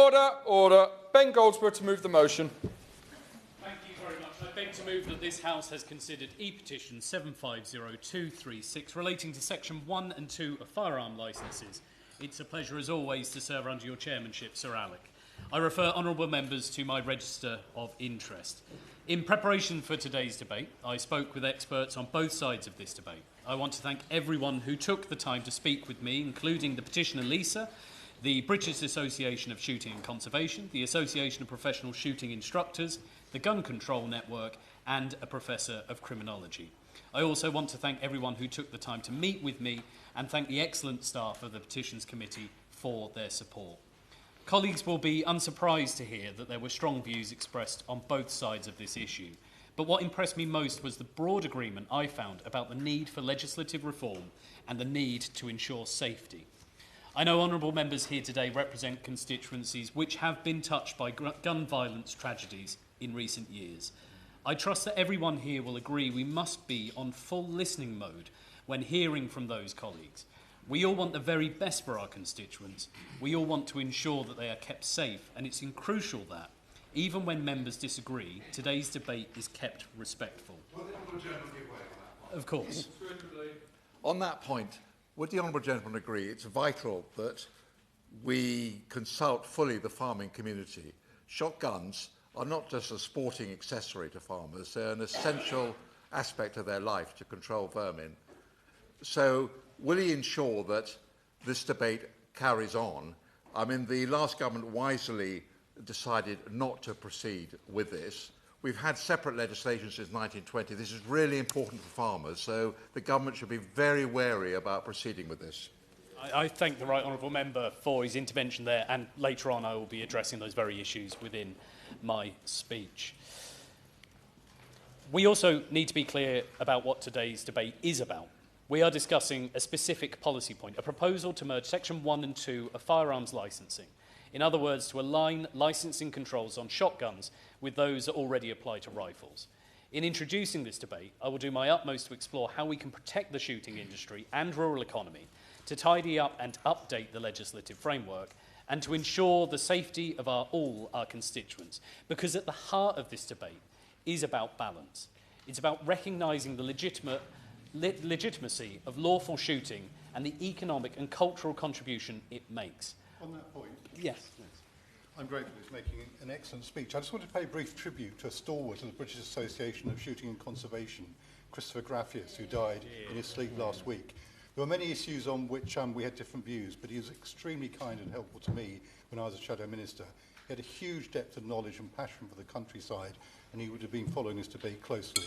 Order, order. Ben Goldsborough to move the motion. Thank you very much. I beg to move that this House has considered e-petition 750236 relating to Section 1 and 2 of firearm licences. It's a pleasure, as always, to serve under your chairmanship, Sir Alec. I refer honourable members to my register of interest. In preparation for today's debate, I spoke with experts on both sides of this debate. I want to thank everyone who took the time to speak with me, including the petitioner Lisa, the British Association of Shooting and Conservation, the Association of Professional Shooting Instructors, the Gun Control Network, and a Professor of Criminology. I also want to thank everyone who took the time to meet with me and thank the excellent staff of the Petitions Committee for their support. Colleagues will be unsurprised to hear that there were strong views expressed on both sides of this issue. But what impressed me most was the broad agreement I found about the need for legislative reform and the need to ensure safety. I know honourable members here today represent constituencies which have been touched by gun violence tragedies in recent years. I trust that everyone here will agree we must be on full listening mode when hearing from those colleagues. We all want the very best for our constituents. We all want to ensure that they are kept safe, and it's crucial that, even when members disagree, today's debate is kept respectful. Of course. On that point, would the honourable gentleman agree it's vital that we consult fully the farming community? Shotguns are not just a sporting accessory to farmers, they're an essential aspect of their life to control vermin. So will he ensure that this debate carries on? I mean, the last government wisely decided not to proceed with this. We've had separate legislation since 1920. This is really important for farmers, so the government should be very wary about proceeding with this. I thank the right honourable member for his intervention there, and later on I will be addressing those very issues within my speech. We also need to be clear about what today's debate is about. We are discussing a specific policy point, a proposal to merge Section 1 and 2 of firearms licensing. In other words, to align licensing controls on shotguns with those that already apply to rifles. In introducing this debate, I will do my utmost to explore how we can protect the shooting industry and rural economy, to tidy up and update the legislative framework, and to ensure the safety of all our constituents. Because at the heart of this debate is about balance. It's about recognising the legitimacy of lawful shooting and the economic and cultural contribution it makes. On that point, yes. I'm grateful he's making an excellent speech. I just want to pay brief tribute to a stalwart of the British Association of Shooting and Conservation, Christopher Graffius, who died in his sleep last week. There were many issues on which we had different views, but he was extremely kind and helpful to me when I was a Shadow Minister. He had a huge depth of knowledge and passion for the countryside, and he would have been following this debate closely.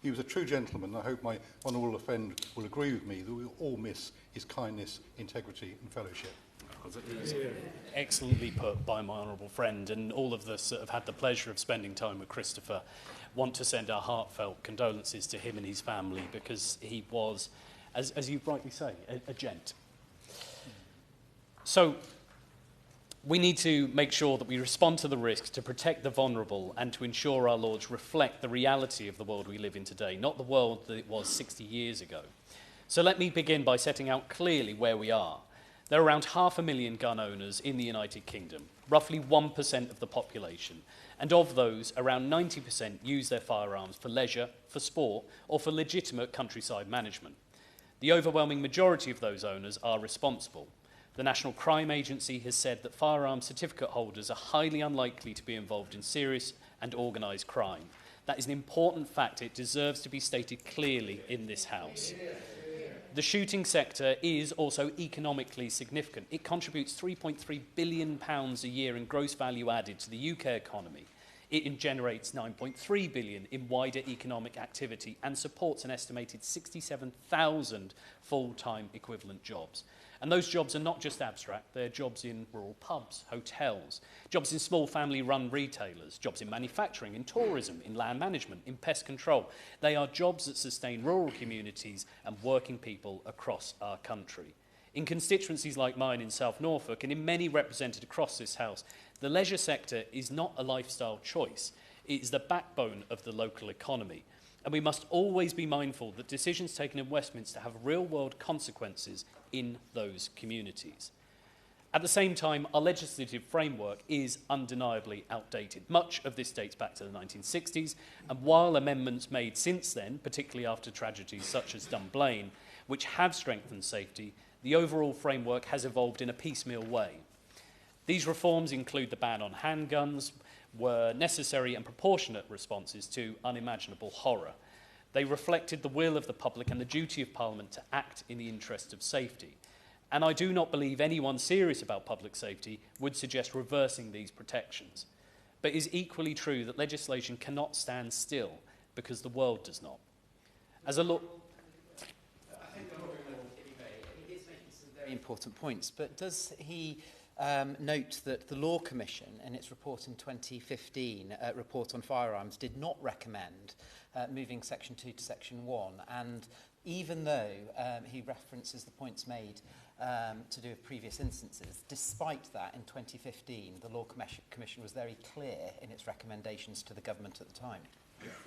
He was a true gentleman, and I hope my honourable friend will agree with me that we will all miss his kindness, integrity and fellowship. Excellently put by my honourable friend, and all of us that have had the pleasure of spending time with Christopher want to send our heartfelt condolences to him and his family, because he was, as you rightly say, a gent. So we need to make sure that we respond to the risks to protect the vulnerable and to ensure our laws reflect the reality of the world we live in today, not the world that it was 60 years ago. So let me begin by setting out clearly where we are. There are around 500,000 gun owners in the United Kingdom, roughly 1% of the population, and of those, around 90% use their firearms for leisure, for sport, or for legitimate countryside management. The overwhelming majority of those owners are responsible. The National Crime Agency has said that firearms certificate holders are highly unlikely to be involved in serious and organised crime. That is an important fact. It deserves to be stated clearly in this House. The shooting sector is also economically significant. It contributes £3.3 billion a year in gross value added to the UK economy. It generates £9.3 billion in wider economic activity and supports an estimated 67,000 full-time equivalent jobs. And those jobs are not just abstract, they're jobs in rural pubs, hotels, jobs in small family-run retailers, jobs in manufacturing, in tourism, in land management, in pest control. They are jobs that sustain rural communities and working people across our country. In constituencies like mine in South Norfolk, and in many represented across this House, the leisure sector is not a lifestyle choice. It is the backbone of the local economy. And we must always be mindful that decisions taken in Westminster have real-world consequences in those communities. At the same time, our legislative framework is undeniably outdated. Much of this dates back to the 1960s, and while amendments made since then, particularly after tragedies such as Dunblane, which have strengthened safety, the overall framework has evolved in a piecemeal way. These reforms include the ban on handguns, were necessary and proportionate responses to unimaginable horror. They reflected the will of the public and the duty of Parliament to act in the interest of safety. And I do not believe anyone serious about public safety would suggest reversing these protections. But it is equally true that legislation cannot stand still because the world does not. As a law... I think he is making some very important points, but does he note that the Law Commission, in its report in 2015, report on firearms, did not recommend moving Section 2 to Section 1, and even though he references the points made to do with previous instances, despite that, in 2015, the Law Commission was very clear in its recommendations to the government at the time.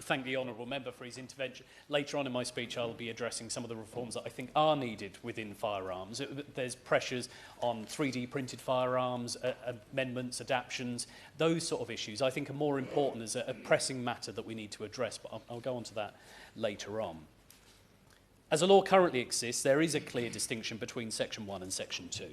Thank the honourable member for his intervention. Later on in my speech, I'll be addressing some of the reforms that I think are needed within firearms. There's pressures on 3D printed firearms, amendments, adaptions, those sort of issues I think are more important as a pressing matter that we need to address, but I'll go on to that later on. As a law currently exists, there is a clear distinction between Section 1 and Section 2.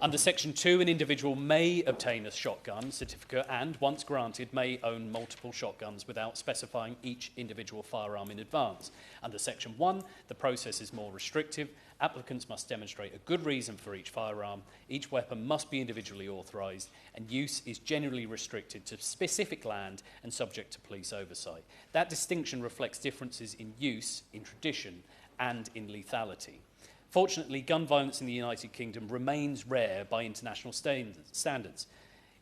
Under Section 2, an individual may obtain a shotgun certificate and, once granted, may own multiple shotguns without specifying each individual firearm in advance. Under Section 1, the process is more restrictive. Applicants must demonstrate a good reason for each firearm. Each weapon must be individually authorised, and use is generally restricted to specific land and subject to police oversight. That distinction reflects differences in use, in tradition, and in lethality. Fortunately, gun violence in the United Kingdom remains rare by international standards.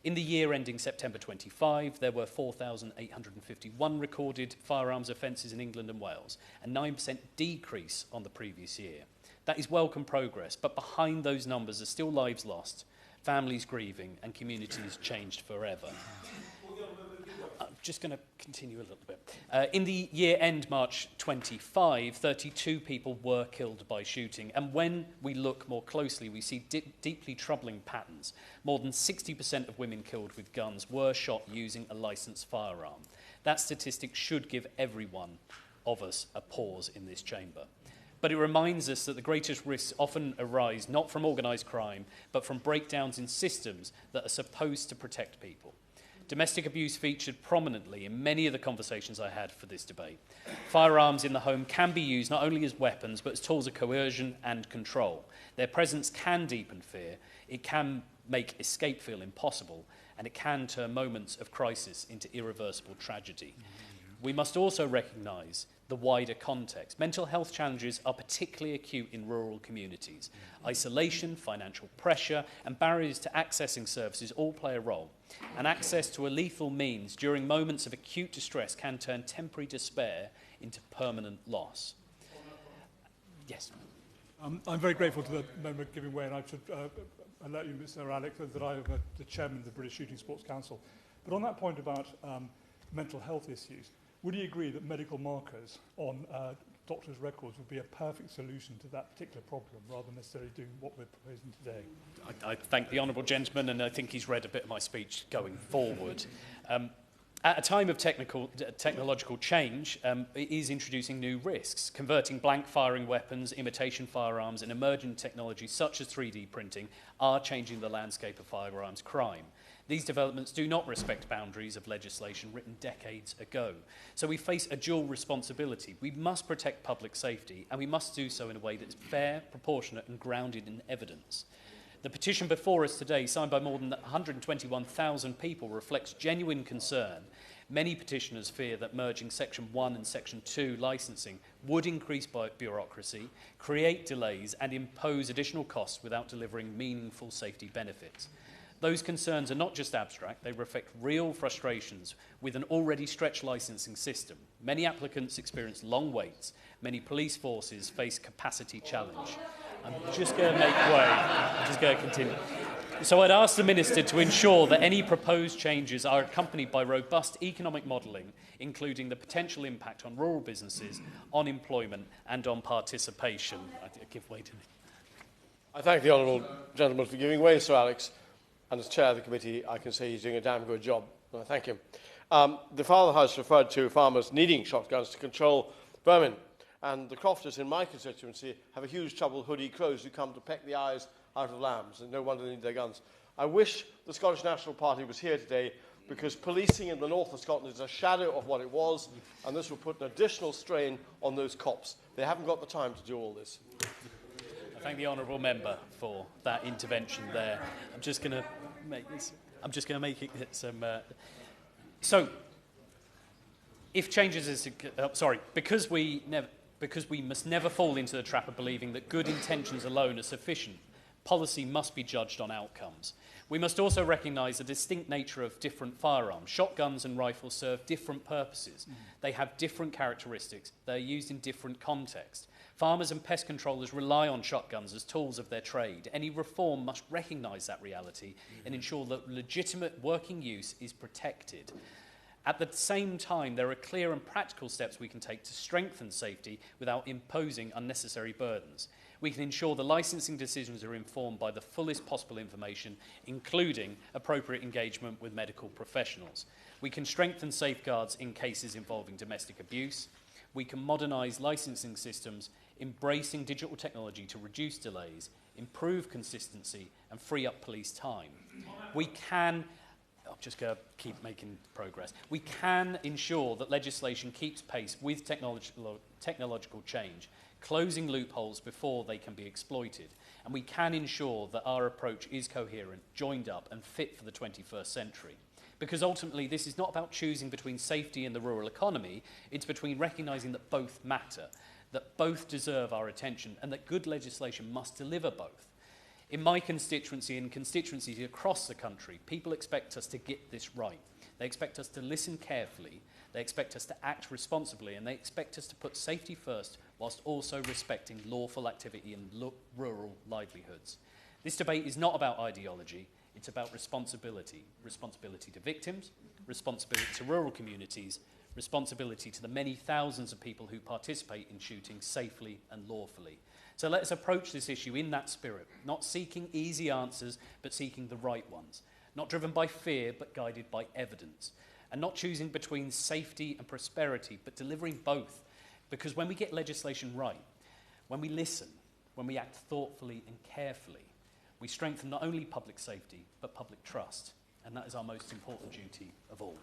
In the year ending September 25, there were 4,851 recorded firearms offences in England and Wales, a 9% decrease on the previous year. That is welcome progress, but behind those numbers are still lives lost, families grieving, and communities changed forever. I'm just going to continue a little bit. In the year end March 25, 32 people were killed by shooting. And when we look more closely, we see deeply troubling patterns. More than 60% of women killed with guns were shot using a licensed firearm. That statistic should give every one of us a pause in this chamber. But it reminds us that the greatest risks often arise not from organised crime, but from breakdowns in systems that are supposed to protect people. Domestic abuse featured prominently in many of the conversations I had for this debate. Firearms in the home can be used not only as weapons, but as tools of coercion and control. Their presence can deepen fear, it can make escape feel impossible, and it can turn moments of crisis into irreversible tragedy. We must also recognise the wider context. Mental health challenges are particularly acute in rural communities. Isolation, financial pressure, and barriers to accessing services all play a role. And access to a lethal means during moments of acute distress can turn temporary despair into permanent loss. Yes. I'm very grateful to the member giving way, and I should alert you, Mr. Alex, that I am the chairman of the British Shooting Sports Council. But on that point about mental health issues, would you agree that medical markers on doctors' records would be a perfect solution to that particular problem, rather than necessarily doing what we're proposing today? I thank the honourable gentleman, and I think he's read a bit of my speech going forward. At a time of technological change, it is introducing new risks. Converting blank-firing weapons, imitation firearms, and emerging technologies such as 3D printing are changing the landscape of firearms crime. These developments do not respect boundaries of legislation written decades ago. So we face a dual responsibility. We must protect public safety, and we must do so in a way that is fair, proportionate, and grounded in evidence. The petition before us today, signed by more than 121,000 people, reflects genuine concern. Many petitioners fear that merging Section 1 and Section 2 licensing would increase bureaucracy, create delays, and impose additional costs without delivering meaningful safety benefits. Those concerns are not just abstract, they reflect real frustrations with an already stretched licensing system. Many applicants experience long waits. Many police forces face capacity challenge. I'm just going to make way. I'm just going to continue. So I'd ask the Minister to ensure that any proposed changes are accompanied by robust economic modelling, including the potential impact on rural businesses, on employment and on participation. I give way to I thank the honourable gentleman for giving way, Sir Alex, and as chair of the committee, I can say he's doing a damn good job. I thank him. The Father House referred to farmers needing shotguns to control vermin, and the crofters in my constituency have a huge trouble with hoodie crows who come to peck the eyes out of lambs, and no wonder they need their guns. I wish the Scottish National Party was here today, because policing in the north of Scotland is a shadow of what it was, and this will put an additional strain on those cops. They haven't got the time to do all this. I thank the honourable member for that intervention there. I'm just going to make this. I'm just going to make it some. So, if changes is because we must never fall into the trap of believing that good intentions alone are sufficient. Policy must be judged on outcomes. We must also recognise the distinct nature of different firearms. Shotguns and rifles serve different purposes. They have different characteristics. They're used in different contexts. Farmers and pest controllers rely on shotguns as tools of their trade. Any reform must recognise that reality and ensure that legitimate working use is protected. At the same time, there are clear and practical steps we can take to strengthen safety without imposing unnecessary burdens. We can ensure the licensing decisions are informed by the fullest possible information, including appropriate engagement with medical professionals. We can strengthen safeguards in cases involving domestic abuse. We can modernise licensing systems, embracing digital technology to reduce delays, improve consistency and free up police time. We can... I'm just going to keep making progress. We can ensure that legislation keeps pace with technological change, closing loopholes before they can be exploited. And we can ensure that our approach is coherent, joined up and fit for the 21st century. Because ultimately this is not about choosing between safety and the rural economy, it's between recognising that both matter, that both deserve our attention and that good legislation must deliver both. In my constituency and constituencies across the country, people expect us to get this right. They expect us to listen carefully, they expect us to act responsibly, and they expect us to put safety first whilst also respecting lawful activity and rural livelihoods. This debate is not about ideology, it's about responsibility. Responsibility to victims, responsibility to rural communities, responsibility to the many thousands of people who participate in shooting safely and lawfully. So let's approach this issue in that spirit, not seeking easy answers, but seeking the right ones. Not driven by fear, but guided by evidence. And not choosing between safety and prosperity, but delivering both. Because when we get legislation right, when we listen, when we act thoughtfully and carefully, we strengthen not only public safety, but public trust. And that is our most important duty of all.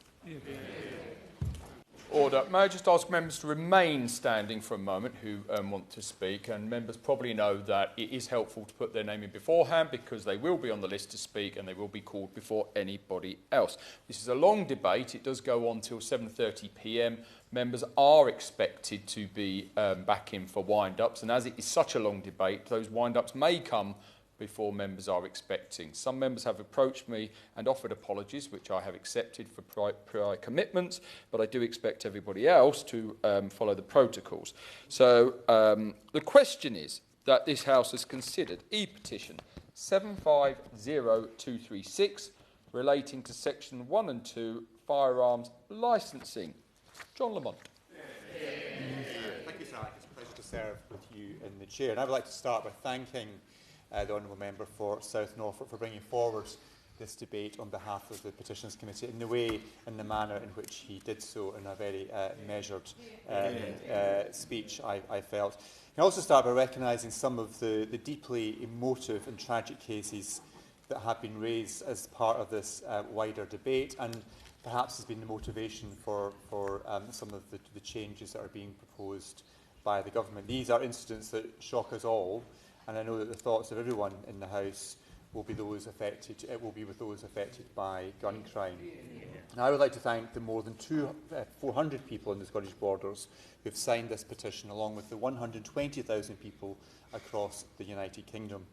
Order. May I just ask members to remain standing for a moment who want to speak, and members probably know that it is helpful to put their name in beforehand because they will be on the list to speak and they will be called before anybody else. This is a long debate. It does go on till 7:30 p.m. Members are expected to be back in for wind-ups, and as it is such a long debate, those wind-ups may come before members are expecting. Some members have approached me and offered apologies, which I have accepted for prior commitments, but I do expect everybody else to follow the protocols. So the question is that this House has considered e-petition 750236 relating to Section 1 and 2 firearms licensing. John Lamont. Thank you, sir. It's a pleasure to serve with you in the chair. And I would like to start by thanking the Honourable Member for South Norfolk for bringing forward this debate on behalf of the Petitions Committee in the way and the manner in which he did so in a very measured speech, I felt. I also start by recognising some of the deeply emotive and tragic cases that have been raised as part of this wider debate, and perhaps has been the motivation for some of the changes that are being proposed by the government. These are incidents that shock us all, and I know that the thoughts of everyone in the House will be those affected. It will be with those affected by gun crime. And I would like to thank the more than 400 people in the Scottish Borders who have signed this petition, along with the 120,000 people across the United Kingdom.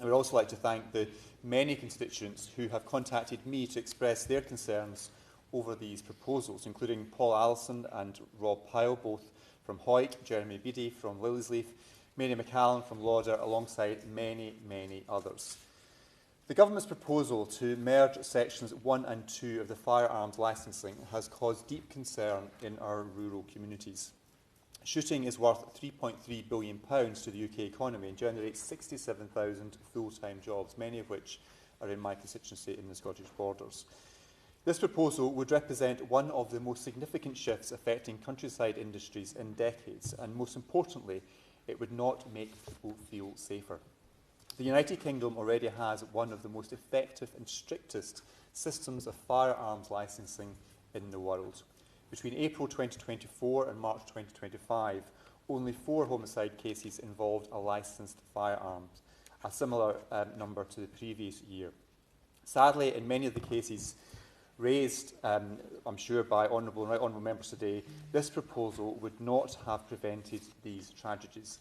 I would also like to thank the many constituents who have contacted me to express their concerns over these proposals, including Paul Allison and Rob Pyle, both from Hoyk, Jeremy Beattie from Lillesleaf, Mary McCallan from Lauder, alongside many, many others. The Government's proposal to merge Sections 1 and 2 of the firearms licensing has caused deep concern in our rural communities. Shooting is worth £3.3 billion to the UK economy and generates 67,000 full-time jobs, many of which are in my constituency in the Scottish Borders. This proposal would represent one of the most significant shifts affecting countryside industries in decades, and most importantly, it would not make people feel safer. The United Kingdom already has one of the most effective and strictest systems of firearms licensing in the world. Between April 2024 and March 2025, only 4 homicide cases involved a licensed firearm, a similar number to the previous year. Sadly, in many of the cases raised, I'm sure, by honourable members today, this proposal would not have prevented these tragedies.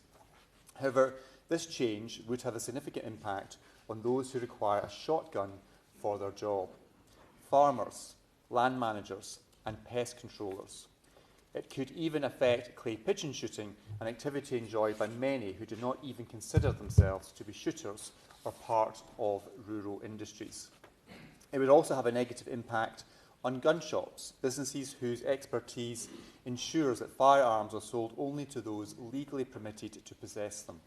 However, this change would have a significant impact on those who require a shotgun for their job: farmers, land managers and pest controllers. It could even affect clay pigeon shooting, an activity enjoyed by many who do not even consider themselves to be shooters or part of rural industries. It would also have a negative impact on gun shops, businesses whose expertise ensures that firearms are sold only to those legally permitted to possess them.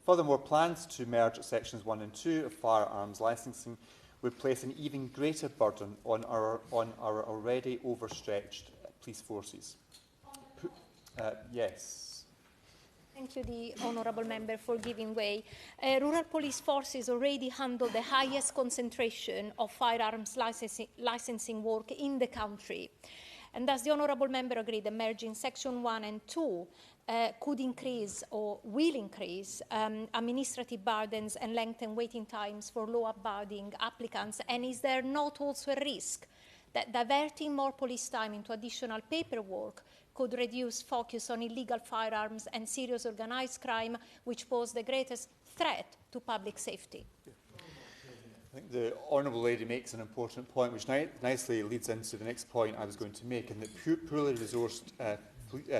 Furthermore, plans to merge sections 1 and 2 of firearms licensing would place an even greater burden on our already overstretched police forces. Yes. Thank you, the honourable member, for giving way. Rural police forces already handle the highest concentration of firearms licensing work in the country. And does the honourable member agree that merging section 1 and 2 could increase or will increase administrative burdens and lengthen waiting times for law-abiding applicants? And is there not also a risk that diverting more police time into additional paperwork could reduce focus on illegal firearms and serious organised crime, which pose the greatest threat to public safety? I think the honourable lady makes an important point, which nicely leads into the next point I was going to make, and that poorly resourced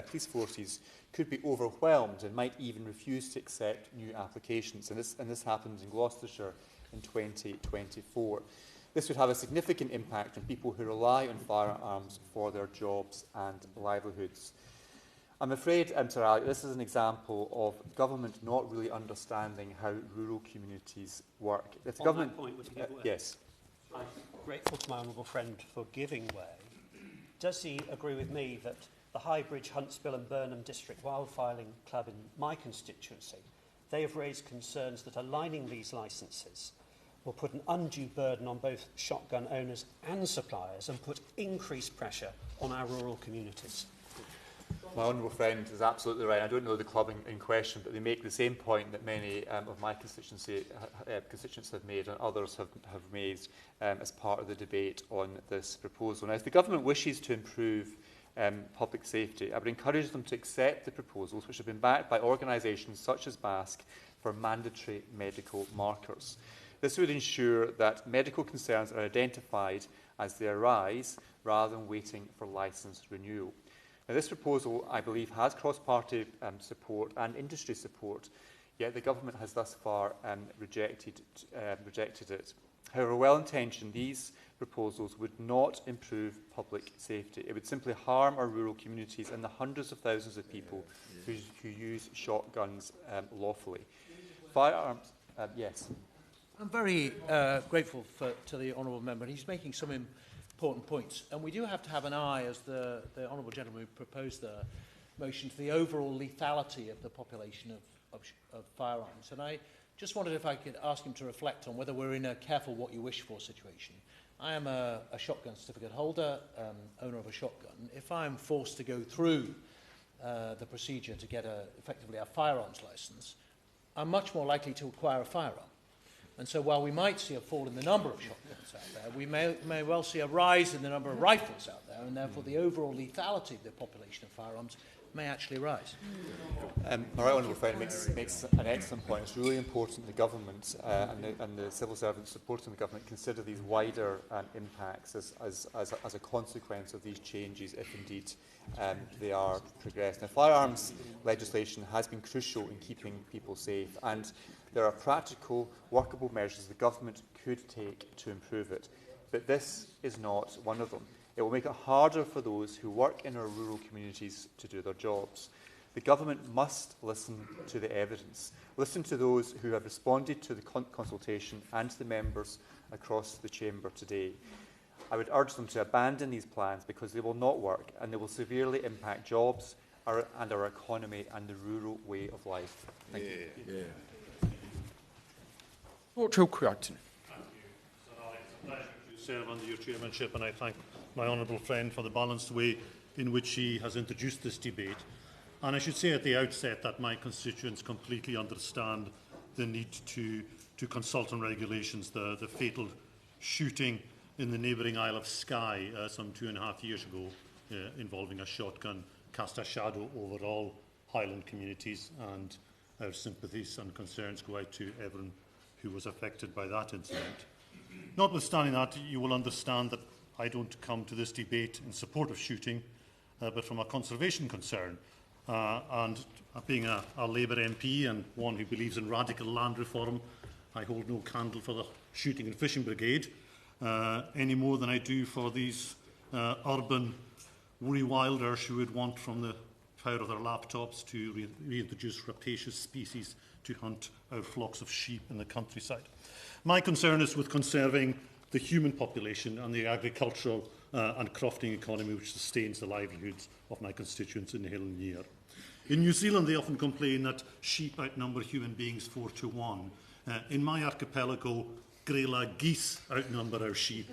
police forces could be overwhelmed and might even refuse to accept new applications. And this happened in Gloucestershire in 2024. This would have a significant impact on people who rely on firearms for their jobs and livelihoods. I'm afraid, Sir Alec, this is an example of government not really understanding how rural communities work. If the government, that point, would you give way? Yes. I'm grateful to my honourable friend for giving way. Does he agree with me that the Highbridge, Huntsville and Burnham District Wildfiling Club in my constituency, they have raised concerns that aligning these licences will put an undue burden on both shotgun owners and suppliers and put increased pressure on our rural communities? My honourable friend is absolutely right. I don't know the club in question, but they make the same point that many of my constituents have made and others have raised as part of the debate on this proposal. Now, if the government wishes to improve public safety, I would encourage them to accept the proposals, which have been backed by organisations such as BASC, for mandatory medical markers. This would ensure that medical concerns are identified as they arise, rather than waiting for licence renewal. Now, this proposal, I believe, has cross-party support and industry support, yet the government has thus far rejected it. However, well-intentioned, these proposals would not improve public safety. It would simply harm our rural communities and the hundreds of thousands of people who use shotguns lawfully. Firearms, yes. I'm very grateful to the honourable member. He's making some important points. And we do have to have an eye, as the honourable gentleman who proposed the motion, to the overall lethality of the population of firearms. And I just wondered if I could ask him to reflect on whether we're in a careful what you wish for situation. I am a shotgun certificate holder, owner of a shotgun. If I'm forced to go through the procedure to get effectively a firearms licence, I'm much more likely to acquire a firearm. And so while we might see a fall in the number of shotguns out there, we may well see a rise in the number of rifles out there, and therefore the overall lethality of the population of firearms may actually rise. My right honourable friend makes an excellent point. It's really important the government and the civil servants supporting the government consider these wider impacts as a consequence of these changes, if indeed they are progressed. Now, firearms legislation has been crucial in keeping people safe, and there are practical, workable measures the government could take to improve it. But this is not one of them. It will make it harder for those who work in our rural communities to do their jobs. The government must listen to the evidence, listen to those who have responded to the consultation and to the members across the chamber today. I would urge them to abandon these plans because they will not work and they will severely impact jobs and our economy and the rural way of life. Thank you. Lord Crichton. Thank you, Sir Alex. It's a pleasure to serve under your chairmanship, and I thank my honourable friend for the balanced way in which he has introduced this debate. And I should say at the outset that my constituents completely understand the need to consult on regulations. The fatal shooting in the neighbouring Isle of Skye some 2.5 years ago involving a shotgun cast a shadow over all Highland communities, and our sympathies and concerns go out to everyone who was affected by that incident. Notwithstanding that, you will understand that I don't come to this debate in support of shooting, but from a conservation concern. And being a Labour MP and one who believes in radical land reform, I hold no candle for the shooting and fishing brigade any more than I do for these urban rewilders who would want from the power of their laptops to reintroduce rapacious species to hunt our flocks of sheep in the countryside. My concern is with conserving the human population and the agricultural and crofting economy which sustains the livelihoods of my constituents in Hill and Near. In New Zealand, they often complain that sheep outnumber human beings 4 to 1. In my archipelago, greylag geese outnumber our sheep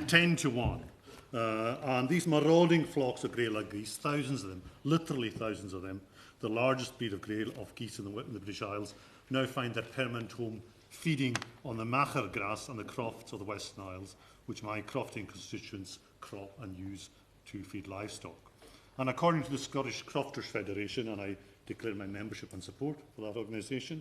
10 to 1. And these marauding flocks of greylag geese, thousands of them, literally thousands of them, the largest breed of geese in the British Isles, now find their permanent home feeding on the macher grass and the crofts of the Western Isles, which my crofting constituents crop and use to feed livestock. And according to the Scottish Crofters Federation, and I declare my membership and support for that organisation,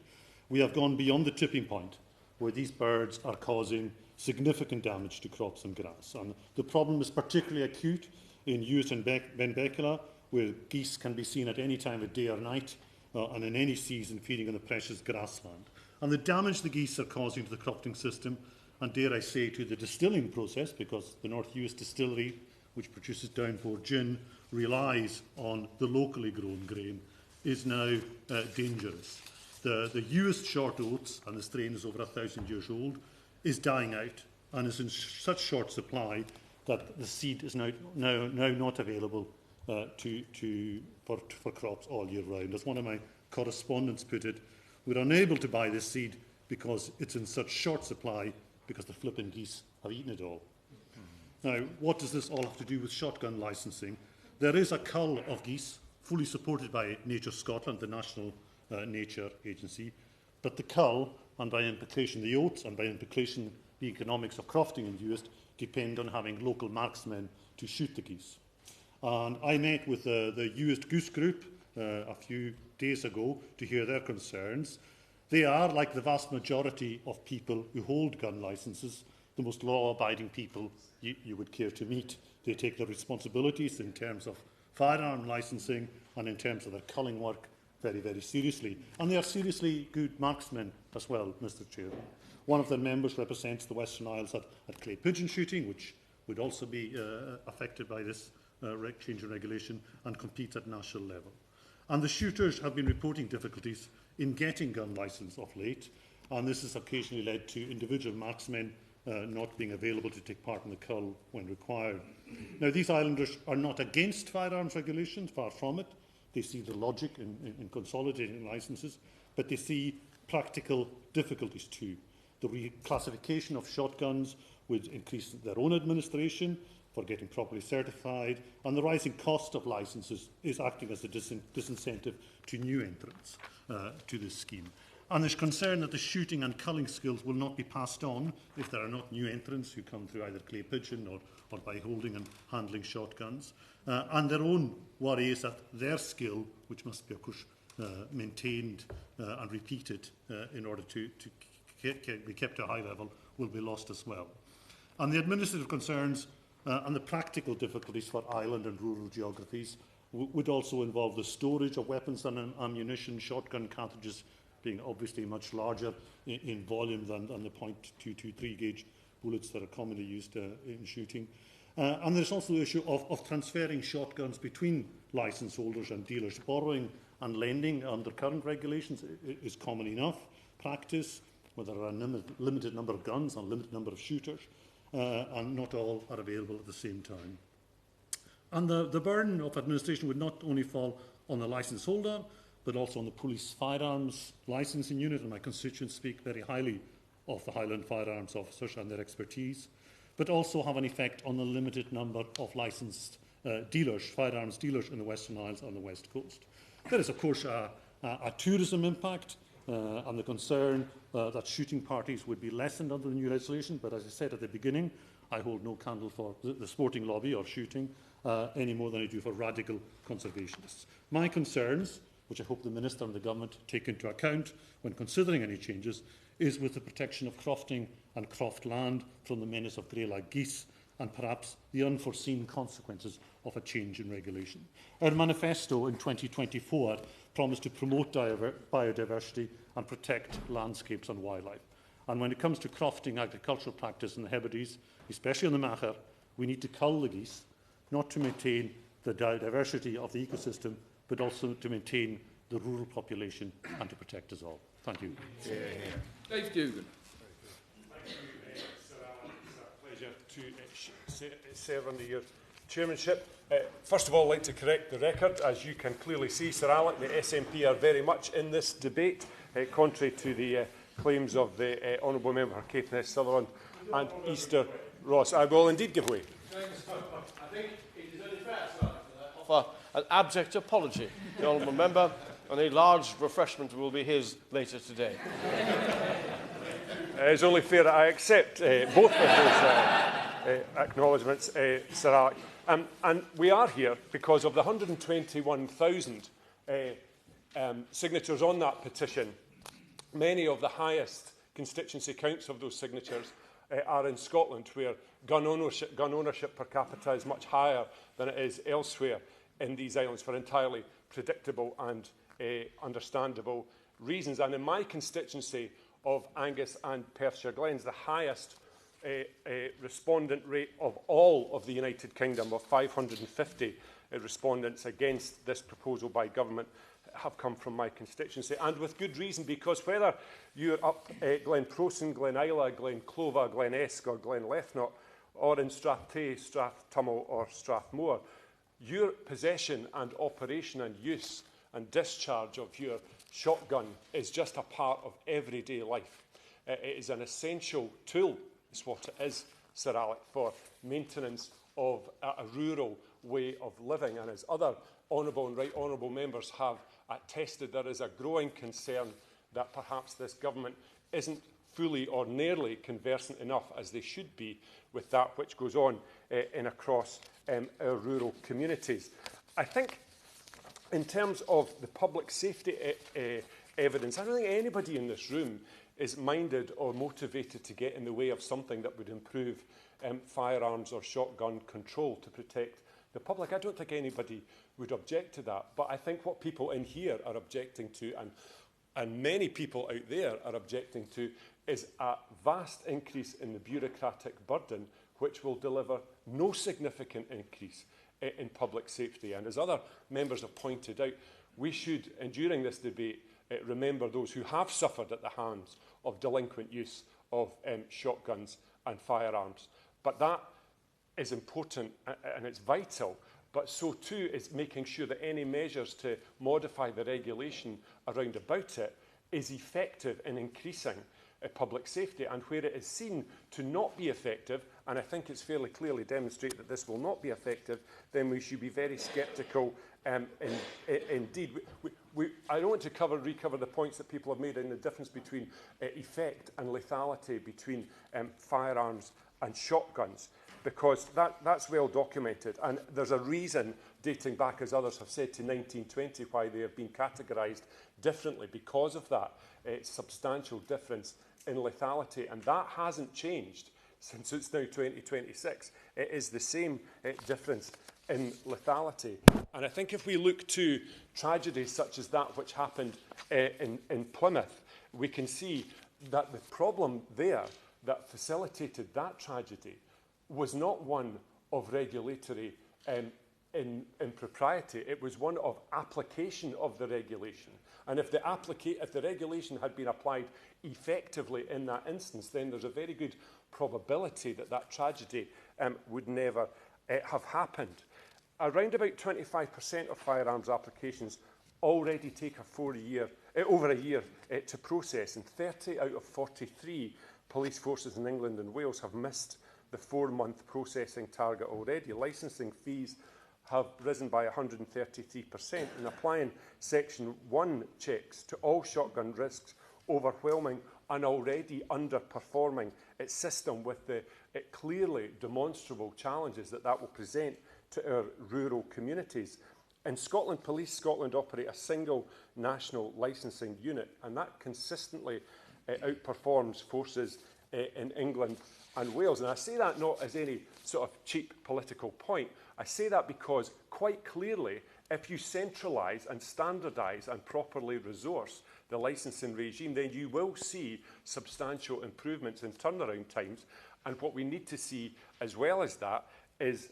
we have gone beyond the tipping point where these birds are causing significant damage to crops and grass. And the problem is particularly acute in Uist and Benbecula, where geese can be seen at any time of day or night and in any season feeding on the precious grassland. And the damage the geese are causing to the crofting system, and dare I say to the distilling process, because the North Uist distillery, which produces Downpour gin, relies on the locally grown grain, is now dangerous. The Uist short oats, and the strain is over 1,000 years old, is dying out and is in such short supply that the seed is now not available for crops all year round. As one of my correspondents put it, we're unable to buy this seed because it's in such short supply because the flipping geese have eaten it all. Now, what does this all have to do with shotgun licensing? There is a cull of geese, fully supported by Nature Scotland, the national nature agency, but the cull, and by implication the oats, and by implication the economics of crofting in Uist, depend on having local marksmen to shoot the geese. And I met with the Uist Goose Group a few days ago to hear their concerns. They are, like the vast majority of people who hold gun licences, the most law-abiding people you would care to meet. They take their responsibilities in terms of firearm licensing and in terms of their culling work very, very seriously. And they are seriously good marksmen as well, Mr. Chairman. One of their members represents the Western Isles at clay pigeon shooting, which would also be affected by this change in regulation, and competes at national level. And the shooters have been reporting difficulties in getting gun licence of late, and this has occasionally led to individual marksmen not being available to take part in the cull when required. Now, these islanders are not against firearms regulations, far from it. They see the logic in consolidating licences, but they see practical difficulties too. The reclassification of shotguns would increase their own administration for getting properly certified, and the rising cost of licences is acting as a disincentive to new entrants to this scheme. And there's concern that the shooting and culling skills will not be passed on if there are not new entrants who come through either clay pigeon or by holding and handling shotguns. And their own worry is that their skill, which must be, of course, maintained and repeated in order to be kept at a high level, will be lost as well. And the administrative concerns and the practical difficulties for island and rural geographies would also involve the storage of weapons and ammunition, shotgun cartridges being obviously much larger in volume than the .223 gauge bullets that are commonly used in shooting. And there's also the issue of transferring shotguns between licence holders and dealers, borrowing and lending under current regulations is common enough practice, where there are a limited number of guns and a limited number of shooters, and not all are available at the same time. And the burden of administration would not only fall on the licence holder, but also on the police firearms licensing unit, and my constituents speak very highly of the Highland firearms officers and their expertise, but also have an effect on the limited number of licensed dealers, firearms dealers in the Western Isles and the West Coast. There is, of course, a tourism impact and the concern that shooting parties would be lessened under the new legislation, but as I said at the beginning, I hold no candle for the sporting lobby or shooting any more than I do for radical conservationists. My concerns, which I hope the Minister and the Government take into account when considering any changes, is with the protection of crofting and croft land from the menace of grey-lag geese and perhaps the unforeseen consequences of a change in regulation. Our manifesto in 2024 promised to promote biodiversity and protect landscapes and wildlife. And when it comes to crofting agricultural practice in the Hebrides, especially in the Macher, we need to cull the geese, not to maintain the diversity of the ecosystem, but also to maintain the rural population and to protect us all. Thank you. Dave Dugan. Thank you, Sir Alan. It's a pleasure to serve under your chairmanship. First of all, I'd like to correct the record. As you can clearly see, Sir Alec, the SNP are very much in this debate, contrary to the claims of the Honourable Member Caithness Sutherland and Easter Ross. I will indeed give way. I think it is only fair, Sir Alec, that I offer an abject apology to the Honourable Member, and a large refreshment will be his later today. It's only fair that I accept both of those acknowledgements, Sir Alec. And we are here because of the 121,000 signatures on that petition. Many of the highest constituency counts of those signatures are in Scotland, where gun ownership per capita is much higher than it is elsewhere in these islands for entirely predictable and understandable reasons. And in my constituency of Angus and Perthshire Glens, the highest respondent rate of all of the United Kingdom, of 550 respondents against this proposal by government, have come from my constituency, and with good reason, because whether you're up Glenprosen, Glen Isla, Glen Clova, Glen Esk or Glen Lethnot, or in Strathtae, Strathtummel or Strathmore, your possession and operation and use and discharge of your shotgun is just a part of everyday life. It is an essential tool, is what it is, Sir Alec, for maintenance of a rural way of living. And as other honourable and right honourable members have attested, there is a growing concern that perhaps this government isn't fully or nearly conversant enough, as they should be, with that which goes on in across our rural communities. I think in terms of the public safety evidence, I don't think anybody in this room is minded or motivated to get in the way of something that would improve firearms or shotgun control to protect the public. I don't think anybody would object to that. But I think what people in here are objecting to, and many people out there are objecting to, is a vast increase in the bureaucratic burden, which will deliver no significant increase in public safety. And as other members have pointed out, we should, and during this debate, remember those who have suffered at the hands of delinquent use of shotguns and firearms. But that is important and it's vital, but so too is making sure that any measures to modify the regulation around about it is effective in increasing public safety. And where it is seen to not be effective, and I think it's fairly clearly demonstrated that this will not be effective, then we should be very sceptical indeed. I don't want to recover the points that people have made in the difference between effect and lethality between firearms and shotguns, because that's well documented. And there's a reason, dating back, as others have said, to 1920, why they have been categorised differently, because of that substantial difference in lethality. And that hasn't changed since it's now 2026. It is the same difference in lethality. And I think if we look to tragedies such as that which happened in Plymouth, we can see that the problem there that facilitated that tragedy was not one of regulatory impropriety. It was one of application of the regulation. And if the regulation had been applied effectively in that instance, then there's a very good probability that that tragedy would never have happened. Around about 25% of firearms applications already take over a year to process, and 30 out of 43 police forces in England and Wales have missed the 4-month processing target already. Licensing fees have risen by 133%, and applying Section 1 checks to all shotgun risks overwhelming an already underperforming system with the clearly demonstrable challenges that will present to our rural communities. In Scotland, Police Scotland operate a single national licensing unit, and that consistently outperforms forces in England and Wales. And I say that not as any sort of cheap political point. I say that because quite clearly, if you centralise and standardise and properly resource the licensing regime, then you will see substantial improvements in turnaround times. And what we need to see, as well as that, is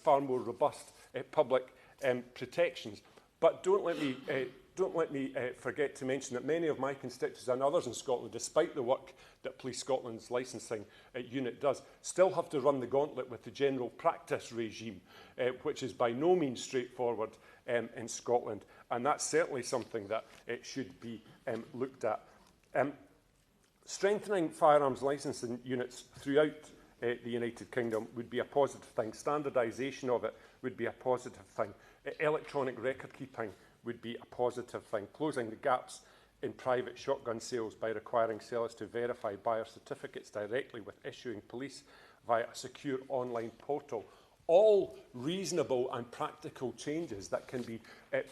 far more robust public protections. But don't let me forget to mention that many of my constituents and others in Scotland, despite the work that Police Scotland's licensing unit does, still have to run the gauntlet with the general practice regime, which is by no means straightforward in Scotland. And that's certainly something that should be looked at. Strengthening firearms licensing units throughout the United Kingdom would be a positive thing. Standardisation of it would be a positive thing. Electronic record keeping would be a positive thing. Closing the gaps in private shotgun sales by requiring sellers to verify buyer certificates directly with issuing police via a secure online portal. All reasonable and practical changes that can be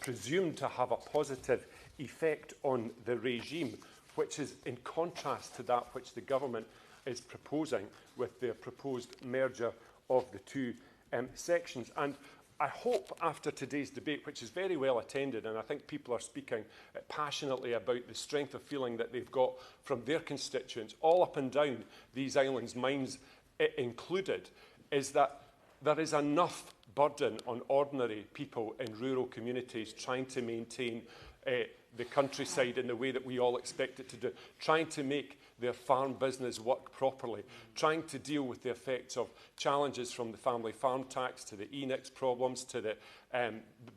presumed to have a positive effect on the regime, which is in contrast to that which the government is proposing with their proposed merger of the two sections. And I hope after today's debate, which is very well attended, and I think people are speaking passionately about the strength of feeling that they've got from their constituents all up and down these islands, mines included, is that there is enough burden on ordinary people in rural communities trying to maintain the countryside in the way that we all expect it to do, trying to make their farm business work properly, trying to deal with the effects of challenges from the family farm tax to the ENIX problems, to the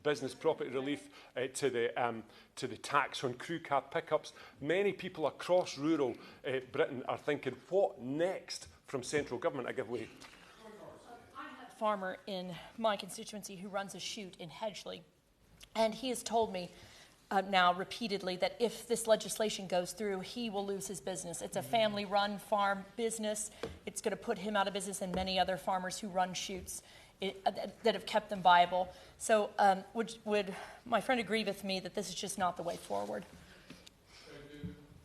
business property relief, to the tax on crew cab pickups. Many people across rural Britain are thinking, what next from central government? I give way. I have a farmer in my constituency who runs a shoot in Hedgley, and he has told me now repeatedly that if this legislation goes through, he will lose his business. It's a family-run farm business. It's going to put him out of business and many other farmers who run shoots that have kept them viable. So would my friend agree with me that this is just not the way forward?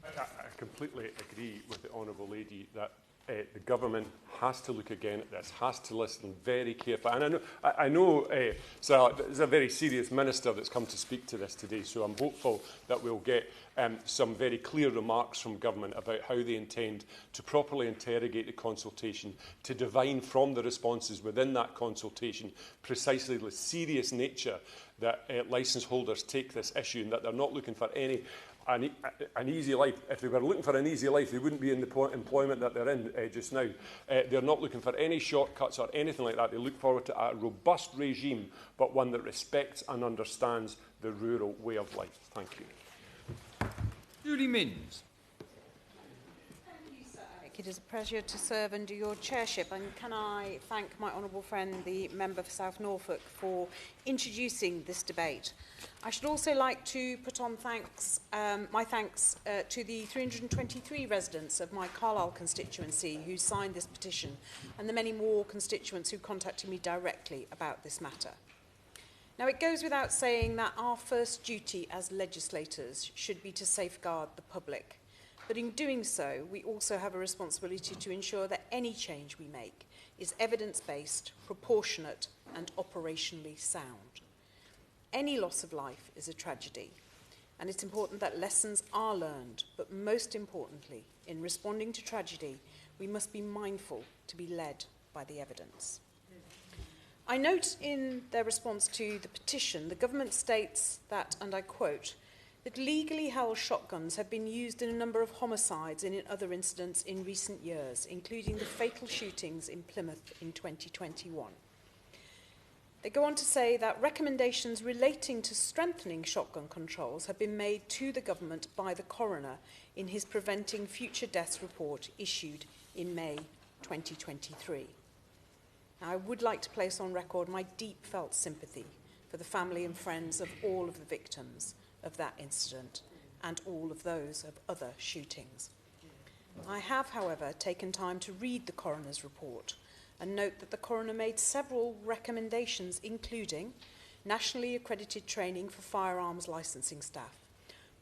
I completely agree with the Honourable Lady that the government has to look again at this, has to listen very carefully. And I know so there's a very serious minister that's come to speak to this today, so I'm hopeful that we'll get some very clear remarks from government about how they intend to properly interrogate the consultation, to divine from the responses within that consultation precisely the serious nature that licence holders take this issue, and that they're not looking for an easy life. If they were looking for an easy life, they wouldn't be in the employment that they're in just now. They're not looking for any shortcuts or anything like that. They look forward to a robust regime, but one that respects and understands the rural way of life. Thank you. Julie Minns. It is a pleasure to serve under your chairship, and can I thank my honourable friend, the member for South Norfolk, for introducing this debate. I should also like to put on my thanks to the 323 residents of my Carlisle constituency who signed this petition, and the many more constituents who contacted me directly about this matter. Now, it goes without saying that our first duty as legislators should be to safeguard the public. But in doing so, we also have a responsibility to ensure that any change we make is evidence-based, proportionate, and operationally sound. Any loss of life is a tragedy, and it's important that lessons are learned, but most importantly, in responding to tragedy, we must be mindful to be led by the evidence. I note in their response to the petition, the government states that, and I quote, that legally held shotguns have been used in a number of homicides and in other incidents in recent years, including the fatal shootings in Plymouth in 2021. They go on to say that recommendations relating to strengthening shotgun controls have been made to the government by the coroner in his Preventing Future Deaths report issued in May 2023. Now, I would like to place on record my deep felt sympathy for the family and friends of all of the victims of that incident and all of those of other shootings. I have, however, taken time to read the coroner's report and note that the coroner made several recommendations, including nationally accredited training for firearms licensing staff,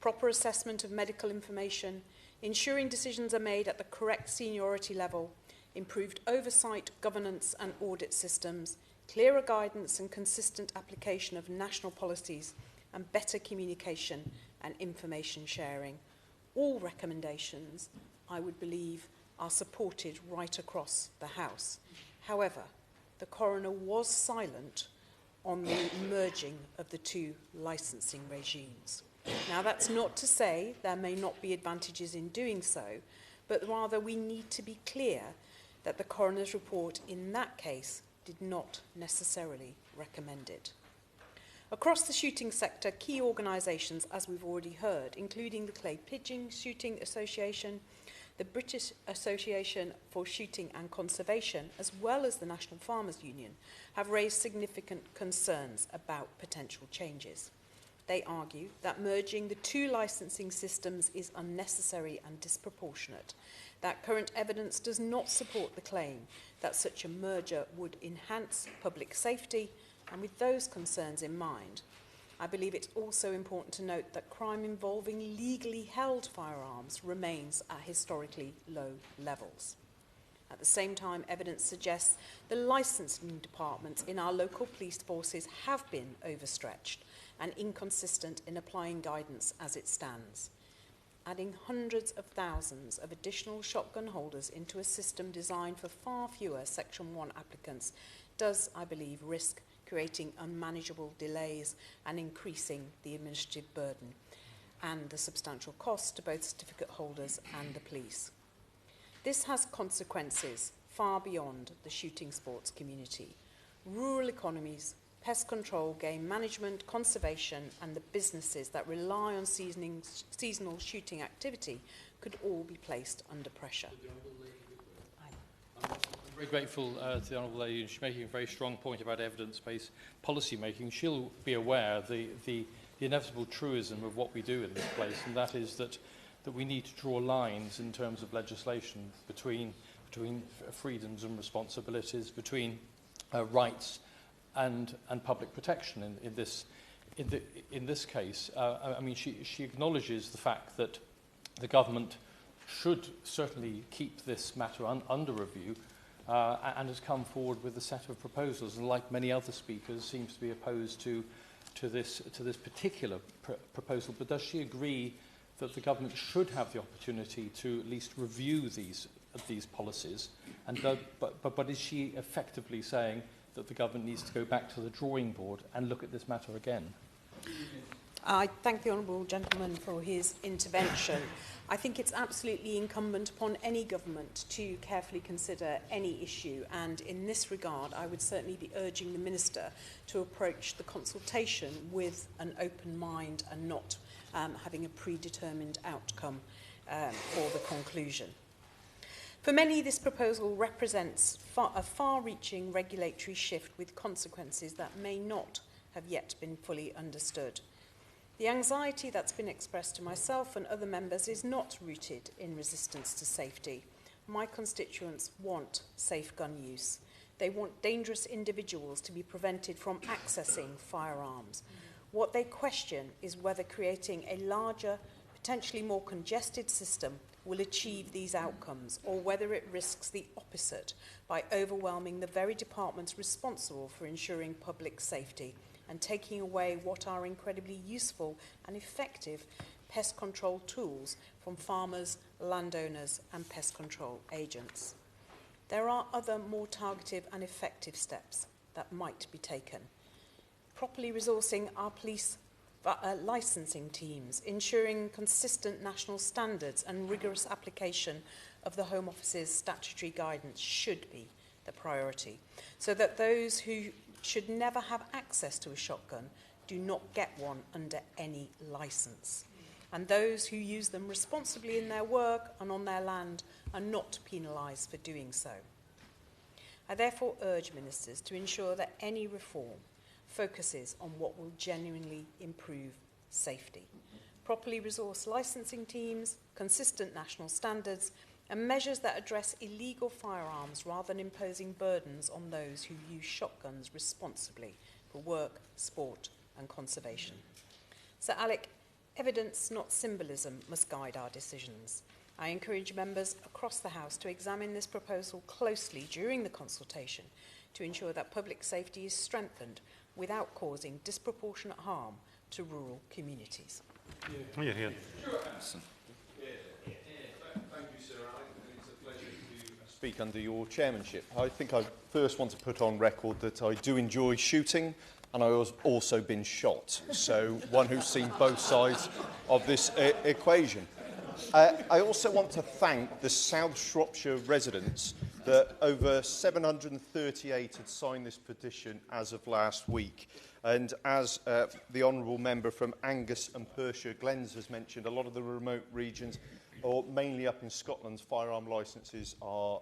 proper assessment of medical information, ensuring decisions are made at the correct seniority level, improved oversight, governance and audit systems, clearer guidance and consistent application of national policies, and better communication and information sharing. All recommendations, I would believe, are supported right across the House. However, the coroner was silent on the merging of the two licensing regimes. Now, that's not to say there may not be advantages in doing so, but rather we need to be clear that the coroner's report in that case did not necessarily recommend it. Across the shooting sector, key organisations, as we've already heard, including the Clay Pigeon Shooting Association, the British Association for Shooting and Conservation, as well as the National Farmers Union, have raised significant concerns about potential changes. They argue that merging the two licensing systems is unnecessary and disproportionate, that current evidence does not support the claim that such a merger would enhance public safety, and with those concerns in mind, I believe it's also important to note that crime involving legally held firearms remains at historically low levels. At the same time, evidence suggests the licensing departments in our local police forces have been overstretched and inconsistent in applying guidance as it stands. Adding hundreds of thousands of additional shotgun holders into a system designed for far fewer Section 1 applicants does, I believe, risk creating unmanageable delays and increasing the administrative burden and the substantial costs to both certificate holders and the police. This has consequences far beyond the shooting sports community. Rural economies, pest control, game management, conservation and the businesses that rely on seasonal shooting activity could all be placed under pressure. I'm very grateful to the Honourable Lady. She's making a very strong point about evidence-based policy making. She'll be aware of the inevitable truism of what we do in this place, and that is that we need to draw lines in terms of legislation between freedoms and responsibilities, between rights and public protection in this case. I mean, she acknowledges the fact that the government should certainly keep this matter under review, and has come forward with a set of proposals, and like many other speakers seems to be opposed to this particular proposal. But does she agree that the government should have the opportunity to at least review these policies? And but is she effectively saying that the government needs to go back to the drawing board and look at this matter again? I thank the Honourable Gentleman for his intervention. I think it's absolutely incumbent upon any government to carefully consider any issue, and in this regard I would certainly be urging the Minister to approach the consultation with an open mind and not having a predetermined outcome for the conclusion. For many, this proposal represents a far-reaching regulatory shift with consequences that may not have yet been fully understood. The anxiety that's been expressed to myself and other members is not rooted in resistance to safety. My constituents want safe gun use. They want dangerous individuals to be prevented from accessing firearms. What they question is whether creating a larger, potentially more congested system will achieve these outcomes, or whether it risks the opposite by overwhelming the very departments responsible for ensuring public safety and taking away what are incredibly useful and effective pest control tools from farmers, landowners and pest control agents. There are other more targeted and effective steps that might be taken. Properly resourcing our police licensing teams, ensuring consistent national standards and rigorous application of the Home Office's statutory guidance should be the priority, so that those who should never have access to a shotgun do not get one under any licence, and those who use them responsibly in their work and on their land are not penalised for doing so. I therefore urge ministers to ensure that any reform focuses on what will genuinely improve safety. Properly resource licensing teams, consistent national standards, and measures that address illegal firearms rather than imposing burdens on those who use shotguns responsibly for work, sport and conservation. Sir Alec, evidence, not symbolism, must guide our decisions. I encourage members across the House to examine this proposal closely during the consultation to ensure that public safety is strengthened without causing disproportionate harm to rural communities. Yeah. Thank you, Sir Alec. It's a pleasure to speak under your chairmanship. I think I first want to put on record that I do enjoy shooting, and I have also been shot, so one who's seen both sides of this equation. I also want to thank the South Shropshire residents that over 738 had signed this petition as of last week. And as the Honourable Member from Angus and Perthshire Glens has mentioned, a lot of the remote regions, or mainly up in Scotland, firearm licences are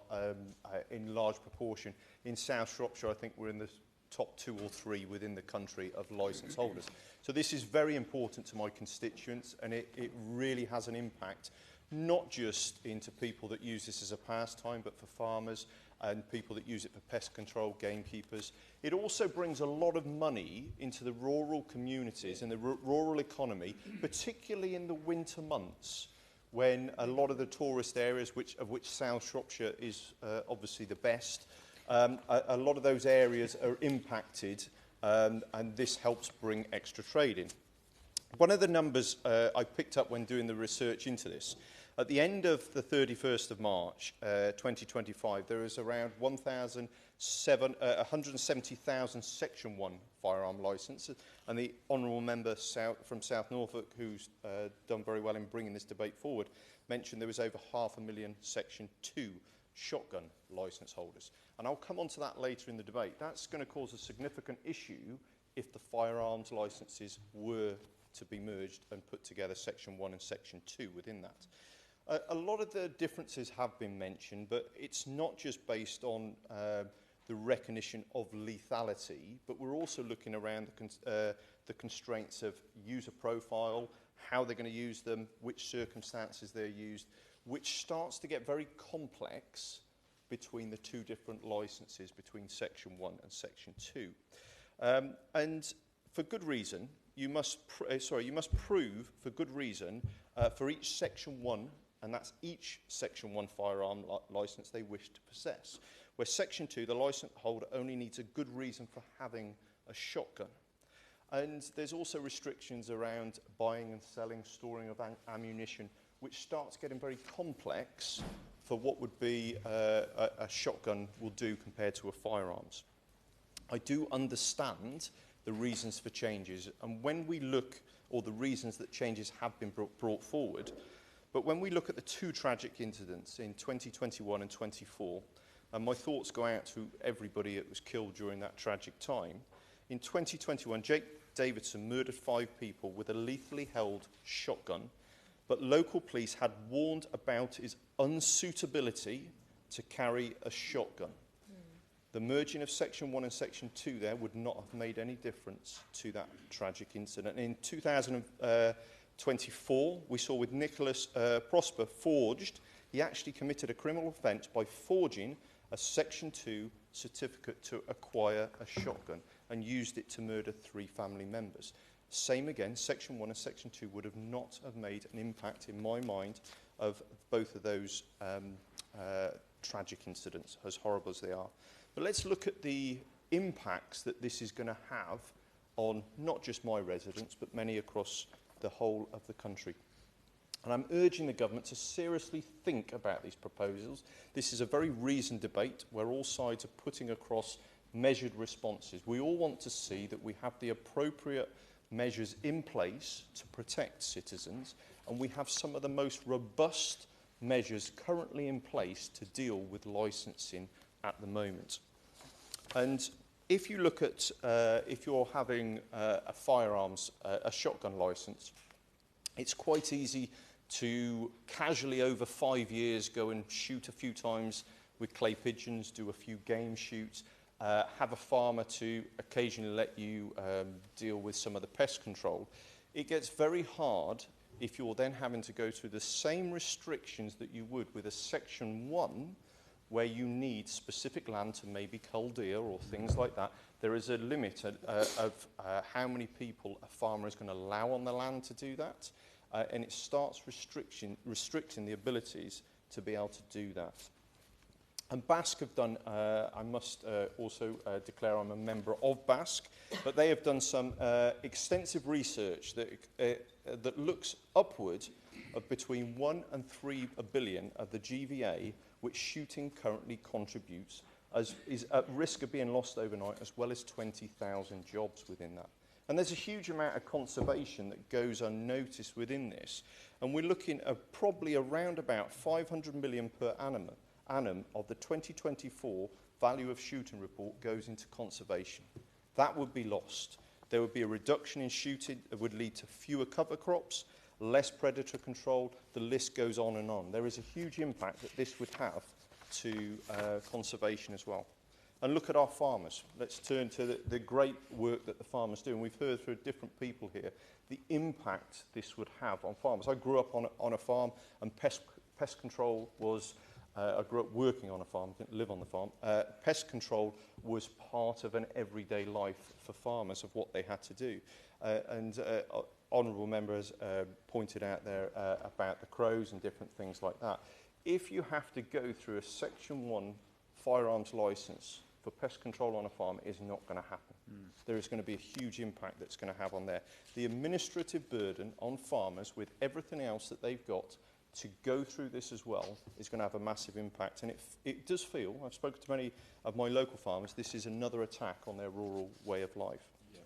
in large proportion. In South Shropshire, I think we're in the top 2 or 3 within the country of licence holders. So this is very important to my constituents, and it really has an impact, not just into people that use this as a pastime, but for farmers and people that use it for pest control, gamekeepers. It also brings a lot of money into the rural communities and the rural economy, particularly in the winter months, when a lot of the tourist areas, of which South Shropshire is obviously the best, a lot of those areas are impacted, and this helps bring extra trade in. One of the numbers I picked up when doing the research into this, at the end of the 31st of March 2025, there is around 170,000 Section 1 firearm licences, and the Honourable Member from South Norfolk, who's done very well in bringing this debate forward, mentioned there was over 500,000 Section 2 shotgun licence holders. And I'll come on to that later in the debate. That's going to cause a significant issue if the firearms licences were to be merged and put together Section 1 and Section 2 within that. A lot of the differences have been mentioned, but it's not just based on the recognition of lethality, but we're also looking around the constraints of user profile, how they're going to use them, which circumstances they're used, which starts to get very complex between the 2 different licences, between Section 1 and Section 2. And for good reason, you must prove for good reason for each Section 1, and that's each Section 1 firearm licence they wish to possess. Where Section 2, the licence holder only needs a good reason for having a shotgun. And there's also restrictions around buying and selling, storing of ammunition, which starts getting very complex for what would be a shotgun will do compared to a firearms. I do understand the reasons for changes, and when we look, or the reasons that changes have been brought forward, but when we look at the 2 tragic incidents in 2021 and 24, and my thoughts go out to everybody that was killed during that tragic time. In 2021, Jake Davidson murdered 5 people with a lethally held shotgun, but local police had warned about his unsuitability to carry a shotgun. The merging of Section 1 and Section 2 there would not have made any difference to that tragic incident. In 2024, we saw with Nicholas Prosper he actually committed a criminal offence by forging a Section 2 certificate to acquire a shotgun and used it to murder 3 family members. Same again, Section 1 and Section 2 would have not have made an impact, in my mind, of both of those tragic incidents, as horrible as they are. But let's look at the impacts that this is going to have on not just my residents, but many across the whole of the country. And I'm urging the government to seriously think about these proposals. This is a very reasoned debate where all sides are putting across measured responses. We all want to see that we have the appropriate measures in place to protect citizens, and we have some of the most robust measures currently in place to deal with licensing at the moment. And if you look at, if you're having a firearms, a shotgun license, it's quite easy to casually over 5 years go and shoot a few times with clay pigeons, do a few game shoots, have a farmer to occasionally let you deal with some of the pest control. It gets very hard if you're then having to go through the same restrictions that you would with a Section 1, where you need specific land to maybe cull deer or things like that. There is a limit of how many people a farmer is going to allow on the land to do that, and it starts restricting the abilities to be able to do that. And BASC have done, I must also declare I'm a member of BASC, but they have done some extensive research that looks upward of between 1 and 3 billion of the GVA, which shooting currently contributes, is at risk of being lost overnight, as well as 20,000 jobs within that. And there's a huge amount of conservation that goes unnoticed within this. And we're looking at probably around about 500 million per annum of the 2024 value of shooting report goes into conservation. That would be lost. There would be a reduction in shooting that would lead to fewer cover crops, less predator control, the list goes on and on. There is a huge impact that this would have to conservation as well. And look at our farmers. Let's turn to the great work that the farmers do. And we've heard through different people here the impact this would have on farmers. I grew up on a farm, and pest control was, I grew up working on a farm, didn't live on the farm. Pest control was part of an everyday life for farmers of what they had to do. Honourable members pointed out there about the crows and different things like that. If you have to go through a Section 1 firearms licence for pest control on a farm, it is not going to happen. There is going to be a huge impact that's going to have on there. The administrative burden on farmers with everything else that they've got to go through this as well is going to have a massive impact. And it does feel, I've spoken to many of my local farmers, this is another attack on their rural way of life. Yeah.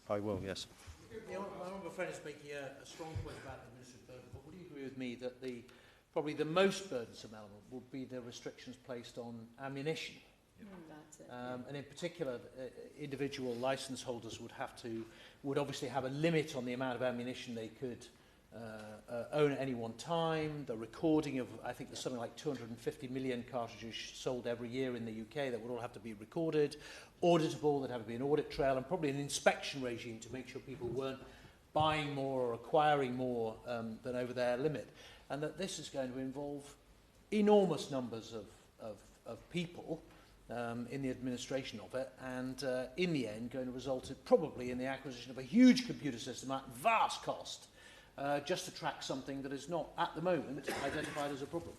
I will, yes. My honourable friend is making a strong point about the administrative burden, but would you agree with me that probably the most burdensome element would be the restrictions placed on ammunition? That's it. And in particular, individual licence holders would obviously have a limit on the amount of ammunition they could own at any one time. The recording of, I think there's something like 250 million cartridges sold every year in the UK that would all have to be recorded, auditable, there'd have to be an audit trail, and probably an inspection regime to make sure people weren't buying more or acquiring more than over their limit. And that this is going to involve enormous numbers of people in the administration of it, and in the end going to result probably in the acquisition of a huge computer system at vast cost, just to track something that is not at the moment identified as a problem.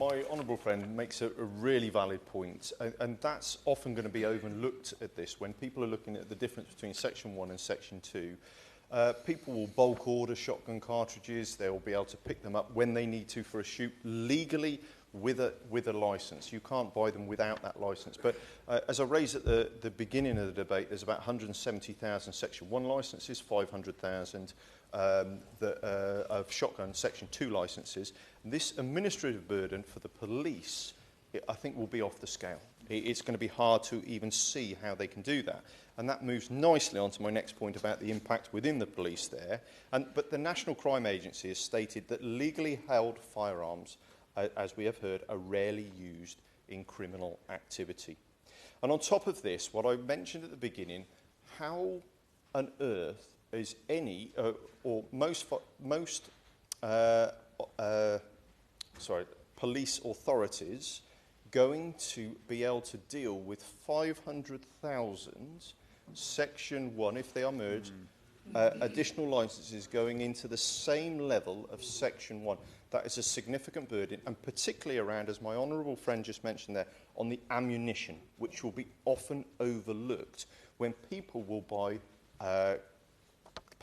My honourable friend makes a really valid point, and that's often going to be overlooked at this when people are looking at the difference between Section 1 and Section 2. People will bulk order shotgun cartridges. They will be able to pick them up when they need to for a shoot legally with a licence. You can't buy them without that licence. But as I raised at the beginning of the debate, there's about 170,000 Section 1 licences, 500,000 of shotgun Section 2 licences. This administrative burden for the police, I think, will be off the scale. It's going to be hard to even see how they can do that. And that moves nicely on to my next point about the impact within the police there. But the National Crime Agency has stated that legally held firearms, as we have heard, are rarely used in criminal activity. And on top of this, what I mentioned at the beginning, how on earth is any, or most police authorities going to be able to deal with 500,000 Section 1, if they are merged, additional licences going into the same level of Section 1? That is a significant burden, and particularly around, as my honourable friend just mentioned there, on the ammunition, which will be often overlooked when people will buy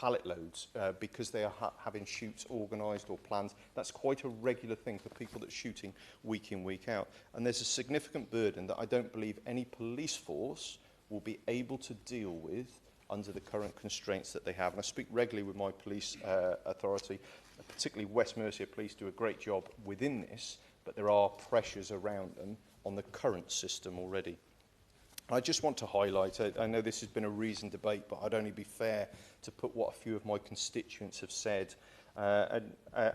pallet loads because they are having shoots organised or planned. That's quite a regular thing for people that are shooting week in, week out. And there's a significant burden that I don't believe any police force will be able to deal with under the current constraints that they have. And I speak regularly with my police authority, particularly West Mercia Police do a great job within this, but there are pressures around them on the current system already. I just want to highlight, I know this has been a reasoned debate, but I'd only be fair to put what a few of my constituents have said.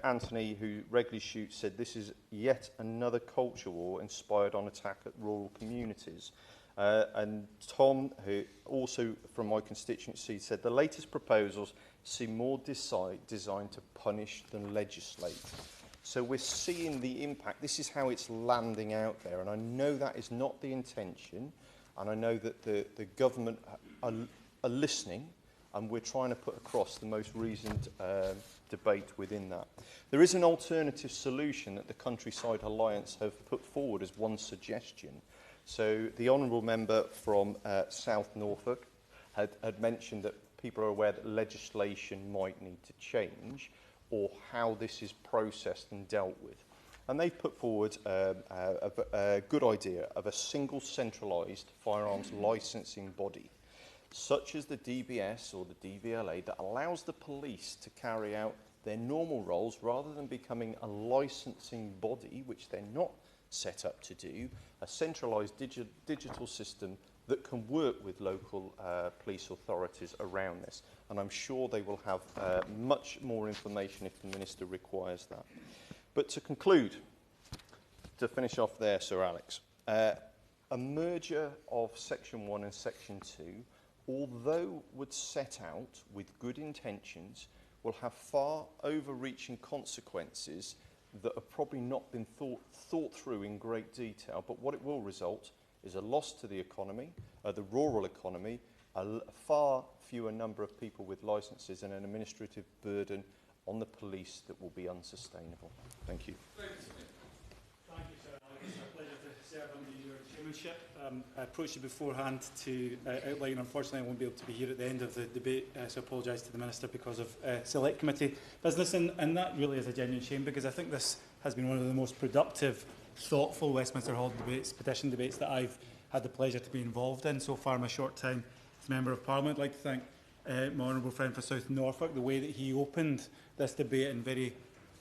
Anthony, who regularly shoots, said this is yet another culture war inspired on attack at rural communities. And Tom, who also from my constituency, said the latest proposals seem more designed to punish than legislate. So we're seeing the impact. This is how it's landing out there. And I know that is not the intention. And I know that the government are listening, and we're trying to put across the most reasoned debate within that. There is an alternative solution that the Countryside Alliance have put forward as one suggestion. So the honourable member from South Norfolk had mentioned that people are aware that legislation might need to change, or how this is processed and dealt with. And they've put forward a good idea of a single centralised firearms licensing body, such as the DBS or the DVLA, that allows the police to carry out their normal roles rather than becoming a licensing body, which they're not set up to do, a centralised digital system that can work with local police authorities around this. And I'm sure they will have much more information if the Minister requires that. But to conclude, to finish off there, Sir Alex, a merger of Section 1 and Section 2, although would set out with good intentions, will have far overreaching consequences that have probably not been thought through in great detail. But what it will result is a loss to the economy, the rural economy, a far fewer number of people with licences, and an administrative burden on the police that will be unsustainable. Thank you. Thank you, sir. It's a pleasure to serve under your chairmanship. I approached you beforehand to outline, unfortunately I won't be able to be here at the end of the debate, so I apologise to the Minister because of Select Committee business, and that really is a genuine shame, because I think this has been one of the most productive, thoughtful Westminster Hall debates, petition debates that I've had the pleasure to be involved in so far in my short time as Member of Parliament. I'd like to thank my honourable friend for South Norfolk, the way that he opened this debate in very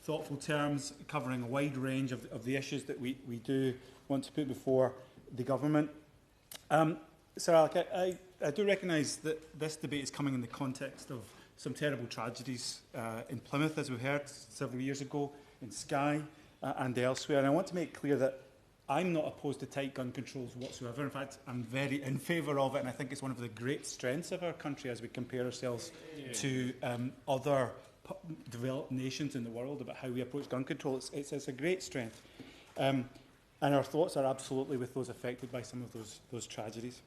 thoughtful terms, covering a wide range of the issues that we do want to put before the government. Sir Alec, I do recognise that this debate is coming in the context of some terrible tragedies in Plymouth, as we heard several years ago, in Skye and elsewhere. And I want to make clear that I'm not opposed to tight gun controls whatsoever. In fact, I'm very in favour of it, and I think it's one of the great strengths of our country as we compare ourselves to other developed nations in the world about how we approach gun control. It's a great strength. And our thoughts are absolutely with those affected by some of those tragedies.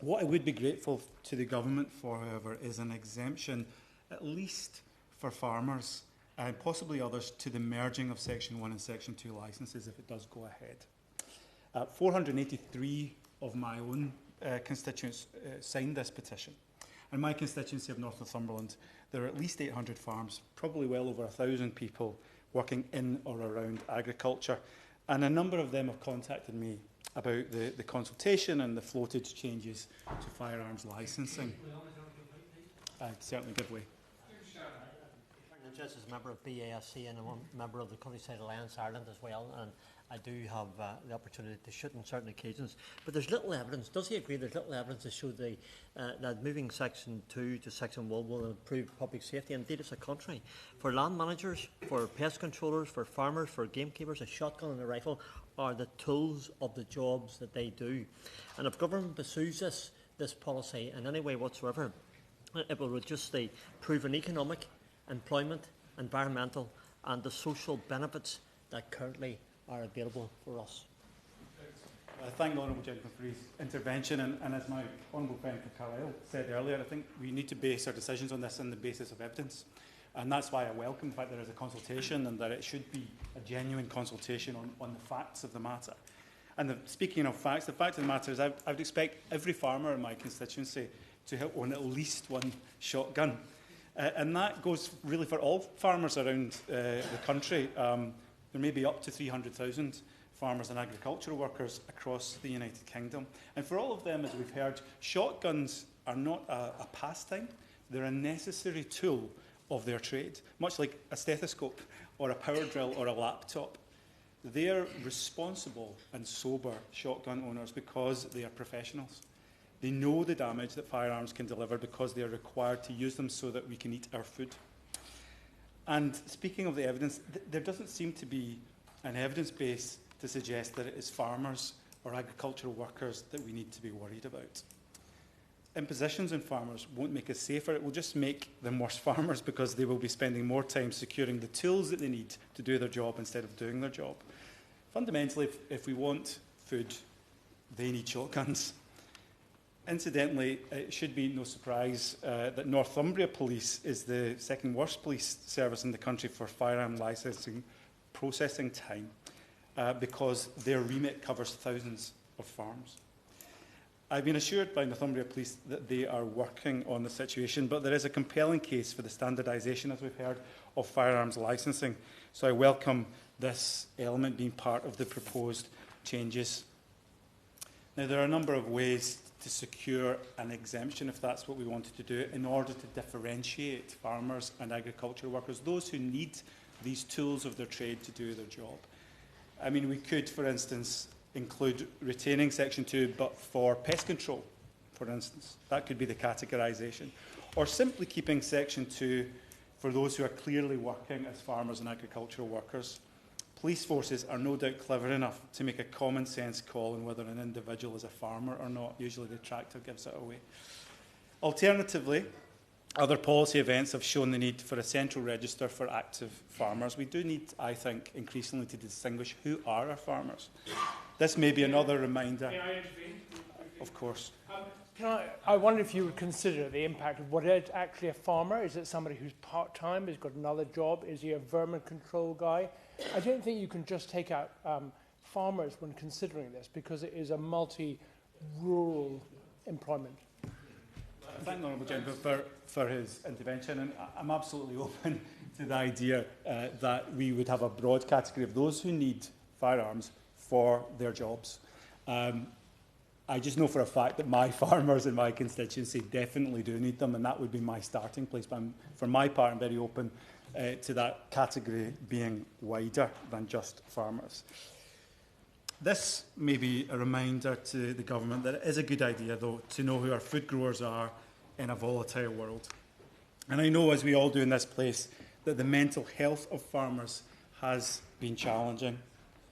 What I would be grateful to the government for, however, is an exemption, at least for farmers, and possibly others, to the merging of Section 1 and Section 2 licences if it does go ahead. 483 of my own constituents signed this petition. In my constituency of North Northumberland, there are at least 800 farms, probably well over 1,000 people working in or around agriculture. And a number of them have contacted me about the consultation and the floated changes to firearms licensing. I'd certainly give way. Just as a member of BASC and a member of the Countryside Alliance Ireland as well, and I do have the opportunity to shoot on certain occasions. But there's little evidence. Does he agree there's little evidence to show that moving Section 2 to Section 1 will improve public safety? Indeed, it's a contrary. For land managers, for pest controllers, for farmers, for gamekeepers, a shotgun and a rifle are the tools of the jobs that they do. And if government pursues this policy in any way whatsoever, it will reduce the proven economic, employment, environmental and the social benefits that currently are available for us. I thank the Honourable Gentleman for his intervention, and as my Honourable friend from Carlisle said earlier, I think we need to base our decisions on this on the basis of evidence, and that's why I welcome the fact there is a consultation and that it should be a genuine consultation on the facts of the matter. And speaking of facts, the fact of the matter is I would expect every farmer in my constituency to own at least one shotgun. And that goes really for all farmers around the country. There may be up to 300,000 farmers and agricultural workers across the United Kingdom. And for all of them, as we've heard, shotguns are not a pastime. They're a necessary tool of their trade, much like a stethoscope or a power drill or a laptop. They're responsible and sober shotgun owners because they are professionals. They know the damage that firearms can deliver because they are required to use them so that we can eat our food. And speaking of the evidence, there doesn't seem to be an evidence base to suggest that it is farmers or agricultural workers that we need to be worried about. Impositions on farmers won't make us safer, it will just make them worse farmers because they will be spending more time securing the tools that they need to do their job instead of doing their job. Fundamentally, if we want food, they need shotguns. Incidentally, it should be no surprise that Northumbria Police is the second worst police service in the country for firearm licensing processing time because their remit covers thousands of farms. I've been assured by Northumbria Police that they are working on the situation, but there is a compelling case for the standardisation, as we've heard, of firearms licensing. So I welcome this element being part of the proposed changes. Now, there are a number of ways to secure an exemption, if that's what we wanted to do, in order to differentiate farmers and agricultural workers, those who need these tools of their trade to do their job. I mean, we could, for instance, include retaining Section 2, but for pest control, for instance. That could be the categorisation. Or simply keeping Section 2 for those who are clearly working as farmers and agricultural workers. Police forces are no doubt clever enough to make a common sense call on whether an individual is a farmer or not. Usually the tractor gives it away. Alternatively, other policy events have shown the need for a central register for active farmers. We do need, I think, increasingly to distinguish who are our farmers. This may be another reminder. May I intervene? Of course. I wonder if you would consider the impact of what is actually a farmer. Is it somebody who's part-time, has got another job? Is he a vermin control guy? I don't think you can just take out farmers when considering this because it is a multi-rural employment. I thank the Honourable Gentleman for his intervention, and I'm absolutely open to the idea that we would have a broad category of those who need firearms for their jobs. I just know for a fact that my farmers in my constituency definitely do need them, and that would be my starting place. But for my part, I'm very open to that category being wider than just farmers. This may be a reminder to the government that it is a good idea, though, to know who our food growers are in a volatile world. And I know, as we all do in this place, that the mental health of farmers has been challenging.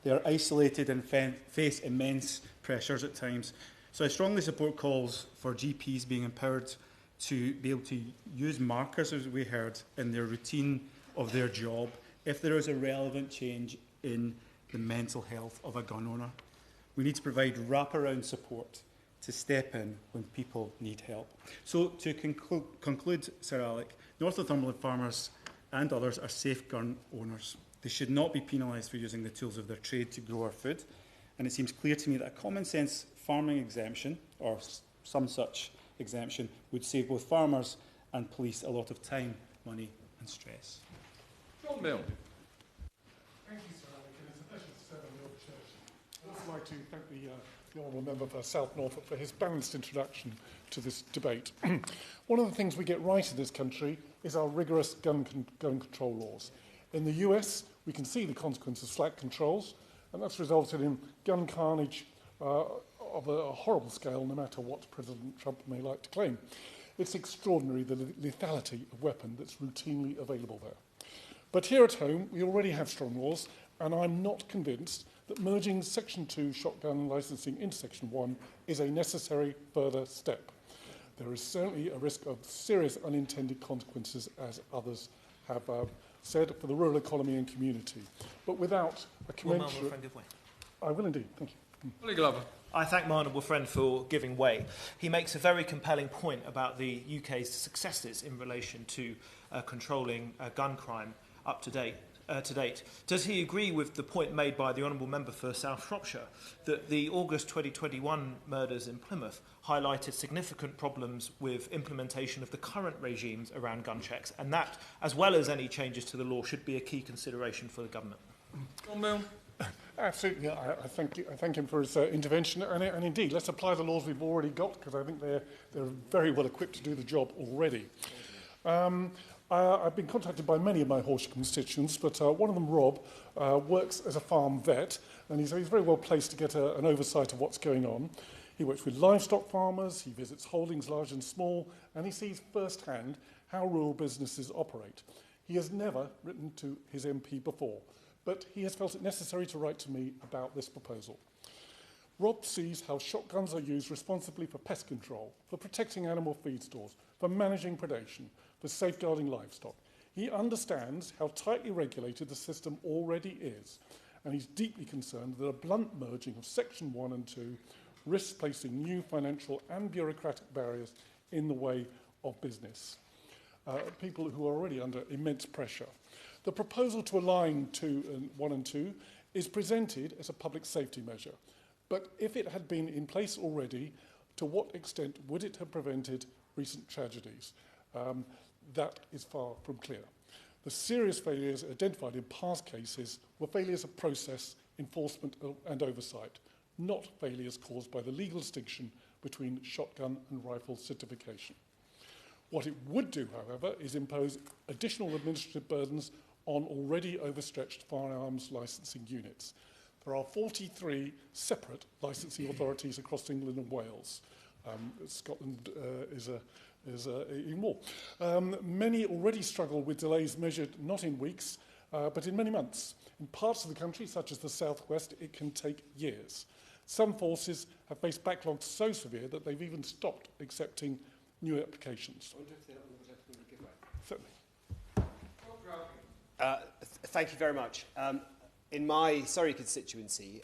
They are isolated and face immense pressures at times. So I strongly support calls for GPs being empowered to be able to use markers, as we heard, in their routine of their job if there is a relevant change in the mental health of a gun owner. We need to provide wraparound support to step in when people need help. So to conclude, Sir Alec, North Northumberland farmers and others are safe gun owners. They should not be penalised for using the tools of their trade to grow our food. And it seems clear to me that a common sense farming exemption, or some such exemption, would save both farmers and police a lot of time, money and stress. John Mill. Thank you, Sir Alec, and it's a pleasure to serve on your church. I'd also like to thank the Honourable Member for South Norfolk for his balanced introduction to this debate. One of the things we get right in this country is our rigorous gun control laws. In the US, we can see the consequence of slack controls, and that's resulted in gun carnage of a horrible scale, no matter what President Trump may like to claim. It's extraordinary, the lethality of weapon that's routinely available there. But here at home, we already have strong laws, and I'm not convinced that merging Section 2 shotgun licensing into Section 1 is a necessary further step. There is certainly a risk of serious unintended consequences, as others have said, for the rural economy and community. But without a commensurate... I will indeed, thank you. Willie Glover. I thank my honourable friend for giving way. He makes a very compelling point about the UK's successes in relation to controlling gun crime up to date. to date. Does he agree with the point made by the Honourable Member for South Shropshire that the August 2021 murders in Plymouth highlighted significant problems with implementation of the current regimes around gun checks, and that, as well as any changes to the law, should be a key consideration for the government? John Milne. Absolutely. I thank him for his intervention. And indeed, let's apply the laws we've already got, because I think they're very well equipped to do the job already. I've been contacted by many of my Horsham constituents, but one of them, Rob, works as a farm vet, and he's very well placed to get an oversight of what's going on. He works with livestock farmers, he visits holdings large and small, and he sees firsthand how rural businesses operate. He has never written to his MP before, but he has felt it necessary to write to me about this proposal. Rob sees how shotguns are used responsibly for pest control, for protecting animal feed stores, for managing predation, for safeguarding livestock. He understands how tightly regulated the system already is, and he's deeply concerned that a blunt merging of Section 1 and 2 risks placing new financial and bureaucratic barriers in the way of business. People who are already under immense pressure. The proposal to align 1 and 2 is presented as a public safety measure, but if it had been in place already, to what extent would it have prevented recent tragedies? That is far from clear. The serious failures identified in past cases were failures of process, enforcement and oversight, not failures caused by the legal distinction between shotgun and rifle certification. What it would do, however, is impose additional administrative burdens on already overstretched firearms licensing units. There are 43 separate licensing authorities across England and Wales. Scotland is even more. Many already struggle with delays measured not in weeks, but in many months. In parts of the country, such as the southwest, it can take years. Some forces have faced backlogs so severe that they've even stopped accepting new applications. Certainly. Thank you very much. In my Surrey constituency,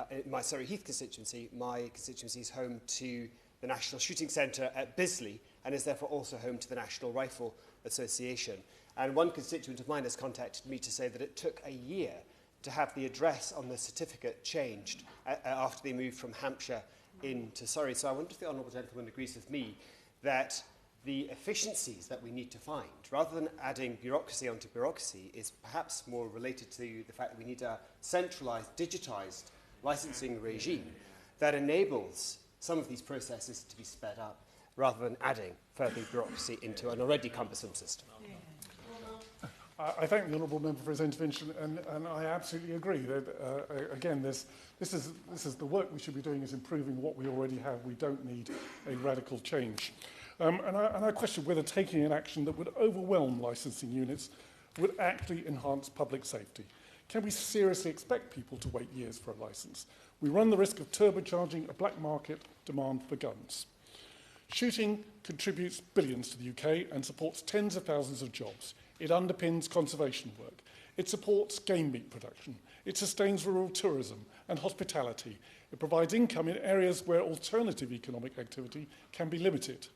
in my Surrey Heath constituency, my constituency is home to the National Shooting Centre at Bisley and is therefore also home to the National Rifle Association. And one constituent of mine has contacted me to say that it took a year to have the address on the certificate changed after they moved from Hampshire into Surrey. So I wonder if the Honourable Gentleman agrees with me that the efficiencies that we need to find, rather than adding bureaucracy onto bureaucracy, is perhaps more related to the fact that we need a centralised, digitised licensing regime that enables some of these processes to be sped up, rather than adding further bureaucracy into an already cumbersome system. I thank the Honourable Member for his intervention, and I absolutely agree that, again, this is the work we should be doing is improving what we already have. We don't need a radical change. And I question whether taking an action that would overwhelm licensing units would actually enhance public safety. Can we seriously expect people to wait years for a licence? We run the risk of turbocharging a black market demand for guns. Shooting contributes billions to the UK and supports tens of thousands of jobs. It underpins conservation work. It supports game meat production. It sustains rural tourism and hospitality. It provides income in areas where alternative economic activity can be limited.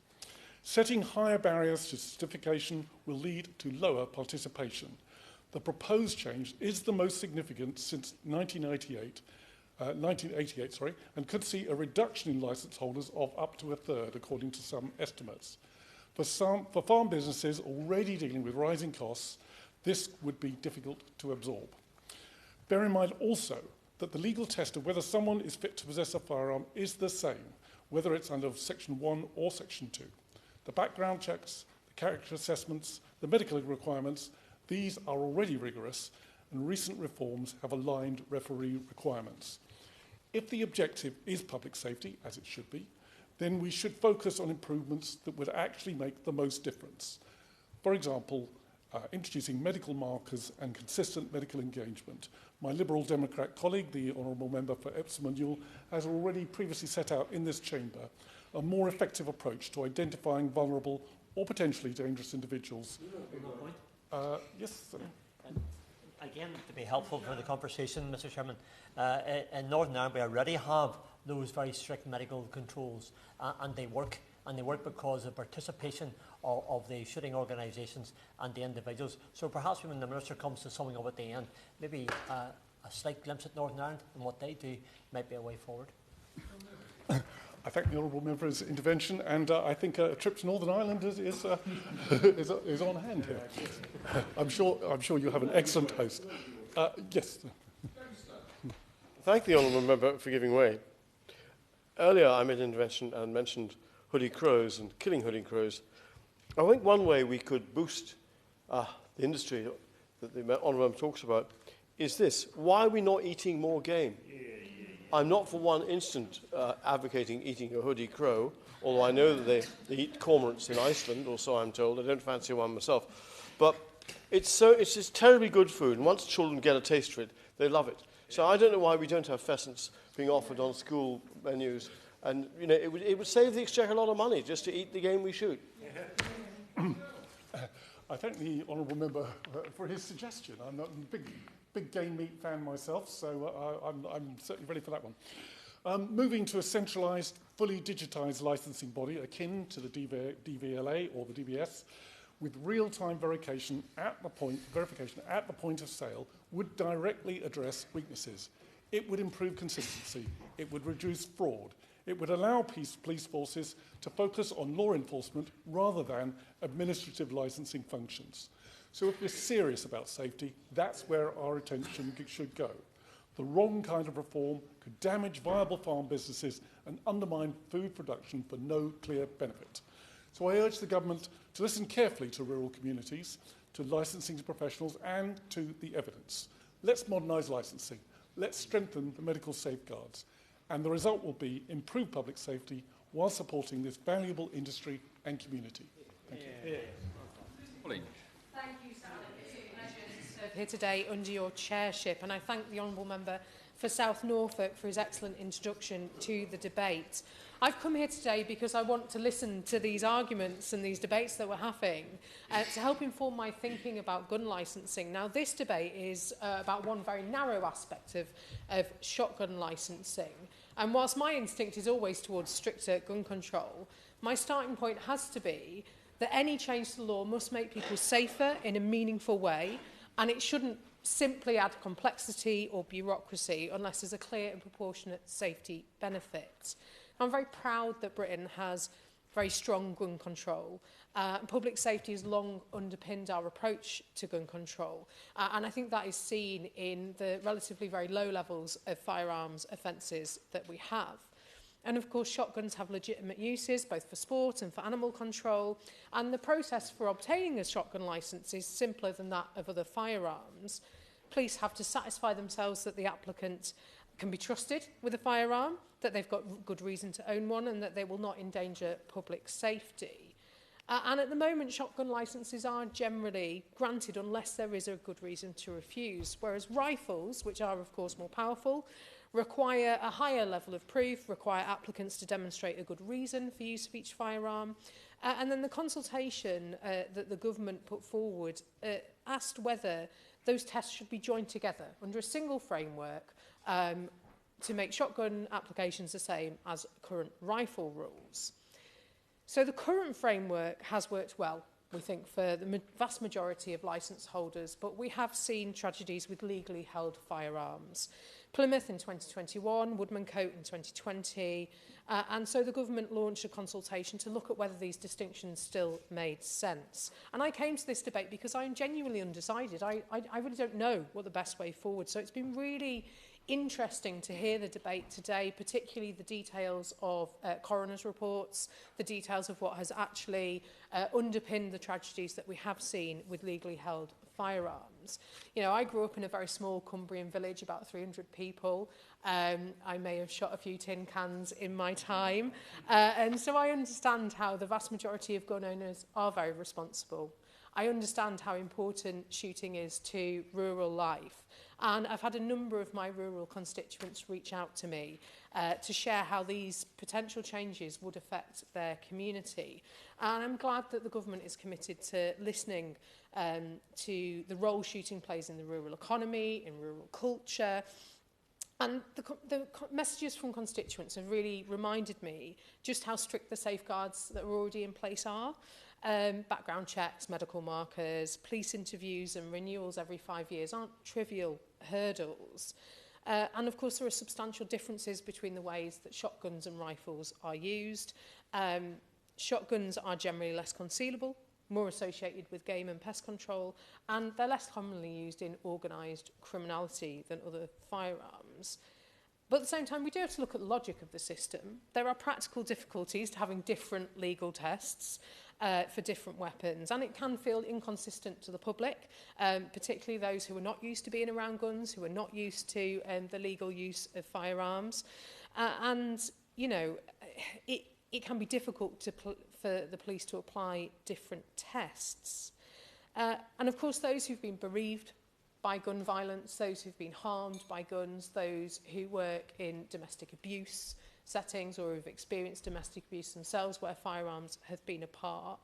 Setting higher barriers to certification will lead to lower participation. The proposed change is the most significant since 1988, and could see a reduction in licence holders of up to a third, according to some estimates. For farm businesses already dealing with rising costs, this would be difficult to absorb. Bear in mind also that the legal test of whether someone is fit to possess a firearm is the same, whether it's under Section 1 or Section 2. The background checks, the character assessments, the medical requirements, these are already rigorous, and recent reforms have aligned referee requirements. If the objective is public safety, as it should be, then we should focus on improvements that would actually make the most difference. For example, introducing medical markers and consistent medical engagement. My Liberal Democrat colleague, the Honourable Member for Epsom and Ewell, has already previously set out in this chamber a more effective approach to identifying vulnerable or potentially dangerous individuals. Yes, sir. Again, to be helpful for the conversation, Mr. Chairman, in Northern Ireland we already have those very strict medical controls, and they work. and they work because of participation of the shooting organisations and the individuals. So perhaps when the Minister comes to summing up at the end, maybe a slight glimpse at Northern Ireland and what they do might be a way forward. I thank the honourable member for his intervention, and I think a trip to Northern Ireland is on hand here. I'm sure you have an excellent host. Yes. Thank the honourable member for giving way. Earlier, I made an intervention and mentioned hoodie crows and killing hoodie crows. I think one way we could boost the industry that the honourable member talks about is this: why are we not eating more game? I'm not for one instant advocating eating a hoodie crow, although I know that they eat cormorants in Iceland, or so I'm told. I don't fancy one myself. But it's just terribly good food, and once children get a taste for it, they love it. So I don't know why we don't have pheasants being offered on school menus. And you know, it would save the Exchequer a lot of money just to eat the game we shoot. I thank the honourable member for his suggestion. I'm not a big game meat fan myself, so I'm certainly ready for that one. Moving to a centralised, fully digitised licensing body akin to the DVLA or the DBS, with real-time verification at the point of sale, would directly address weaknesses. It would improve consistency. It would reduce fraud. It would allow police forces to focus on law enforcement rather than administrative licensing functions. So if we're serious about safety, that's where our attention should go. The wrong kind of reform could damage viable farm businesses and undermine food production for no clear benefit. So I urge the government to listen carefully to rural communities, to licensing professionals, and to the evidence. Let's modernise licensing. Let's strengthen the medical safeguards. And the result will be improved public safety while supporting this valuable industry and community. Thank you. Thank you, Sally. It's a pleasure to serve here today under your chairship, and I thank the honourable member for South Norfolk for his excellent introduction to the debate. I've come here today because I want to listen to these arguments and these debates that we're having to help inform my thinking about gun licensing. Now, this debate is about one very narrow aspect of shotgun licensing. And whilst my instinct is always towards stricter gun control, my starting point has to be that any change to the law must make people safer in a meaningful way, and it shouldn't simply add complexity or bureaucracy unless there's a clear and proportionate safety benefit. I'm very proud that Britain has very strong gun control. Public safety has long underpinned our approach to gun control, and I think that is seen in the relatively very low levels of firearms offences that we have. And of course, shotguns have legitimate uses, both for sport and for animal control, and the process for obtaining a shotgun licence is simpler than that of other firearms. Police have to satisfy themselves that the applicant can be trusted with a firearm, that they've got good reason to own one, and that they will not endanger public safety. And at the moment, shotgun licences are generally granted unless there is a good reason to refuse, whereas rifles, which are of course more powerful, require a higher level of proof, require applicants to demonstrate a good reason for use of each firearm. And then the consultation that the government put forward asked whether those tests should be joined together under a single framework to make shotgun applications the same as current rifle rules. So the current framework has worked well, we think, for the vast majority of licence holders, but we have seen tragedies with legally held firearms. Plymouth in 2021, Woodmancote in 2020, and so the government launched a consultation to look at whether these distinctions still made sense. And I came to this debate because I am genuinely undecided. I really don't know what the best way forward. So it's been really interesting to hear the debate today, particularly the details of coroner's reports, the details of what has actually underpinned the tragedies that we have seen with legally held firearms. You know, I grew up in a very small Cumbrian village, about 300 people. I may have shot a few tin cans in my time. And so I understand how the vast majority of gun owners are very responsible. I understand how important shooting is to rural life. And I've had a number of my rural constituents reach out to me to share how these potential changes would affect their community. And I'm glad that the government is committed to listening to the role shooting plays in the rural economy, in rural culture, And the messages from constituents have really reminded me just how strict the safeguards that are already in place are. Background checks, medical markers, police interviews and renewals every 5 years aren't trivial hurdles. And of course there are substantial differences between the ways that shotguns and rifles are used. Shotguns are generally less concealable, more associated with game and pest control, and they're less commonly used in organised criminality than other firearms. But at the same time, we do have to look at the logic of the system. There are practical difficulties to having different legal tests for different weapons, and it can feel inconsistent to the public, particularly those who are not used to being around guns, who are not used to the legal use of firearms. And, you know, it can be difficult for the police to apply different tests. And of course, those who've been bereaved by gun violence, those who've been harmed by guns, those who work in domestic abuse settings or have experienced domestic abuse themselves where firearms have been a part,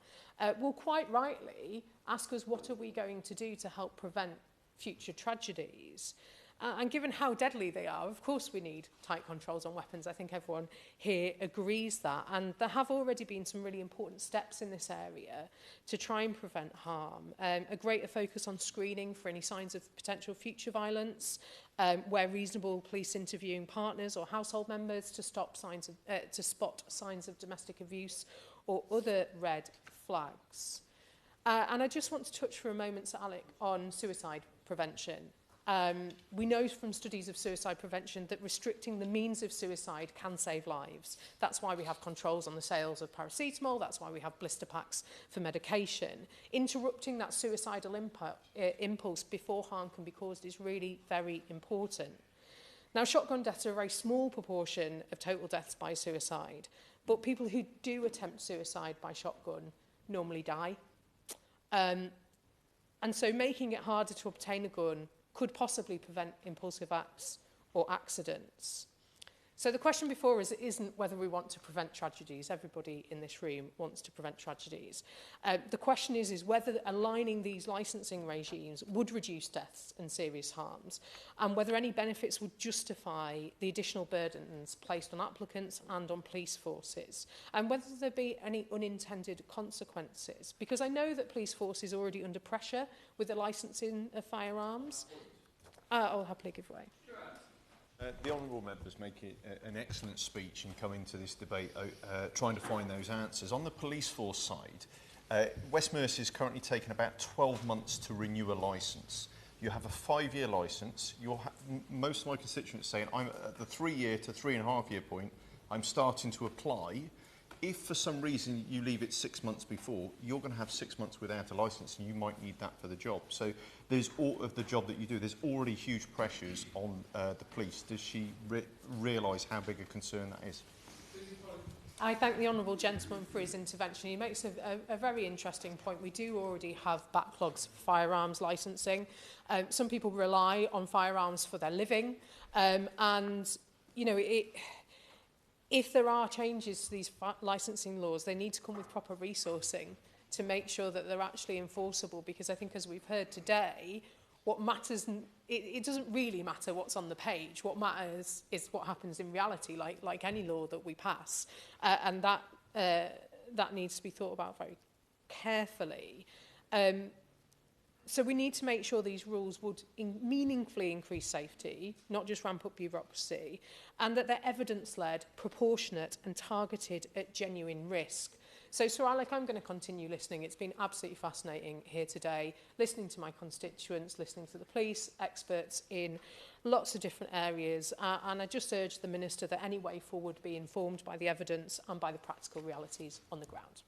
will quite rightly ask us, what are we going to do to help prevent future tragedies? And given how deadly they are, of course we need tight controls on weapons. I think everyone here agrees that. And there have already been some really important steps in this area to try and prevent harm. A greater focus on screening for any signs of potential future violence, where reasonable police interviewing partners or household members to spot signs of domestic abuse or other red flags. And I just want to touch for a moment, Sir Alec, on suicide prevention. We know from studies of suicide prevention that restricting the means of suicide can save lives. That's why we have controls on the sales of paracetamol. That's why we have blister packs for medication. Interrupting that suicidal impulse before harm can be caused is really very important. Now, shotgun deaths are a very small proportion of total deaths by suicide, but people who do attempt suicide by shotgun normally die. And so making it harder to obtain a gun could possibly prevent impulsive acts or accidents. So the question before us isn't whether we want to prevent tragedies. Everybody in this room wants to prevent tragedies. The question is whether aligning these licensing regimes would reduce deaths and serious harms, and whether any benefits would justify the additional burdens placed on applicants and on police forces, and whether there be any unintended consequences. Because I know that police forces are already under pressure with the licensing of firearms. I'll happily give way. The honourable members make an excellent speech and come into this debate trying to find those answers. On the police force side, Westminster is currently taking about 12 months to renew a licence. You have a 5-year licence. Most of my constituents saying, I'm at the 3-year to 3.5-year point, I'm starting to apply. If for some reason you leave it 6 months before, you're going to have 6 months without a licence, and you might need that for the job. So there's all of the job that you do. There's already huge pressures on the police. Does she realise how big a concern that is? I thank the honourable gentleman for his intervention. He makes a very interesting point. We do already have backlogs for firearms licensing. Some people rely on firearms for their living, and you know if there are changes to these licensing laws, they need to come with proper resourcing to make sure that they're actually enforceable, because I think, as we've heard today, what matters, it doesn't really matter what's on the page. What matters is what happens in reality, like any law that we pass. And that needs to be thought about very carefully. So we need to make sure these rules would meaningfully increase safety, not just ramp up bureaucracy, and that they're evidence-led, proportionate and targeted at genuine risk. So, Sir Alec, I'm going to continue listening. It's been absolutely fascinating here today, listening to my constituents, listening to the police, experts in lots of different areas, and I just urge the Minister that any way forward be informed by the evidence and by the practical realities on the ground.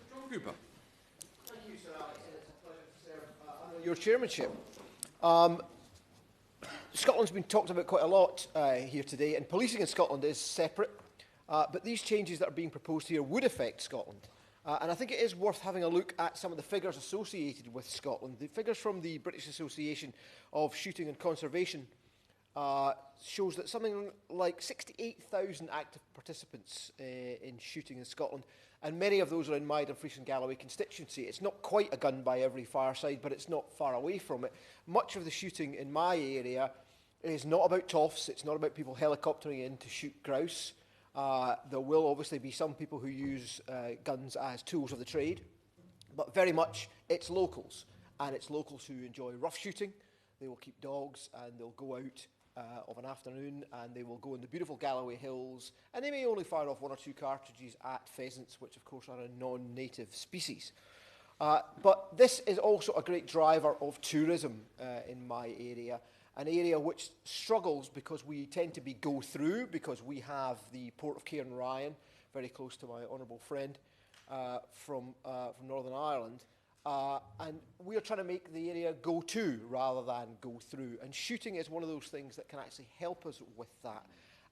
John Cooper. Thank you, Sir Alex. Your chairmanship. Scotland's been talked about quite a lot here today, and policing in Scotland is separate, but these changes that are being proposed here would affect Scotland. And I think it is worth having a look at some of the figures associated with Scotland. The figures from the British Association of Shooting and Conservation shows that something like 68,000 active participants in shooting in Scotland, and many of those are in my Dumfries and Galloway constituency. It's not quite a gun by every fireside, but it's not far away from it. Much of the shooting in my area It is not about toffs. It's not about people helicoptering in to shoot grouse. There will obviously be some people who use guns as tools of the trade, but very much it's locals, and it's locals who enjoy rough shooting. They will keep dogs, and they'll go out of an afternoon, and they will go in the beautiful Galloway Hills, and they may only fire off 1 or 2 cartridges at pheasants, which of course are a non-native species. But this is also a great driver of tourism in my area, an area which struggles because we tend to be go-through, because we have the port of Cairnryan, very close to my honourable friend from Northern Ireland, and we are trying to make the area go-to rather than go-through. And shooting is one of those things that can actually help us with that.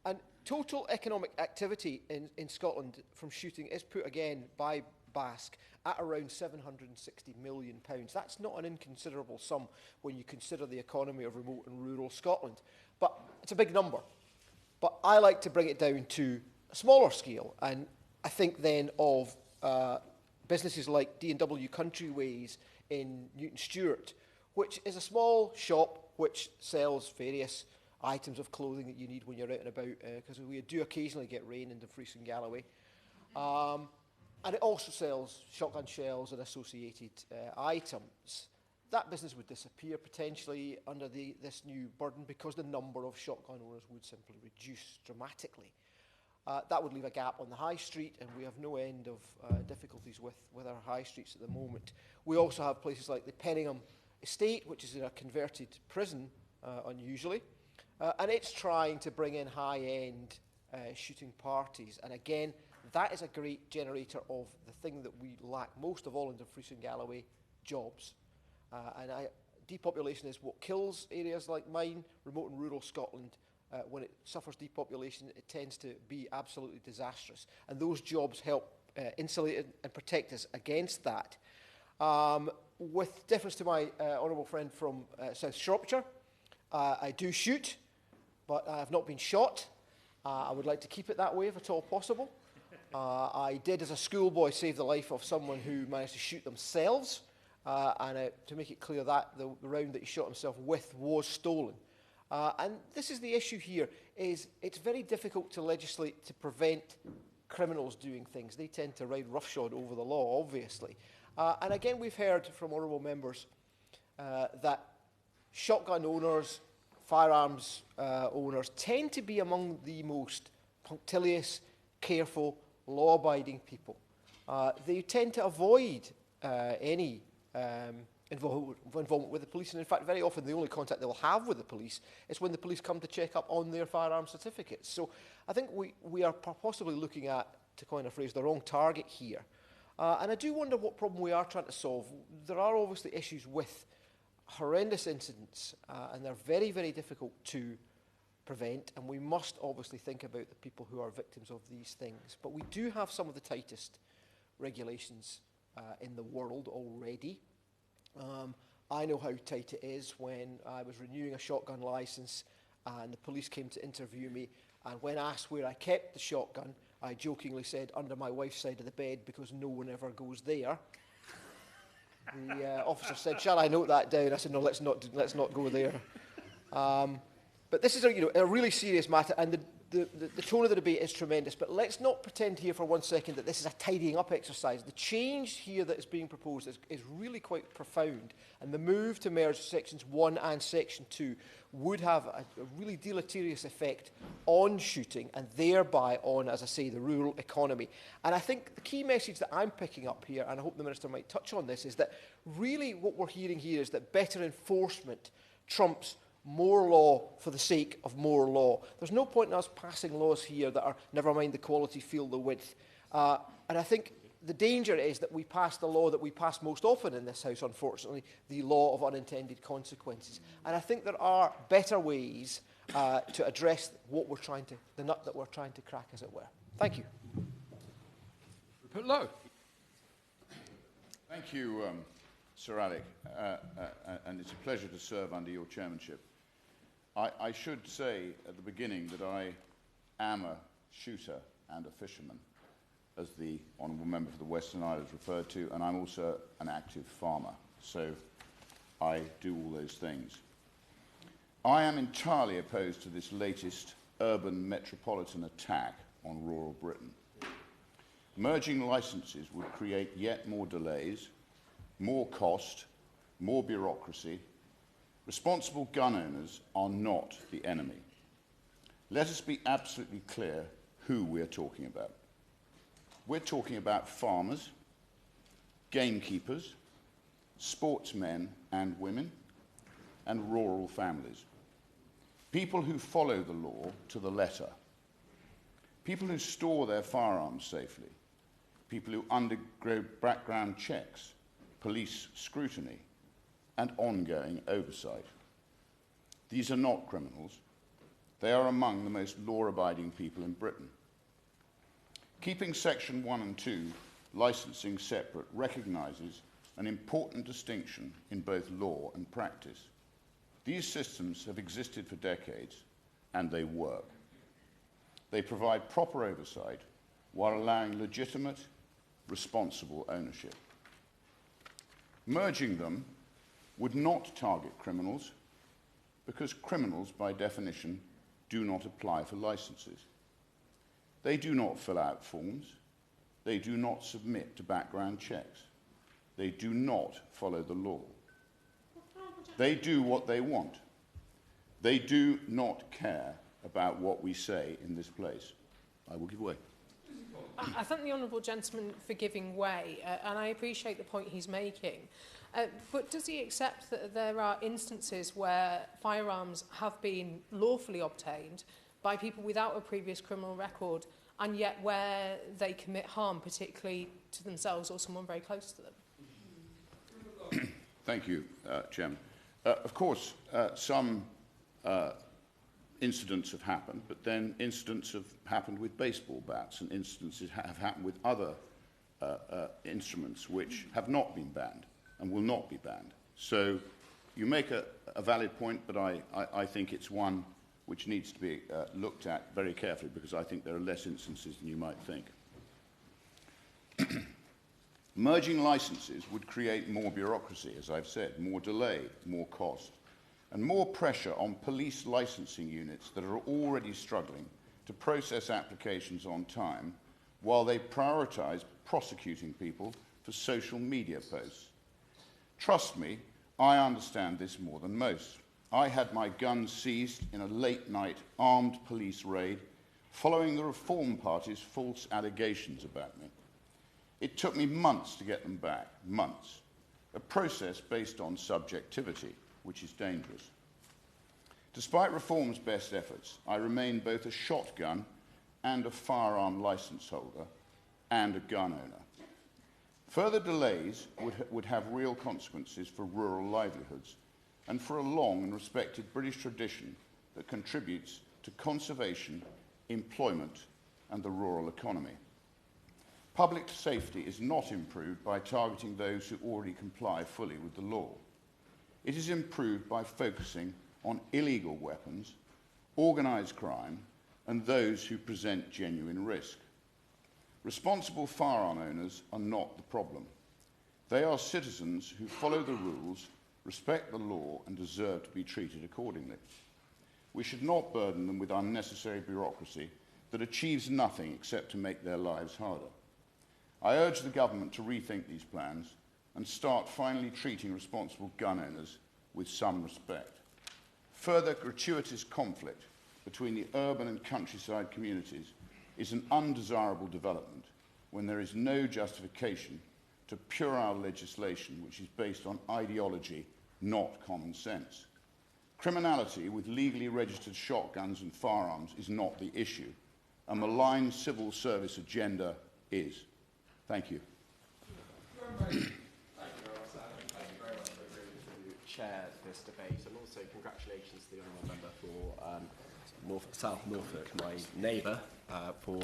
And total economic activity in Scotland from shooting is put again by Basque at around £760 million. That's not an inconsiderable sum when you consider the economy of remote and rural Scotland. But it's a big number. But I like to bring it down to a smaller scale. And I think then of businesses like D&W Countryways in Newton Stewart, which is a small shop which sells various items of clothing that you need when you're out and about, because we do occasionally get rain in Dumfries and Galloway. And it also sells shotgun shells and associated items. That business would disappear potentially under this new burden because the number of shotgun owners would simply reduce dramatically. That would leave a gap on the high street, and we have no end of difficulties with our high streets at the moment. We also have places like the Penningham Estate, which is in a converted prison, unusually, and it's trying to bring in high-end shooting parties. And again, that is a great generator of the thing that we lack most of all in Dumfries and Galloway, jobs. Depopulation is what kills areas like mine, remote and rural Scotland. When it suffers depopulation, it tends to be absolutely disastrous. And those jobs help insulate and protect us against that. With difference to my honourable friend from South Shropshire, I do shoot, but I have not been shot. I would like to keep it that way if at all possible. I did, as a schoolboy, save the life of someone who managed to shoot themselves. And to make it clear that the round that he shot himself with was stolen. And this is the issue here, is it's very difficult to legislate to prevent criminals doing things. They tend to ride roughshod over the law, obviously. And again, we've heard from honourable members that shotgun owners, firearms owners, tend to be among the most punctilious, careful, law-abiding people. They tend to avoid any involvement with the police, and in fact very often the only contact they'll have with the police is when the police come to check up on their firearm certificates. So I think we are possibly looking at, to coin a phrase, the wrong target here. And I do wonder what problem we are trying to solve. There are obviously issues with horrendous incidents, and they're very, very difficult to prevent, and we must obviously think about the people who are victims of these things. But we do have some of the tightest regulations in the world already. I know how tight it is when I was renewing a shotgun licence and the police came to interview me, and when asked where I kept the shotgun, I jokingly said under my wife's side of the bed because no one ever goes there. The officer said, "Shall I note that down?" I said, "No, let's not go there." But this is a really serious matter, and the tone of the debate is tremendous. But let's not pretend here for 1 second that this is a tidying up exercise. The change here that is being proposed is really quite profound, and the move to merge sections 1 and section 2 would have a really deleterious effect on shooting and thereby on, as I say, the rural economy. And I think the key message that I'm picking up here, and I hope the Minister might touch on this, is that really what we're hearing here is that better enforcement trumps more law for the sake of more law. There's no point in us passing laws here that are, never mind the quality, feel the width. And I think the danger is that we pass the law that we pass most often in this House, unfortunately, the law of unintended consequences. And I think there are better ways to address the nut that we're trying to crack, as it were. Thank you. Rupert Lowe. Thank you, Sir Alec, and it's a pleasure to serve under your chairmanship. I should say at the beginning that I am a shooter and a fisherman, as the Honourable Member for the Western Isles referred to, and I'm also an active farmer, so I do all those things. I am entirely opposed to this latest urban metropolitan attack on rural Britain. Merging licences would create yet more delays, more cost, more bureaucracy. Responsible gun owners are not the enemy. Let us be absolutely clear who we're talking about. We're talking about farmers, gamekeepers, sportsmen and women, and rural families. People who follow the law to the letter. People who store their firearms safely. People who undergo background checks, police scrutiny, and ongoing oversight. These are not criminals. They are among the most law-abiding people in Britain. Keeping Section 1 and 2 licensing separate recognises an important distinction in both law and practice. These systems have existed for decades, and they work. They provide proper oversight while allowing legitimate, responsible ownership. Merging them would not target criminals, because criminals, by definition, do not apply for licences. They do not fill out forms. They do not submit to background checks. They do not follow the law. They do what they want. They do not care about what we say in this place. I will give way. I thank the honourable gentleman for giving way, and I appreciate the point he's making. But does he accept that there are instances where firearms have been lawfully obtained by people without a previous criminal record, and yet where they commit harm, particularly to themselves or someone very close to them? Thank you, Chairman. Of course, some incidents have happened, but then incidents have happened with baseball bats, and instances have happened with other instruments which have not been banned and will not be banned. So you make a valid point, but I think it's one which needs to be looked at very carefully, because I think there are less instances than you might think. Merging licences would create more bureaucracy, as I've said, more delay, more cost, and more pressure on police licensing units that are already struggling to process applications on time while they prioritise prosecuting people for social media posts. Trust me, I understand this more than most. I had my guns seized in a late-night armed police raid following the Reform Party's false allegations about me. It took me months to get them back, months. A process based on subjectivity, which is dangerous. Despite Reform's best efforts, I remain both a shotgun and a firearm licence holder and a gun owner. Further delays would have real consequences for rural livelihoods and for a long and respected British tradition that contributes to conservation, employment, and the rural economy. Public safety is not improved by targeting those who already comply fully with the law. It is improved by focusing on illegal weapons, organised crime, and those who present genuine risk. Responsible firearm owners are not the problem. They are citizens who follow the rules, respect the law, and deserve to be treated accordingly. We should not burden them with unnecessary bureaucracy that achieves nothing except to make their lives harder. I urge the government to rethink these plans and start finally treating responsible gun owners with some respect. Further gratuitous conflict between the urban and countryside communities is an undesirable development when there is no justification to puerile legislation which is based on ideology, not common sense. Criminality with legally registered shotguns and firearms is not the issue. A malign civil service agenda is. Thank you. Thank you very much for agreeing to chair this debate, and also congratulations to the honourable member for South Norfolk, my neighbour, for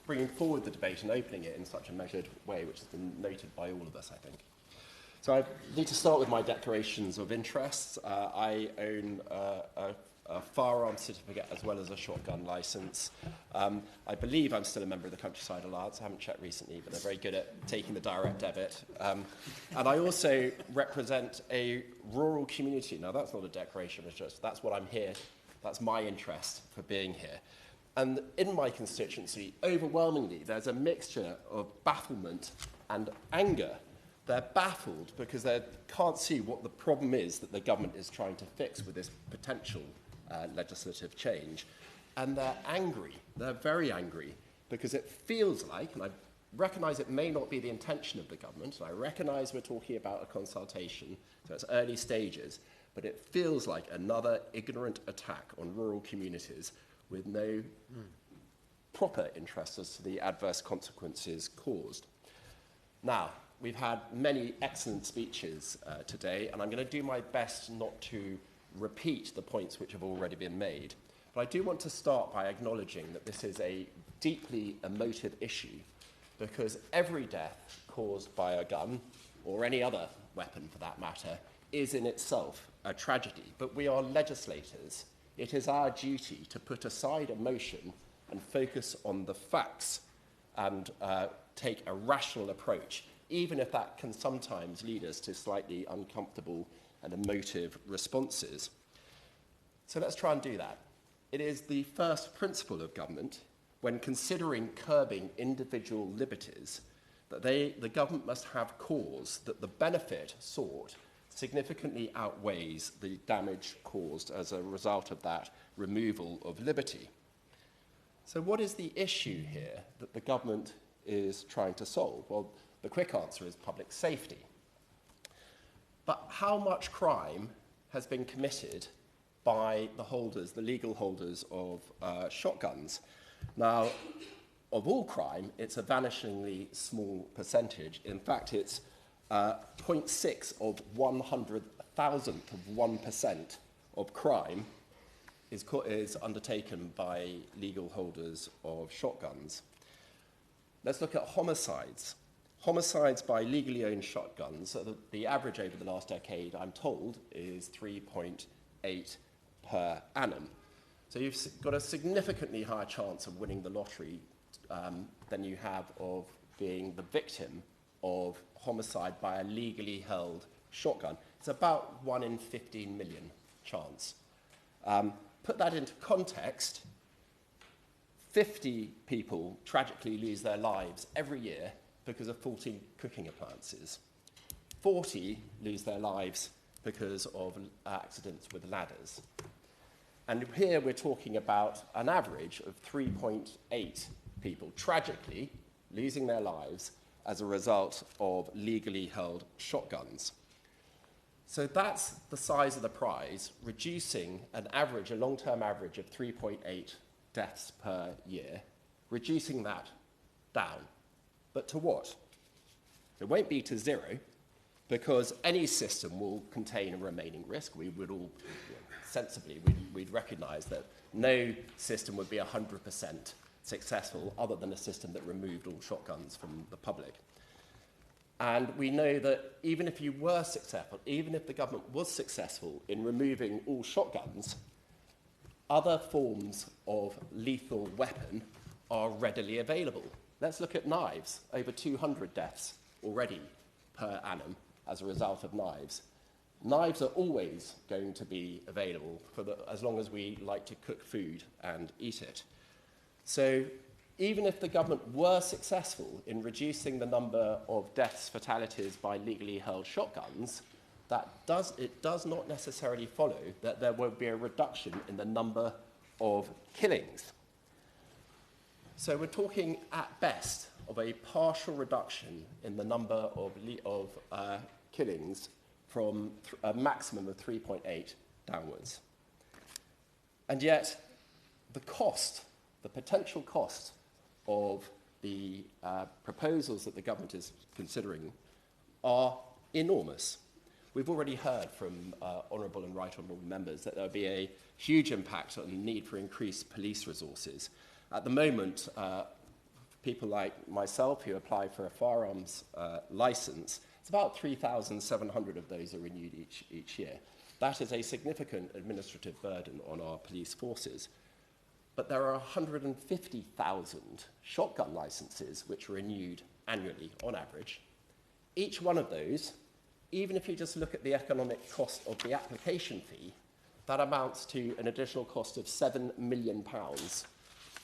bringing forward the debate and opening it in such a measured way, which has been noted by all of us, I think. So I need to start with my declarations of interests. I own a firearms certificate as well as a shotgun licence. I believe I'm still a member of the Countryside Alliance. I haven't checked recently, but they're very good at taking the direct debit. And I also represent a rural community. Now, that's not a declaration of interest. That's what I'm here. That's my interest for being here. And in my constituency, overwhelmingly, there's a mixture of bafflement and anger. They're baffled because they can't see what the problem is that the government is trying to fix with this potential legislative change. And they're angry. They're very angry because it feels like, and I recognise it may not be the intention of the government, and I recognise we're talking about a consultation, so it's early stages, but it feels like another ignorant attack on rural communities with no proper interest as to the adverse consequences caused. Now, we've had many excellent speeches today, and I'm going to do my best not to repeat the points which have already been made. But I do want to start by acknowledging that this is a deeply emotive issue, because every death caused by a gun, or any other weapon for that matter, is in itself a tragedy. But we are legislators. It is our duty to put aside emotion and focus on the facts and take a rational approach, even if that can sometimes lead us to slightly uncomfortable and emotive responses. So let's try and do that. It is the first principle of government, when considering curbing individual liberties, that the government must have cause that the benefit sought significantly outweighs the damage caused as a result of that removal of liberty. So what is the issue here that the government is trying to solve? Well, the quick answer is public safety. But how much crime has been committed by the holders, the legal holders of shotguns? Now, of all crime, it's a vanishingly small percentage. In fact, it's 0.6 of 100,000th of 1% of crime is undertaken by legal holders of shotguns. Let's look at homicides. Homicides by legally owned shotguns, the average over the last decade, I'm told, is 3.8 per annum. So you've got a significantly higher chance of winning the lottery than you have of being the victim of homicide by a legally held shotgun. It's about 1 in 15 million chance. Put that into context, 50 people tragically lose their lives every year because of faulty cooking appliances. 40 lose their lives because of accidents with ladders. And here we're talking about an average of 3.8 people tragically losing their lives as a result of legally held shotguns. So that's the size of the prize, reducing an average, a long-term average of 3.8 deaths per year, reducing that down. But to what? It won't be to zero, because any system will contain a remaining risk. We would all, sensibly, we'd recognise that no system would be 100% successful other than a system that removed all shotguns from the public. And we know that even if you were successful, even if the government was successful in removing all shotguns, other forms of lethal weapon are readily available. Let's look at knives. Over 200 deaths already per annum as a result of knives. Knives are always going to be available as long as we like to cook food and eat it. So even if the government were successful in reducing the number of deaths, fatalities by legally held shotguns, it does not necessarily follow that there will be a reduction in the number of killings. So we're talking at best of a partial reduction in the number of killings from a maximum of 3.8 downwards. And yet the potential cost of the proposals that the government is considering are enormous. We've already heard from honourable and right honourable members that there will be a huge impact on the need for increased police resources. At the moment, people like myself who apply for a firearms licence, it's about 3,700 of those are renewed each year. That is a significant administrative burden on our police forces. But there are 150,000 shotgun licenses which are renewed annually on average. Each one of those, even if you just look at the economic cost of the application fee, that amounts to an additional cost of £7 million,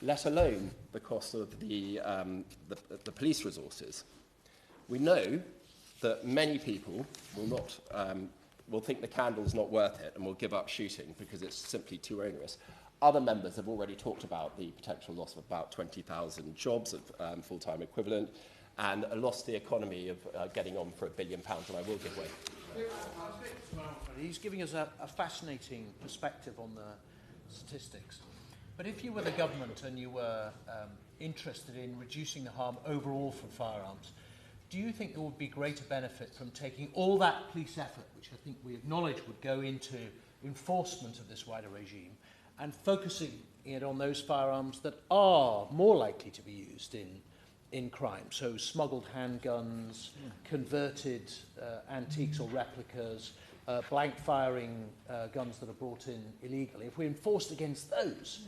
let alone the cost of the police resources. We know that many people will think the candle's not worth it and will give up shooting because it's simply too onerous. Other members have already talked about the potential loss of about 20,000 jobs of full-time equivalent and a loss to the economy of getting on for £1 billion, and I will give way. He's giving us a fascinating perspective on the statistics. But if you were the government and you were interested in reducing the harm overall from firearms, do you think there would be greater benefit from taking all that police effort, which I think we acknowledge would go into enforcement of this wider regime, and focusing it on those firearms that are more likely to be used in crime? So smuggled handguns, converted antiques or replicas, blank firing guns that are brought in illegally. If we enforced against those,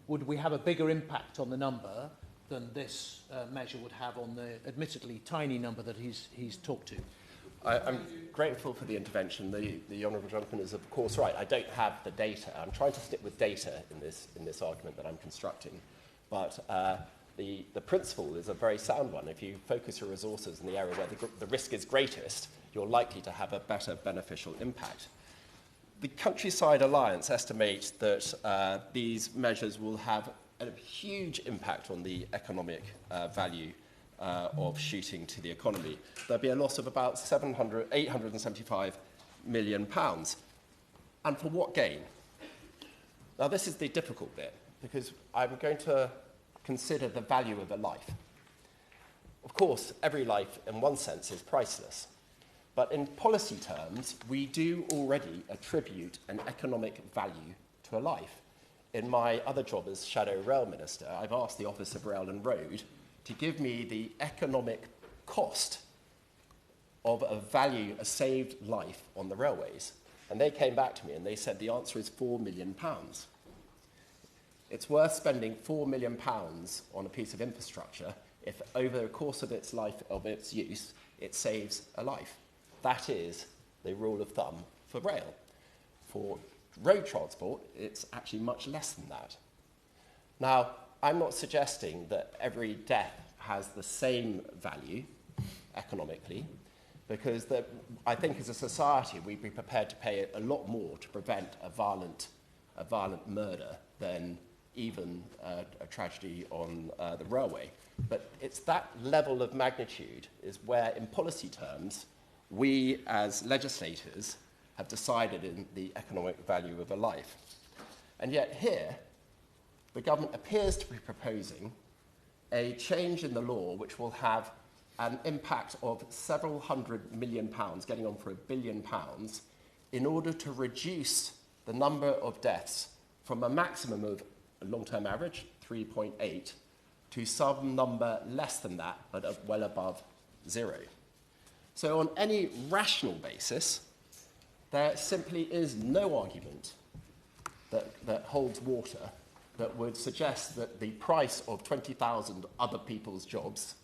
would we have a bigger impact on the number than this measure would have on the admittedly tiny number that he's talked to? I'm grateful for the intervention. The honourable gentleman is of course right. I don't have the data. I'm trying to stick with data in this argument that I'm constructing. But the principle is a very sound one. If you focus your resources in the area where the risk is greatest, you're likely to have a better beneficial impact. The Countryside Alliance estimates that these measures will have a huge impact on the economic value of shooting to the economy. There'll be a loss of about £875 million. And for what gain? Now, this is the difficult bit, because I'm going to consider the value of a life. Of course, every life, in one sense, is priceless. But in policy terms, we do already attribute an economic value to a life. In my other job as Shadow Rail Minister, I've asked the Office of Rail and Road to give me the economic cost of a saved life on the railways. And they came back to me and they said the answer is £4 million. It's worth spending £4 million on a piece of infrastructure if over the course of its life, of its use, it saves a life. That is the rule of thumb for rail. For road transport, it's actually much less than that. Now, I'm not suggesting that every death has the same value economically, because I think as a society we'd be prepared to pay a lot more to prevent a violent murder than even a tragedy on the railway. But it's that level of magnitude is where, in policy terms, we as legislators have decided in the economic value of a life. And yet here, the government appears to be proposing a change in the law which will have an impact of several £100 million, getting on for £1 billion, in order to reduce the number of deaths from a maximum of a long-term average, 3.8, to some number less than that, but well above 0. So on any rational basis, there simply is no argument that holds water that would suggest that the price of 20,000 other people's jobs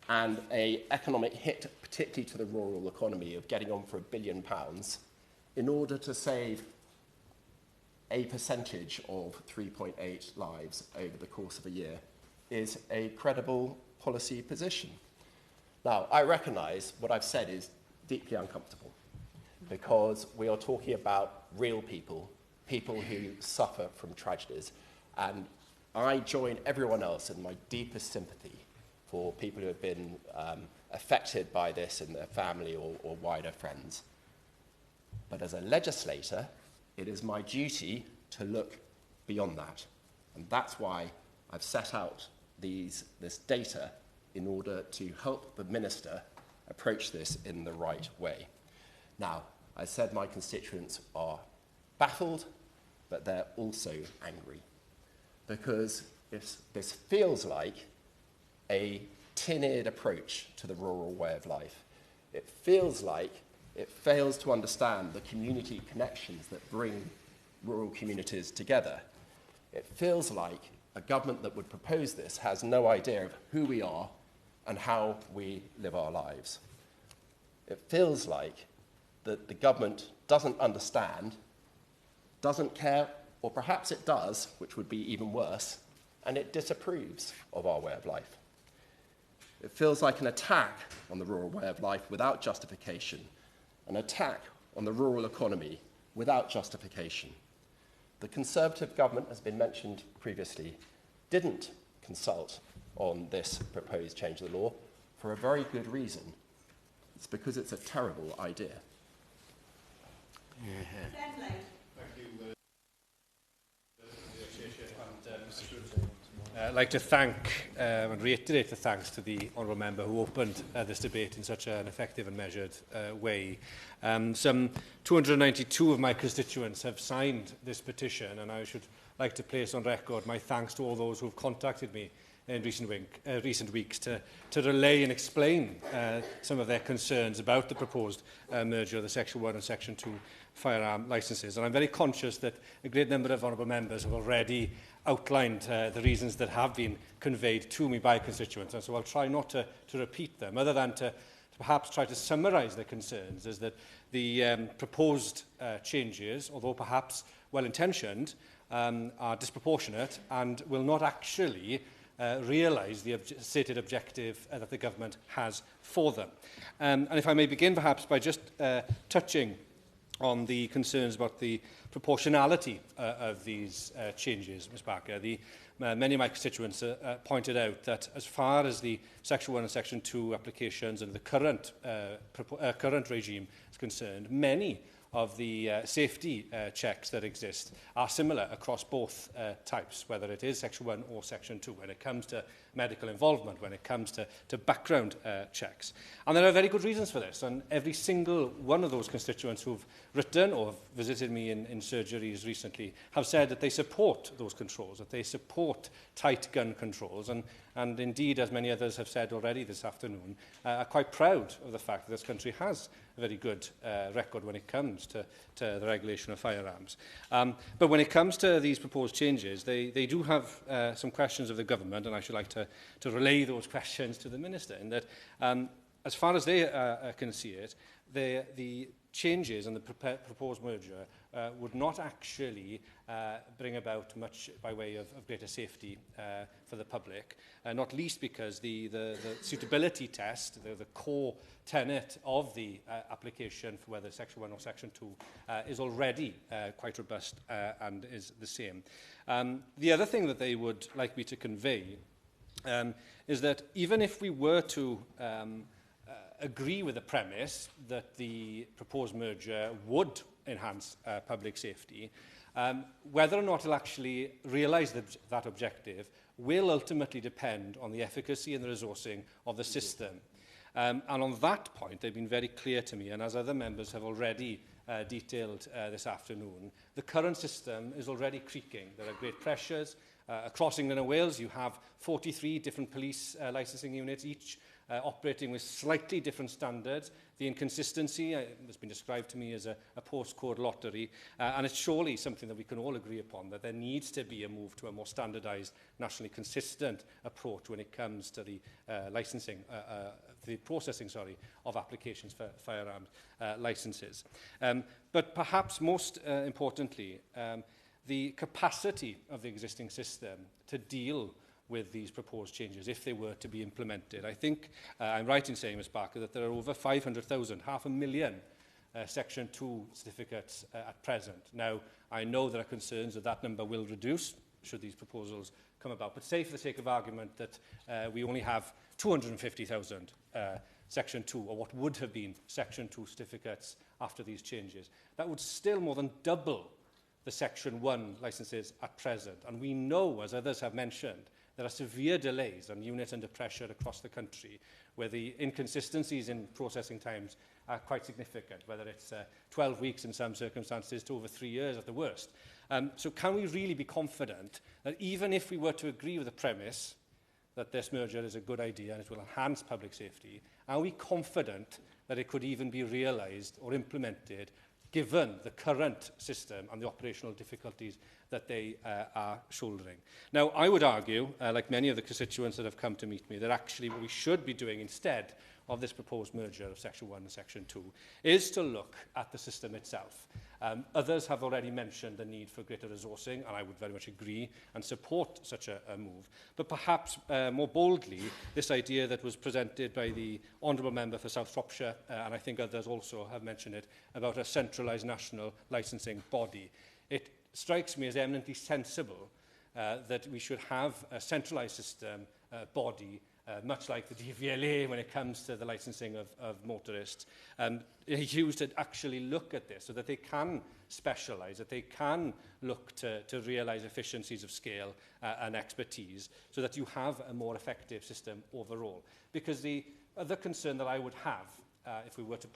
and an economic hit, particularly to the rural economy, of getting on for £1 billion in order to save a percentage of 3.8 lives over the course of a year is a credible policy position. Now, I recognise what I've said is deeply uncomfortable, because we are talking about real people, people who suffer from tragedies, and I join everyone else in my deepest sympathy for people who have been affected by this in their family or wider friends. But as a legislator, it is my duty to look beyond that, and that's why I've set out this data in order to help the minister approach this in the right way. Now, I said my constituents are baffled, but they're also angry, because this feels like a tin-eared approach to the rural way of life. It feels like It fails to understand the community connections that bring rural communities together. It feels like a government that would propose this has no idea of who we are and how we live our lives. It feels like that the government doesn't understand, doesn't care, or perhaps it does, which would be even worse, and it disapproves of our way of life. It feels like an attack on the rural way of life without justification, an attack on the rural economy without justification. The Conservative government, has been mentioned previously, didn't consult on this proposed change of the law for a very good reason. It's because it's a terrible idea. I'd like to thank and reiterate the thanks to the honourable member who opened this debate in such an effective and measured way. Some 292 of my constituents have signed this petition, and I should like to place on record my thanks to all those who have contacted me in recent weeks to relay and explain some of their concerns about the proposed merger of the Section 1 and Section 2 firearm licences. And I'm very conscious that a great number of honourable members have already outlined the reasons that have been conveyed to me by constituents, and so I'll try not to repeat them, other than to perhaps try to summarise their concerns, is that the proposed changes, although perhaps well-intentioned, are disproportionate and will not actually realise the stated objective that the government has for them. And if I may begin perhaps by just touching on the concerns about the proportionality of these changes, Ms Barker. Many of my constituents pointed out that as far as the Section 1 and Section 2 applications and the current regime is concerned, many of the safety checks that exist are similar across both types, whether it is Section 1 or Section 2, when it comes to medical involvement, when it comes to background checks. And there are very good reasons for this, and every single one of those constituents who've written or visited me in surgeries recently have said that they support those controls, that they support tight gun controls, and indeed, as many others have said already this afternoon, are quite proud of the fact that this country has a very good record when it comes to the regulation of firearms. But when it comes to these proposed changes, they do have some questions of the government, and I should like to relay those questions to the Minister, in that as far as they can see it, the changes and the proposed merger would not actually bring about much by way of greater safety for the public, not least because the suitability test, the core tenet of the application for whether Section 1 or Section 2 is already quite robust and is the same. The other thing that they would like me to convey is that even if we were to agree with the premise that the proposed merger would enhance public safety, whether or not it'll actually realise that objective will ultimately depend on the efficacy and the resourcing of the system. And on that point, they've been very clear to me, and as other members have already detailed this afternoon, the current system is already creaking. There are great pressures. Across England and Wales, you have 43 different police licensing units, each operating with slightly different standards. The inconsistency has been described to me as a postcode lottery, and it's surely something that we can all agree upon, that there needs to be a move to a more standardised, nationally consistent approach when it comes to the processing of applications for firearms licences. But perhaps most importantly, the capacity of the existing system to deal with these proposed changes, if they were to be implemented. I think I'm right in saying, Ms Barker, that there are over 500,000, 500,000 Section 2 certificates at present. Now, I know there are concerns that that number will reduce should these proposals come about, but say for the sake of argument that we only have 250,000 Section 2, or what would have been Section 2 certificates after these changes. That would still more than double the Section 1 licences at present. And we know, as others have mentioned, there are severe delays and units under pressure across the country where the inconsistencies in processing times are quite significant, whether it's 12 weeks in some circumstances to over 3 years at the worst. So can we really be confident that even if we were to agree with the premise that this merger is a good idea and it will enhance public safety, are we confident that it could even be realised or implemented given the current system and the operational difficulties that they are shouldering. Now, I would argue, like many of the constituents that have come to meet me, that actually what we should be doing instead of this proposed merger of Section 1 and Section 2 is to look at the system itself. Others have already mentioned the need for greater resourcing, and I would very much agree and support such a move. But perhaps more boldly, this idea that was presented by the Honourable Member for South Shropshire, and I think others also have mentioned it, about a centralised national licensing body. It strikes me as eminently sensible that we should have a centralised system body, much like the DVLA when it comes to the licensing of motorists, used to actually look at this so that they can specialise, that they can look to realise efficiencies of scale and expertise, so that you have a more effective system overall. Because the other concern that I would have, if we were to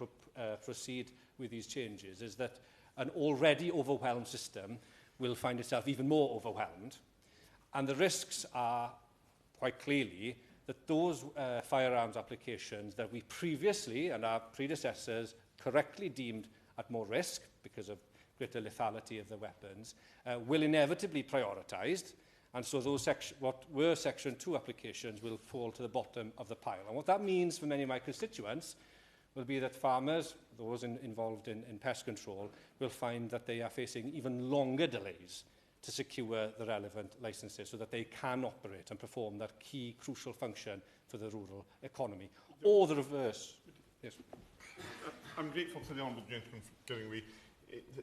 proceed with these changes, is that an already overwhelmed system will find itself even more overwhelmed. And the risks are, quite clearly, that those firearms applications that we previously and our predecessors correctly deemed at more risk because of greater lethality of the weapons will inevitably prioritised, and so those what were Section 2 applications will fall to the bottom of the pile. And what that means for many of my constituents will be that farmers, those involved in pest control, will find that they are facing even longer delays to secure the relevant licences so that they can operate and perform that key crucial function for the rural economy. Or the reverse. Yes. I'm grateful to the Honourable Gentleman for giving way.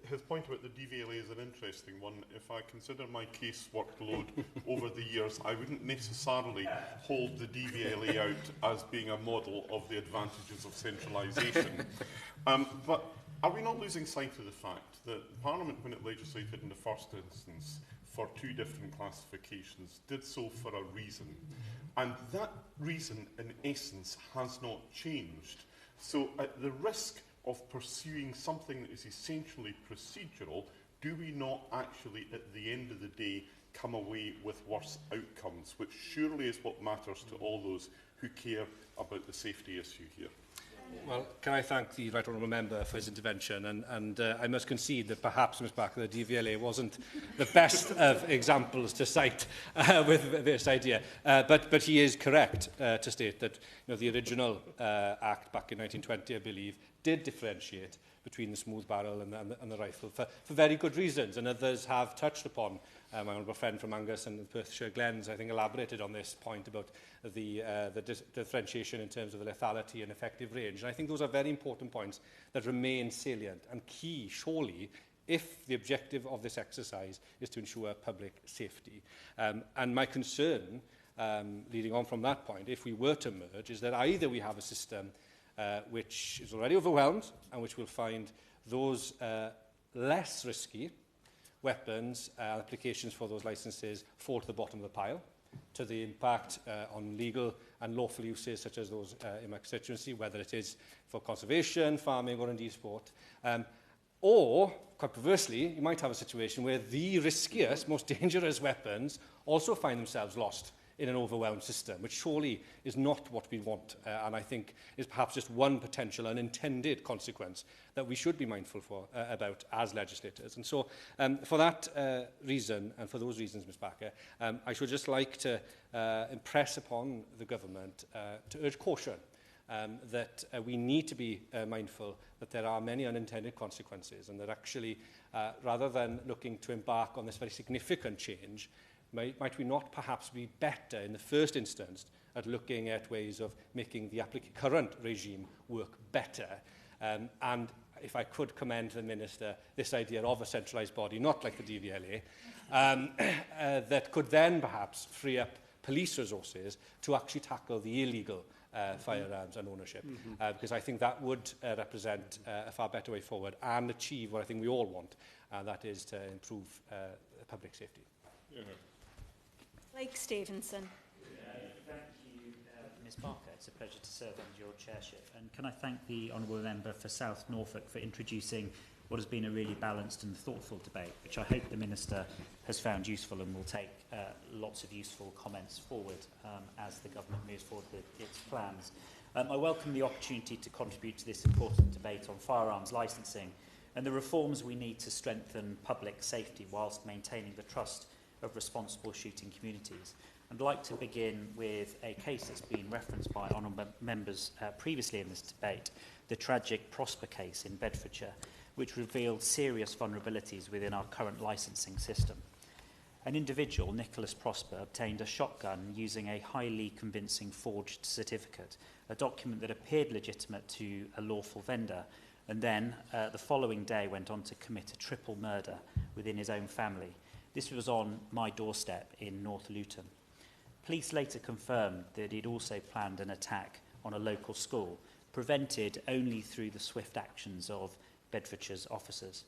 His point about the DVLA is an interesting one. If I consider my case workload over the years, I wouldn't necessarily hold the DVLA out as being a model of the advantages of centralisation. But are we not losing sight of the fact that Parliament, when it legislated in the first instance for two different classifications, did so for a reason? And that reason, in essence, has not changed. So at the risk of pursuing something that is essentially procedural, do we not actually, at the end of the day, come away with worse outcomes, which surely is what matters to all those who care about the safety issue here? Well, can I thank the Right Honourable Member for his intervention, and I must concede that perhaps, Ms Barker, the DVLA wasn't the best of examples to cite with this idea, but he is correct to state that the original Act back in 1920, I believe, did differentiate between the smooth barrel and the rifle for very good reasons, and others have touched upon. My honourable friend from Angus and Perthshire Glens, I think, elaborated on this point about the differentiation in terms of the lethality and effective range. And I think those are very important points that remain salient and key, surely, if the objective of this exercise is to ensure public safety. And my concern, leading on from that point, if we were to merge, is that either we have a system which is already overwhelmed and which will find those less risky weapons applications for those licences fall to the bottom of the pile, to the impact on legal and lawful uses such as those in my constituency, whether it is for conservation, farming or indeed sport. Or, quite perversely, you might have a situation where the riskiest, most dangerous weapons also find themselves lost in an overwhelmed system, which surely is not what we want, and I think is perhaps just one potential unintended consequence that we should be mindful about as legislators. And so, for that reason, and for those reasons, Ms Barker, I should just like to impress upon the government to urge caution, that we need to be mindful that there are many unintended consequences, and that actually, rather than looking to embark on this very significant change, might we not perhaps be better in the first instance at looking at ways of making the current regime work better? And if I could commend the Minister, this idea of a centralised body, not like the DVLA, that could then perhaps free up police resources to actually tackle the illegal firearms and ownership. Because I think that would represent a far better way forward and achieve what I think we all want, and that is to improve public safety. Yeah. Blake Stevenson. Thank you, Ms Barker. It's a pleasure to serve under your chairship. And can I thank the Honourable Member for South Norfolk for introducing what has been a really balanced and thoughtful debate, which I hope the Minister has found useful and will take lots of useful comments forward as the Government moves forward with its plans. I welcome the opportunity to contribute to this important debate on firearms licensing and the reforms we need to strengthen public safety whilst maintaining the trust of responsible shooting communities. I'd like to begin with a case that's been referenced by honourable members previously in this debate, the tragic Prosper case in Bedfordshire, which revealed serious vulnerabilities within our current licensing system. An individual, Nicholas Prosper, obtained a shotgun using a highly convincing forged certificate, a document that appeared legitimate to a lawful vendor, and then the following day went on to commit a triple murder within his own family. This was on my doorstep in North Luton. Police later confirmed that he'd also planned an attack on a local school, prevented only through the swift actions of Bedfordshire's officers.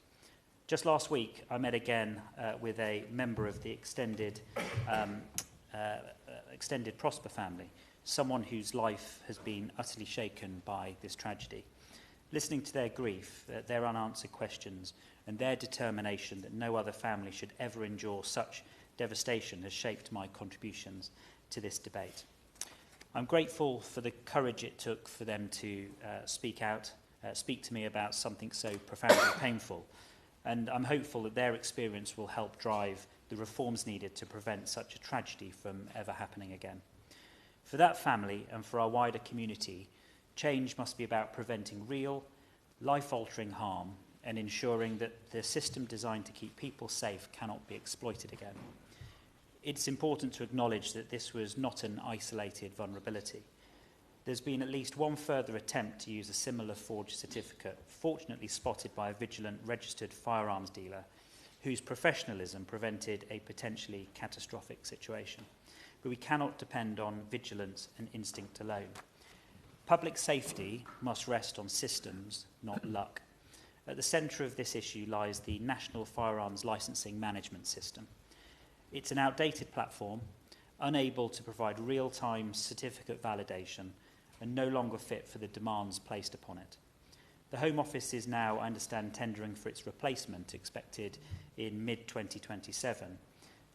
Just last week, I met again with a member of the extended Prosper family, someone whose life has been utterly shaken by this tragedy. Listening to their grief, their unanswered questions, and their determination that no other family should ever endure such devastation has shaped my contributions to this debate. I'm grateful for the courage it took for them to speak to me about something so profoundly painful, and I'm hopeful that their experience will help drive the reforms needed to prevent such a tragedy from ever happening again. For that family and for our wider community, change must be about preventing real, life-altering harm and ensuring that the system designed to keep people safe cannot be exploited again. It's important to acknowledge that this was not an isolated vulnerability. There's been at least one further attempt to use a similar forged certificate, fortunately spotted by a vigilant registered firearms dealer whose professionalism prevented a potentially catastrophic situation. But we cannot depend on vigilance and instinct alone. Public safety must rest on systems, not luck. At the centre of this issue lies the National Firearms Licensing Management System. It's an outdated platform, unable to provide real-time certificate validation and no longer fit for the demands placed upon it. The Home Office is now, I understand, tendering for its replacement, expected in mid-2027.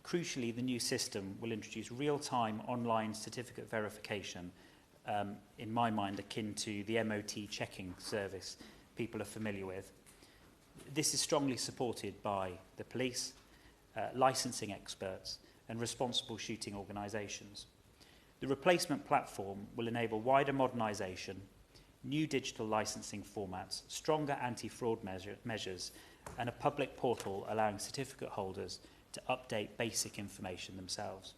Crucially, the new system will introduce real-time online certificate verification, in my mind akin to the MOT checking service people are familiar with. This is strongly supported by the police, licensing experts and responsible shooting organisations. The replacement platform will enable wider modernisation, new digital licensing formats, stronger anti-fraud measures and a public portal allowing certificate holders to update basic information themselves.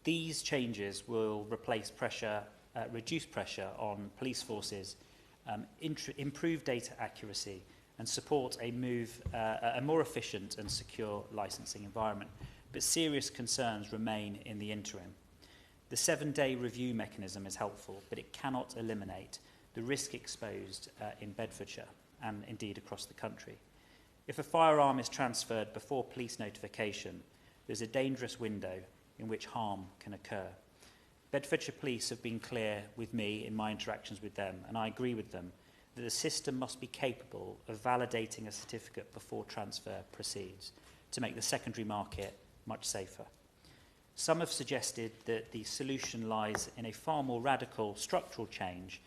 These changes will reduce pressure on police forces, improve data accuracy and support a more efficient and secure licensing environment. But serious concerns remain in the interim. The 7-day review mechanism is helpful, but it cannot eliminate the risk exposed in Bedfordshire and indeed across the country. If a firearm is transferred before police notification, there's a dangerous window in which harm can occur. Bedfordshire Police have been clear with me in my interactions with them, and I agree with them, that the system must be capable of validating a certificate before transfer proceeds to make the secondary market much safer. Some have suggested that the solution lies in a far more radical structural change.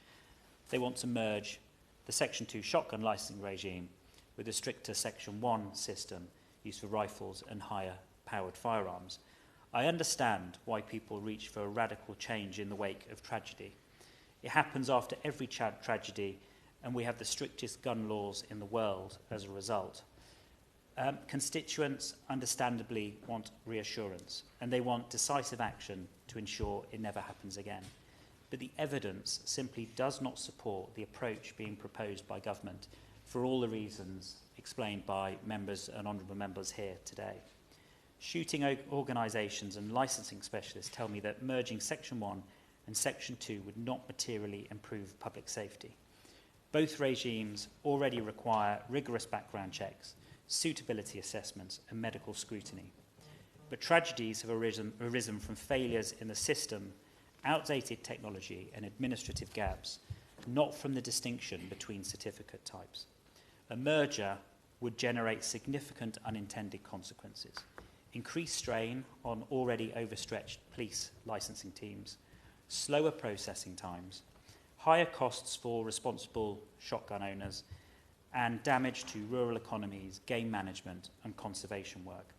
They want to merge the Section 2 shotgun licensing regime with a stricter Section 1 system used for rifles and higher powered firearms. I understand why people reach for a radical change in the wake of tragedy. It happens after every tragedy, and we have the strictest gun laws in the world as a result. Constituents understandably want reassurance, and they want decisive action to ensure it never happens again. But the evidence simply does not support the approach being proposed by government for all the reasons explained by members and honourable members here today. Shooting organisations and licensing specialists tell me that merging Section 1 and Section 2 would not materially improve public safety. Both regimes already require rigorous background checks, suitability assessments and medical scrutiny. But tragedies have arisen from failures in the system, outdated technology and administrative gaps, not from the distinction between certificate types. A merger would generate significant unintended consequences, increased strain on already overstretched police licensing teams, slower processing times, higher costs for responsible shotgun owners, and damage to rural economies, game management and conservation work.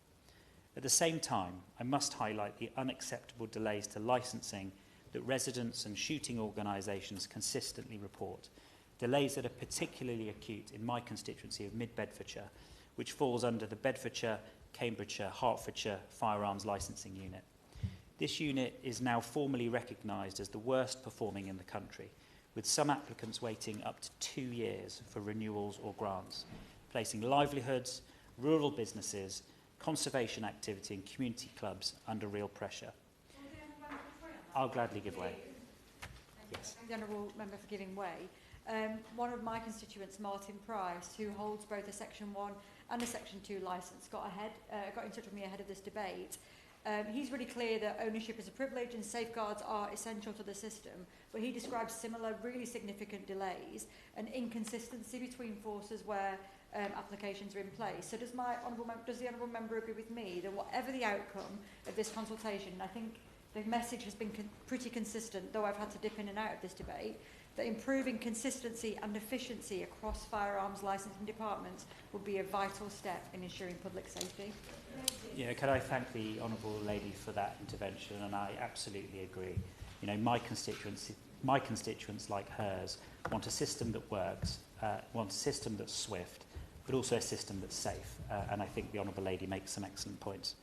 At the same time, I must highlight the unacceptable delays to licensing that residents and shooting organisations consistently report, delays that are particularly acute in my constituency of Mid-Bedfordshire, which falls under the Bedfordshire, Cambridgeshire, Hertfordshire Firearms Licensing Unit. This unit is now formally recognised as the worst performing in the country, with some applicants waiting up to 2 years for renewals or grants, placing livelihoods, rural businesses, conservation activity and community clubs under real pressure. I'll gladly give way. Yes. Thank the Honourable Member for giving way. One of my constituents, Martin Price, who holds both a Section 1 and a Section 2 licence, got in touch with me ahead of this debate. He's really clear that ownership is a privilege and safeguards are essential to the system, but he describes similar really significant delays and inconsistency between forces where applications are in place. So does the Honourable Member agree with me that whatever the outcome of this consultation, I think the message has been pretty consistent, though I've had to dip in and out of this debate, that improving consistency and efficiency across firearms licensing departments would be a vital step in ensuring public safety? Yeah, could I thank the Honourable Lady for that intervention, and I absolutely agree. You know, my constituents like hers want a system that works, want a system that's swift, but also a system that's safe, and I think the Honourable Lady makes some excellent points.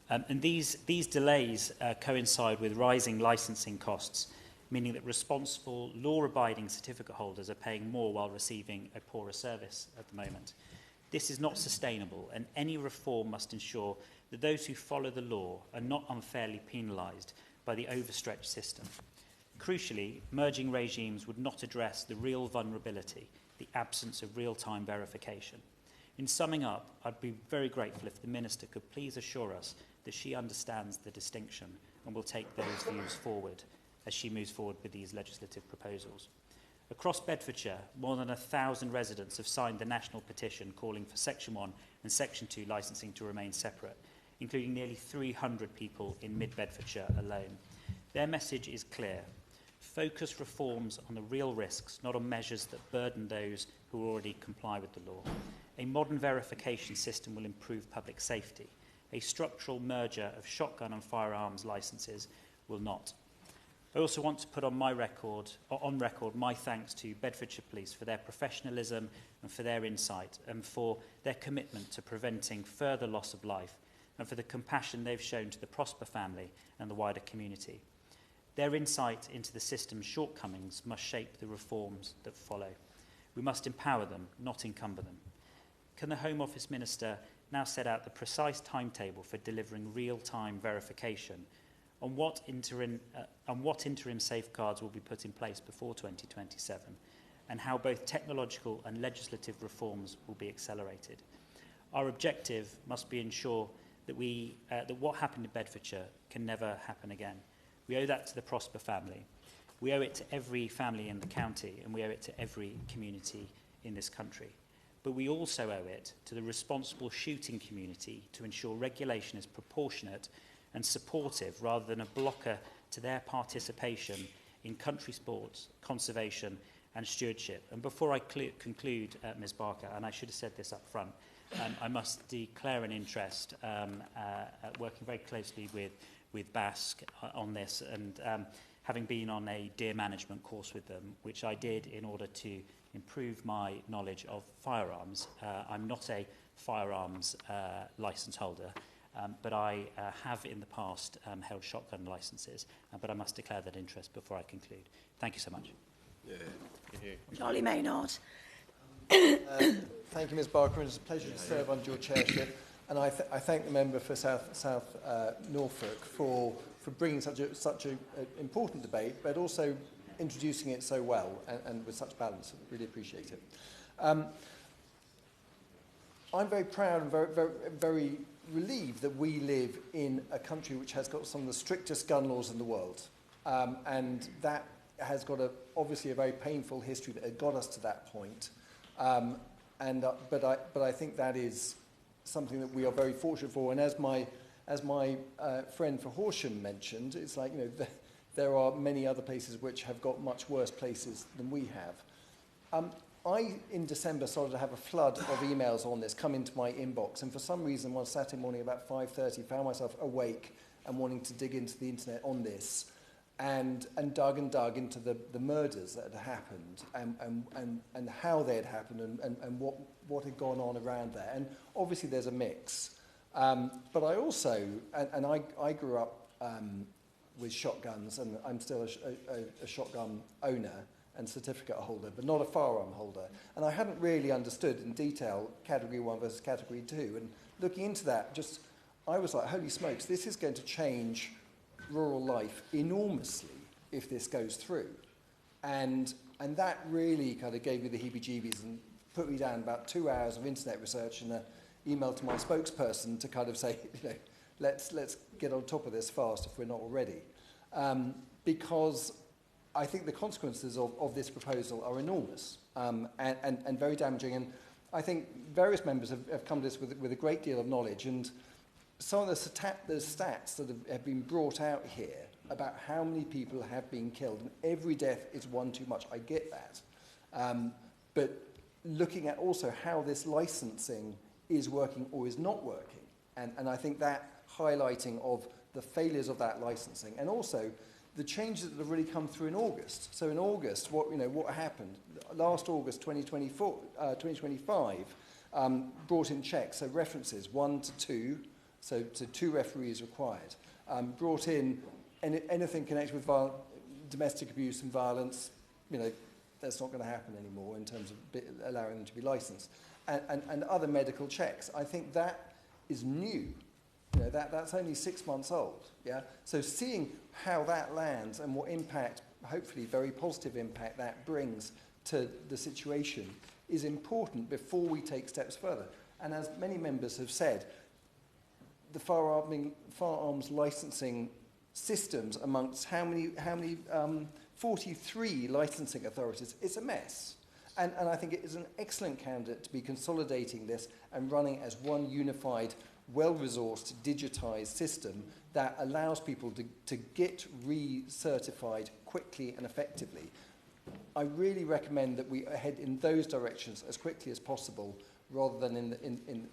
And these delays coincide with rising licensing costs, meaning that responsible, law-abiding certificate holders are paying more while receiving a poorer service at the moment. This is not sustainable, and any reform must ensure that those who follow the law are not unfairly penalised by the overstretched system. Crucially, merging regimes would not address the real vulnerability, the absence of real-time verification. In summing up, I'd be very grateful if the Minister could please assure us that she understands the distinction and will take those views forward as she moves forward with these legislative proposals. Across Bedfordshire, more than 1,000 residents have signed the national petition calling for Section 1 and Section 2 licensing to remain separate, including nearly 300 people in Mid-Bedfordshire alone. Their message is clear. Focus reforms on the real risks, not on measures that burden those who already comply with the law. A modern verification system will improve public safety. A structural merger of shotgun and firearms licences will not. I also want to put on record my thanks to Bedfordshire Police for their professionalism and for their insight and for their commitment to preventing further loss of life and for the compassion they've shown to the Prosper family and the wider community. Their insight into the system's shortcomings must shape the reforms that follow. We must empower them, not encumber them. Can the Home Office Minister now set out the precise timetable for delivering real-time verification on what interim safeguards will be put in place before 2027 and how both technological and legislative reforms will be accelerated? Our objective must be ensure that that what happened in Bedfordshire can never happen again. We owe that to the Prosper family. We owe it to every family in the county, and we owe it to every community in this country. But we also owe it to the responsible shooting community to ensure regulation is proportionate and supportive rather than a blocker to their participation in country sports, conservation and stewardship. And before I conclude, Ms Barker, and I should have said this up front, I must declare an interest working very closely with BASC on this, and having been on a deer management course with them, which I did in order to improve my knowledge of firearms. I'm not a firearms licence holder, but I have in the past held shotgun licences, but I must declare that interest before I conclude. Thank you so much. Charlie Maynard. Thank you, Ms Barker. It's a pleasure to serve under your chairship, and I thank the member for South Norfolk for bringing such an important debate, but also introducing it so well and with such balance. Really appreciate it. I'm very proud and very relieved that we live in a country which has got some of the strictest gun laws in the world, and that has got obviously a very painful history that had got us to that point. But I think that is something that we are very fortunate for. And as my friend for Horsham mentioned, it's like, you know, there are many other places which have got much worse places than we have. I, in December, started to have a flood of emails on this come into my inbox, and for some reason, one Saturday morning about 5:30, found myself awake and wanting to dig into the internet on this, and dug into the murders that had happened, and how they had happened, and what had gone on around there. And obviously, there's a mix. But I also, I grew up with shotguns, and I'm still a shotgun owner and certificate holder, but not a firearm holder. And I hadn't really understood in detail Category 1 versus Category 2. And looking into that, I was like, holy smokes, this is going to change rural life enormously if this goes through. And that really kind of gave me the heebie-jeebies and put me down about 2 hours of internet research and an email to my spokesperson to kind of say, let's get on top of this fast if we're not already. Because I think the consequences of this proposal are enormous and very damaging. And I think various members have come to this with a great deal of knowledge. And some of the stats that have been brought out here about how many people have been killed, and every death is one too much, I get that. But looking at also how this licensing is working or is not working, and I think that highlighting of the failures of that licensing, and also the changes that have really come through in August. So in August, what happened? Last August 2025 brought in checks, so references 1 to 2, so 2 referees required. Brought in anything connected with domestic abuse and violence. That's not going to happen anymore in terms of allowing them to be licensed. And other medical checks. I think that is new. That's only 6 months old. Yeah. So seeing how that lands and what impact, hopefully very positive impact, that brings to the situation is important before we take steps further. And as many members have said, the firearms licensing systems amongst how many 43 licensing authorities, it's a mess. And I think it is an excellent candidate to be consolidating this and running as one unified, well-resourced, digitised system that allows people to get recertified quickly and effectively. I really recommend that we head in those directions as quickly as possible, rather than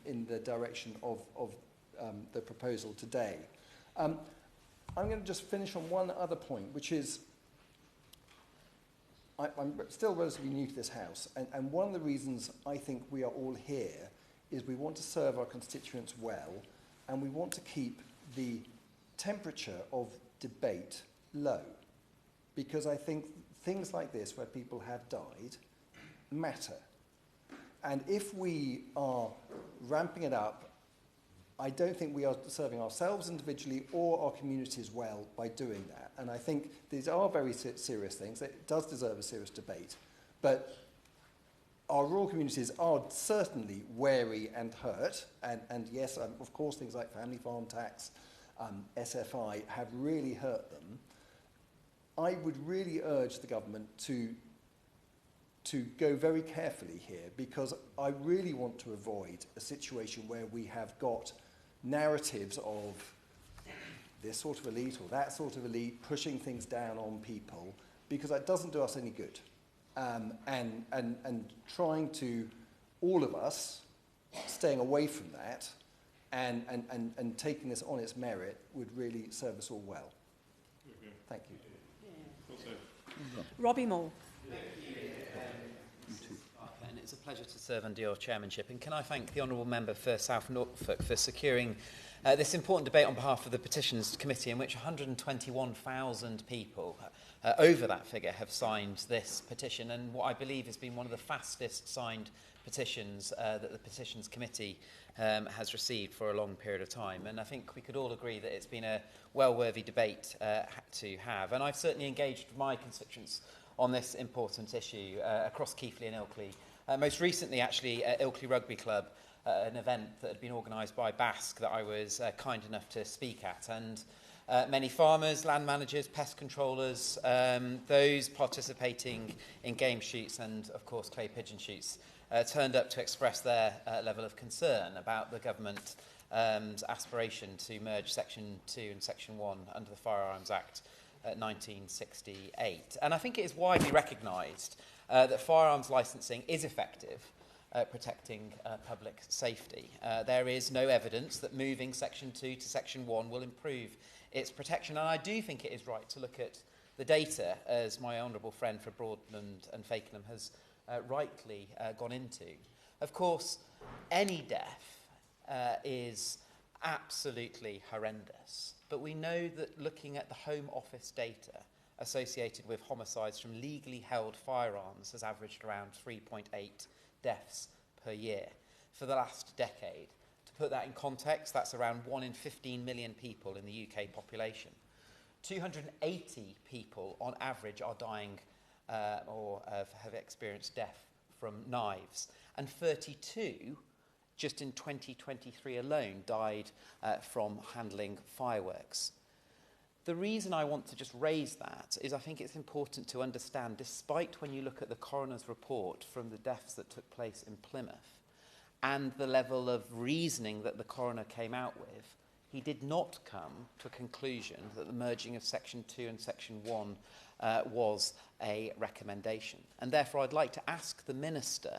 in the direction of the proposal today. I'm going to just finish on one other point, which is I'm still relatively new to this House, and one of the reasons I think we are all here is we want to serve our constituents well, and we want to keep the temperature of debate low, because I think things like this, where people have died, matter. And if we are ramping it up, I don't think we are serving ourselves individually or our communities well by doing that. And I think these are very serious things. It does deserve a serious debate. But our rural communities are certainly wary and hurt. And yes, of course, things like family farm tax, SFI have really hurt them. I would really urge the government to go very carefully here, because I really want to avoid a situation where we have got narratives of this sort of elite or that sort of elite pushing things down on people, because that doesn't do us any good. And trying to, all of us, staying away from that and taking this on its merit would really serve us all well. Thank you. Robbie Moore. And it's a pleasure to serve under your chairmanship. And can I thank the Honourable Member for South Norfolk for securing this important debate on behalf of the Petitions Committee, in which 121,000 people, over that figure, have signed this petition, and what I believe has been one of the fastest signed petitions that the Petitions Committee has received for a long period of time. And I think we could all agree that it's been a well-worthy debate to have. And I've certainly engaged my constituents on this important issue across Keighley and Ilkley. Most recently, actually, at Ilkley Rugby Club, an event that had been organised by Basque that I was kind enough to speak at. And many farmers, land managers, pest controllers, those participating in game shoots and, of course, clay pigeon shoots, turned up to express their level of concern about the government's aspiration to merge Section 2 and Section 1 under the Firearms Act 1968. And I think it is widely recognised that firearms licensing is effective at protecting public safety. There is no evidence that moving Section 2 to Section 1 will improve its protection. And I do think it is right to look at the data, as my honourable friend for Broadland and Fakenham has rightly gone into. Of course, any death is absolutely horrendous. But we know that looking at the Home Office data associated with homicides from legally held firearms has averaged around 3.8 deaths per year for the last decade. To put that in context, that's around 1 in 15 million people in the UK population. 280 people on average are dying or have experienced death from knives, and 32 just in 2023 alone died from handling fireworks. The reason I want to just raise that is I think it's important to understand, despite when you look at the coroner's report from the deaths that took place in Plymouth and the level of reasoning that the coroner came out with, he did not come to a conclusion that the merging of Section 2 and Section 1 was a recommendation. And therefore I'd like to ask the Minister,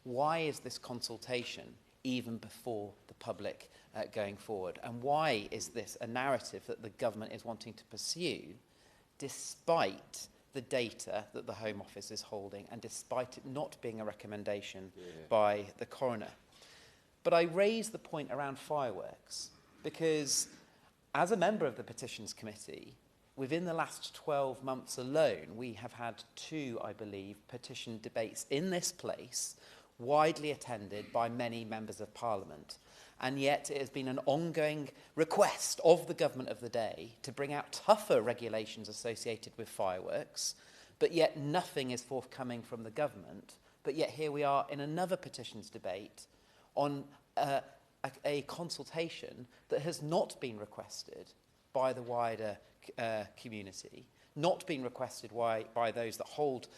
why is this consultation even before the public going forward? And why is this a narrative that the government is wanting to pursue despite the data that the Home Office is holding and despite it not being a recommendation by the coroner? But I raise the point around fireworks because as a member of the Petitions Committee, within the last 12 months alone, we have had 2, I believe, petition debates in this place, widely attended by many members of Parliament. And yet it has been an ongoing request of the government of the day to bring out tougher regulations associated with fireworks, but yet nothing is forthcoming from the government. But yet here we are in another petitions debate on a consultation that has not been requested by the wider community, not been requested by those that hold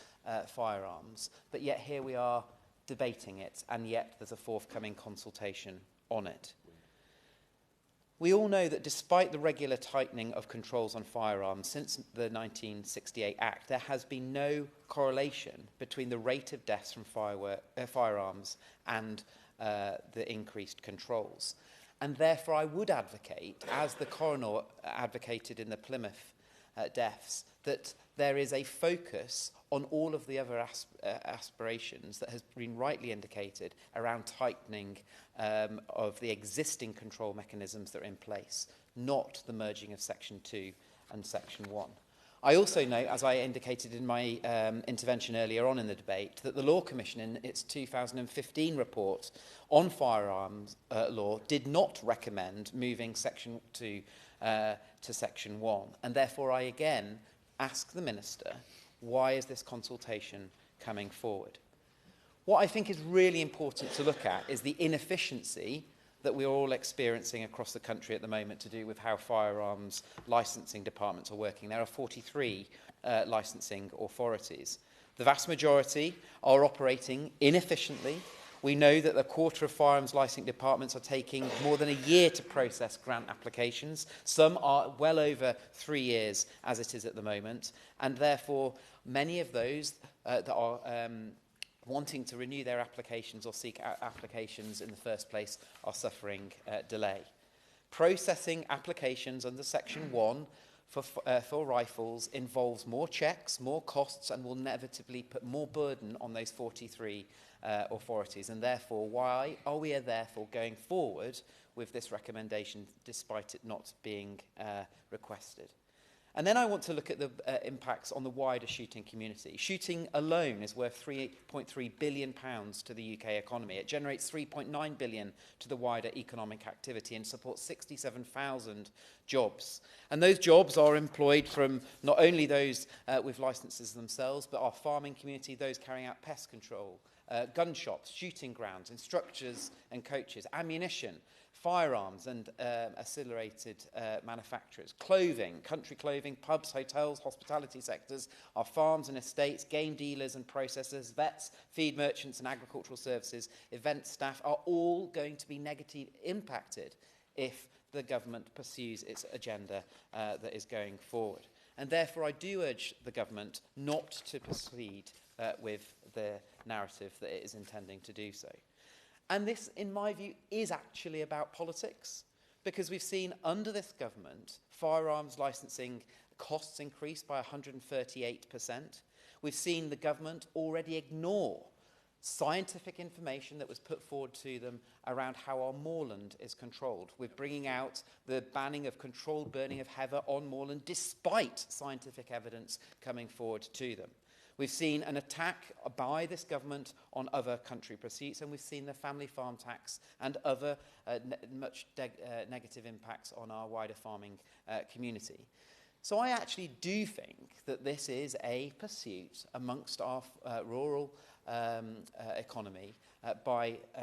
firearms, but yet here we are debating it, and yet there's a forthcoming consultation on it. We all know that despite the regular tightening of controls on firearms since the 1968 Act, there has been no correlation between the rate of deaths from firearms and the increased controls. And therefore I would advocate, as the coroner advocated in the Plymouth deaths, that there is a focus on all of the other aspirations that has been rightly indicated around tightening of the existing control mechanisms that are in place, not the merging of Section 2 and Section 1. I also note, as I indicated in my intervention earlier on in the debate, that the Law Commission in its 2015 report on firearms law did not recommend moving Section 2 to Section 1. And therefore I again ask the Minister, why is this consultation coming forward? What I think is really important to look at is the inefficiency that we're all experiencing across the country at the moment to do with how firearms licensing departments are working. There are 43 licensing authorities. The vast majority are operating inefficiently. We know that a quarter of firearms licensing departments are taking more than a year to process grant applications. Some are well over 3 years, as it is at the moment, and therefore many of those that are wanting to renew their applications or seek applications in the first place are suffering delay. Processing applications under Section 1 for rifles involves more checks, more costs, and will inevitably put more burden on those 43 authorities. And therefore, why are we therefore going forward with this recommendation despite it not being requested? And then I want to look at the impacts on the wider shooting community. Shooting alone is worth £3.3 billion to the UK economy. It generates £3.9 billion to the wider economic activity and supports 67,000 jobs. And those jobs are employed from not only those with licences themselves, but our farming community, those carrying out pest control, gun shops, shooting grounds, instructors and coaches, ammunition, firearms and accelerated manufacturers, clothing, country clothing, pubs, hotels, hospitality sectors, our farms and estates, game dealers and processors, vets, feed merchants and agricultural services, event staff are all going to be negatively impacted if the government pursues its agenda that is going forward. And therefore, I do urge the government not to proceed with the narrative that it is intending to do so. And this, in my view, is actually about politics, because we've seen under this government firearms licensing costs increase by 138%. We've seen the government already ignore scientific information that was put forward to them around how our moorland is controlled. We're bringing out the banning of controlled burning of heather on moorland despite scientific evidence coming forward to them. We've seen an attack by this government on other country pursuits, and we've seen the family farm tax and other negative impacts on our wider farming community. So I actually do think that this is a pursuit amongst our rural economy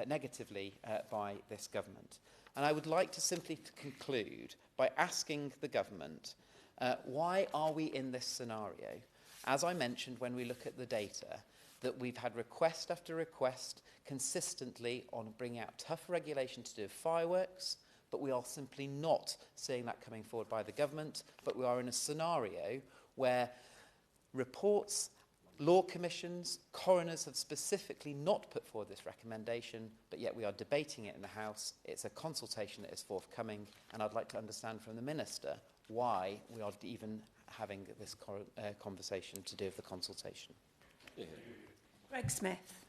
negatively by this government. And I would like to simply conclude by asking the government, why are we in this scenario? As I mentioned when we look at the data, that we've had request after request consistently on bringing out tough regulation to do with fireworks, but we are simply not seeing that coming forward by the government, but we are in a scenario where reports, law commissions, coroners have specifically not put forward this recommendation, but yet we are debating it in the House. It's a consultation that is forthcoming, and I'd like to understand from the Minister why we are even having this conversation to do with the consultation. Yeah. Greg Smith.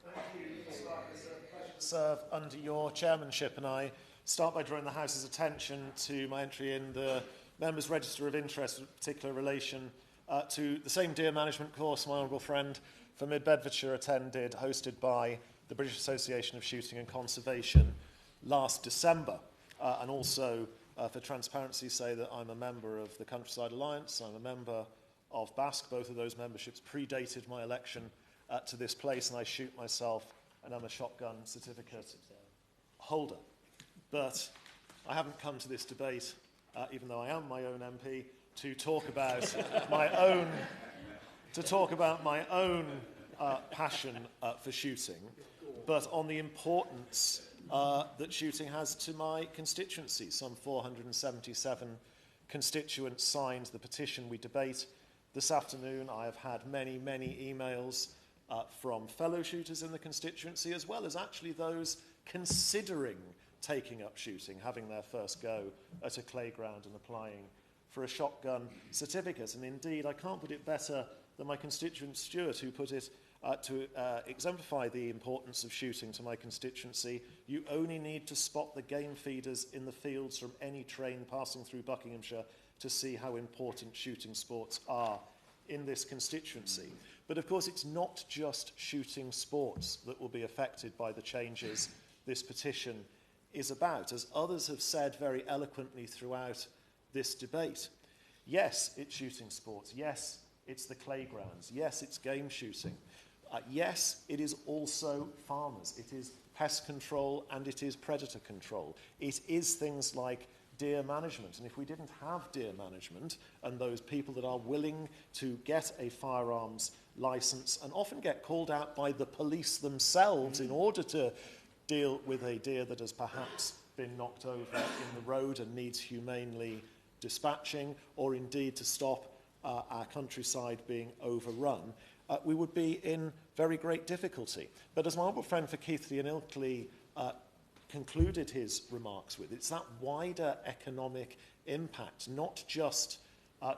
Serve under your chairmanship, and I start by drawing the House's attention to my entry in the Members' Register of Interest, in particular relation to the same deer management course my honourable friend for Mid-Bedfordshire attended, hosted by the British Association of Shooting and Conservation last December, and also for transparency say that I'm a member of the Countryside Alliance, I'm a member of BASC. Both of those memberships predated my election to this place, and I shoot myself, and I'm a shotgun certificate holder. But I haven't come to this debate, even though I am my own MP, to talk about my own passion for shooting, but on the importance that shooting has to my constituency. Some 477 constituents signed the petition we debate this afternoon. I have had many, many emails from fellow shooters in the constituency, as well as actually those considering taking up shooting, having their first go at a clay ground and applying for a shotgun certificate. And indeed, I can't put it better than my constituent Stuart, who put it to exemplify the importance of shooting to my constituency. You only need to spot the game feeders in the fields from any train passing through Buckinghamshire to see how important shooting sports are in this constituency. But of course, it's not just shooting sports that will be affected by the changes this petition is about. As others have said very eloquently throughout this debate, yes, it's shooting sports. Yes, it's the playgrounds. Yes, it's game shooting. Yes, it is also farmers. It is pest control and it is predator control. It is things like deer management. And if we didn't have deer management and those people that are willing to get a firearms licence and often get called out by the police themselves in order to deal with a deer that has perhaps been knocked over in the road and needs humanely dispatching, or indeed to stop our countryside being overrun, we would be in very great difficulty. But as my honourable friend for Keighley and Ilkley concluded his remarks with, it's that wider economic impact, not just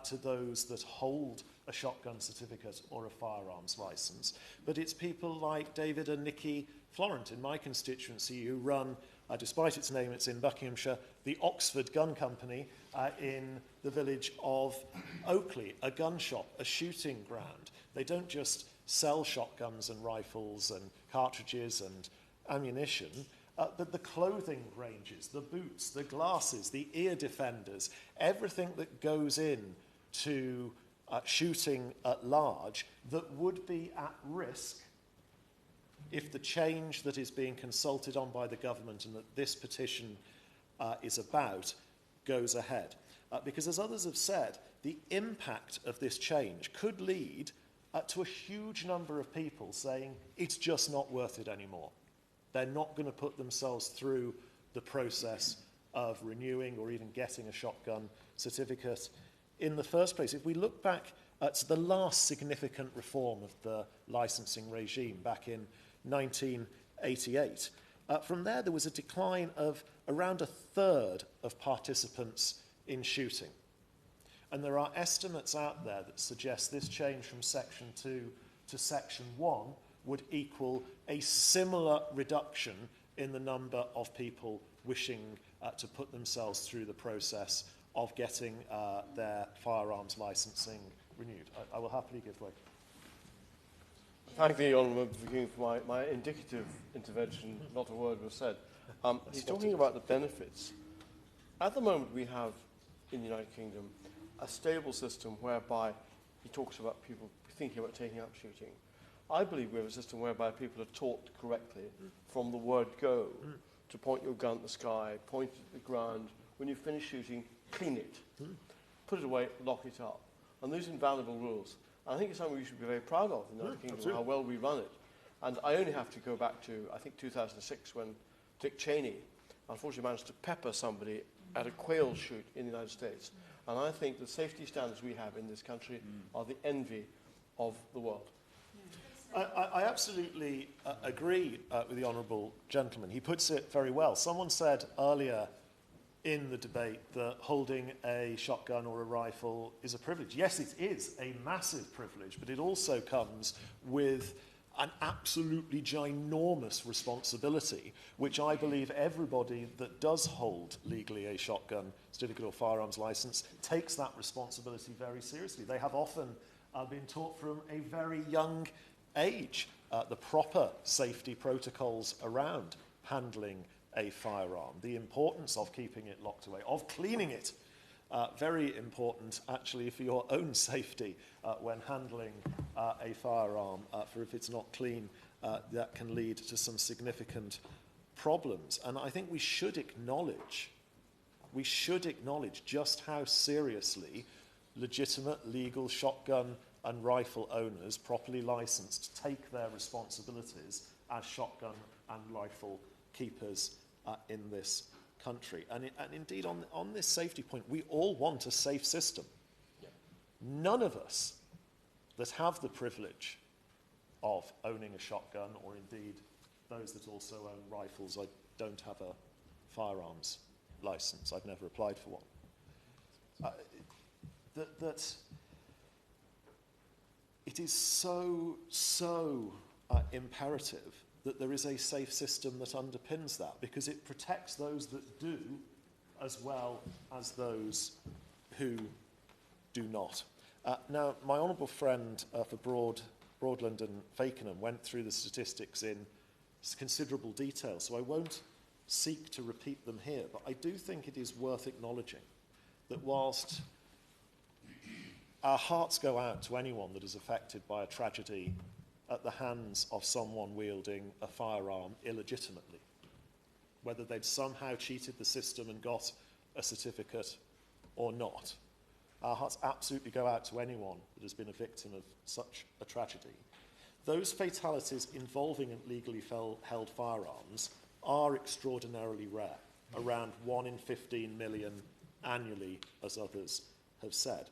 to those that hold a shotgun certificate or a firearms licence, but it's people like David and Nikki Florent in my constituency who run, despite its name, it's in Buckinghamshire, the Oxford Gun Company in the village of Oakley, a gun shop, a shooting ground. They don't just sell shotguns and rifles and cartridges and ammunition, but the clothing ranges, the boots, the glasses, the ear defenders, everything that goes in to shooting at large that would be at risk if the change that is being consulted on by the government and that this petition is about goes ahead. Because as others have said, the impact of this change could lead to a huge number of people saying it's just not worth it anymore. They're not going to put themselves through the process of renewing or even getting a shotgun certificate in the first place. If we look back to the last significant reform of the licensing regime back in 1988, from there was a decline of around a third of participants in shooting. And there are estimates out there that suggest this change from Section 2 to Section 1 would equal a similar reduction in the number of people wishing to put themselves through the process of getting their firearms licensing renewed. I will happily give way. Thank the Honourable Member for giving for my indicative intervention. Not a word was said. He's talking about the benefits. At the moment, we have in the United Kingdom a stable system whereby he talks about people thinking about taking up shooting. I believe we have a system whereby people are taught correctly from the word go to point your gun at the sky, point it at the ground. When you finish shooting, clean it, put it away, lock it up. And those are invaluable rules. And I think it's something we should be very proud of in the United Kingdom, how well we run it. And I only have to go back to, I think, 2006 when Dick Cheney unfortunately managed to pepper somebody at a quail shoot in the United States. And I think the safety standards we have in this country are the envy of the world. I absolutely agree with the honourable gentleman. He puts it very well. Someone said earlier in the debate that holding a shotgun or a rifle is a privilege. Yes, it is a massive privilege, but it also comes with an absolutely ginormous responsibility, which I believe everybody that does hold legally a shotgun certificate or firearms licence takes that responsibility very seriously. They have often been taught from a very young age the proper safety protocols around handling a firearm, the importance of keeping it locked away, of cleaning it. Very important, actually, for your own safety when handling a firearm, for if it's not clean, that can lead to some significant problems. And I think we should acknowledge just how seriously legitimate, legal shotgun and rifle owners, properly licensed, take their responsibilities as shotgun and rifle keepers in this country. And indeed, on this safety point, we all want a safe system. Yeah. None of us that have the privilege of owning a shotgun, or indeed those that also own rifles, I don't have a firearms license. I've never applied for one. That it is so imperative that there is a safe system that underpins that, because it protects those that do as well as those who do not. Now, my honourable friend for Broadland and Fakenham went through the statistics in considerable detail, so I won't seek to repeat them here, but I do think it is worth acknowledging that whilst our hearts go out to anyone that is affected by a tragedy at the hands of someone wielding a firearm illegitimately, whether they'd somehow cheated the system and got a certificate or not. Our hearts absolutely go out to anyone that has been a victim of such a tragedy. Those fatalities involving legally held firearms are extraordinarily rare, around 1 in 15 million annually, as others have said.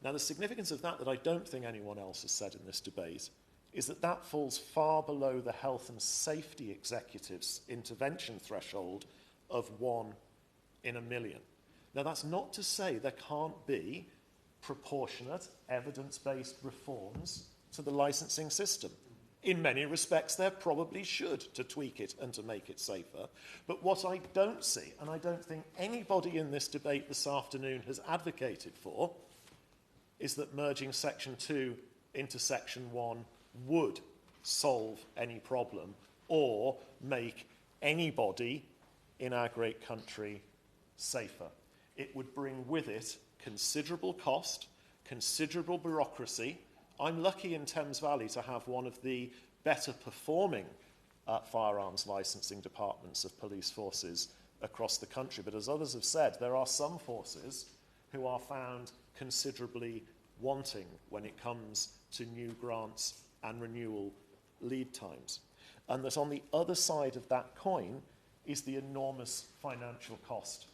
Now, the significance of that I don't think anyone else has said in this debate is that falls far below the Health and Safety Executive's intervention threshold of 1 in a million. Now, that's not to say there can't be proportionate, evidence-based reforms to the licensing system. In many respects, there probably should, to tweak it and to make it safer. But what I don't see, and I don't think anybody in this debate this afternoon has advocated for, is that merging Section 2 into Section 1 would solve any problem or make anybody in our great country safer. It would bring with it considerable cost, considerable bureaucracy. I'm lucky in Thames Valley to have one of the better performing firearms licensing departments of police forces across the country. But as others have said, there are some forces who are found considerably wanting when it comes to new grants and renewal lead times. And that on the other side of that coin is the enormous financial cost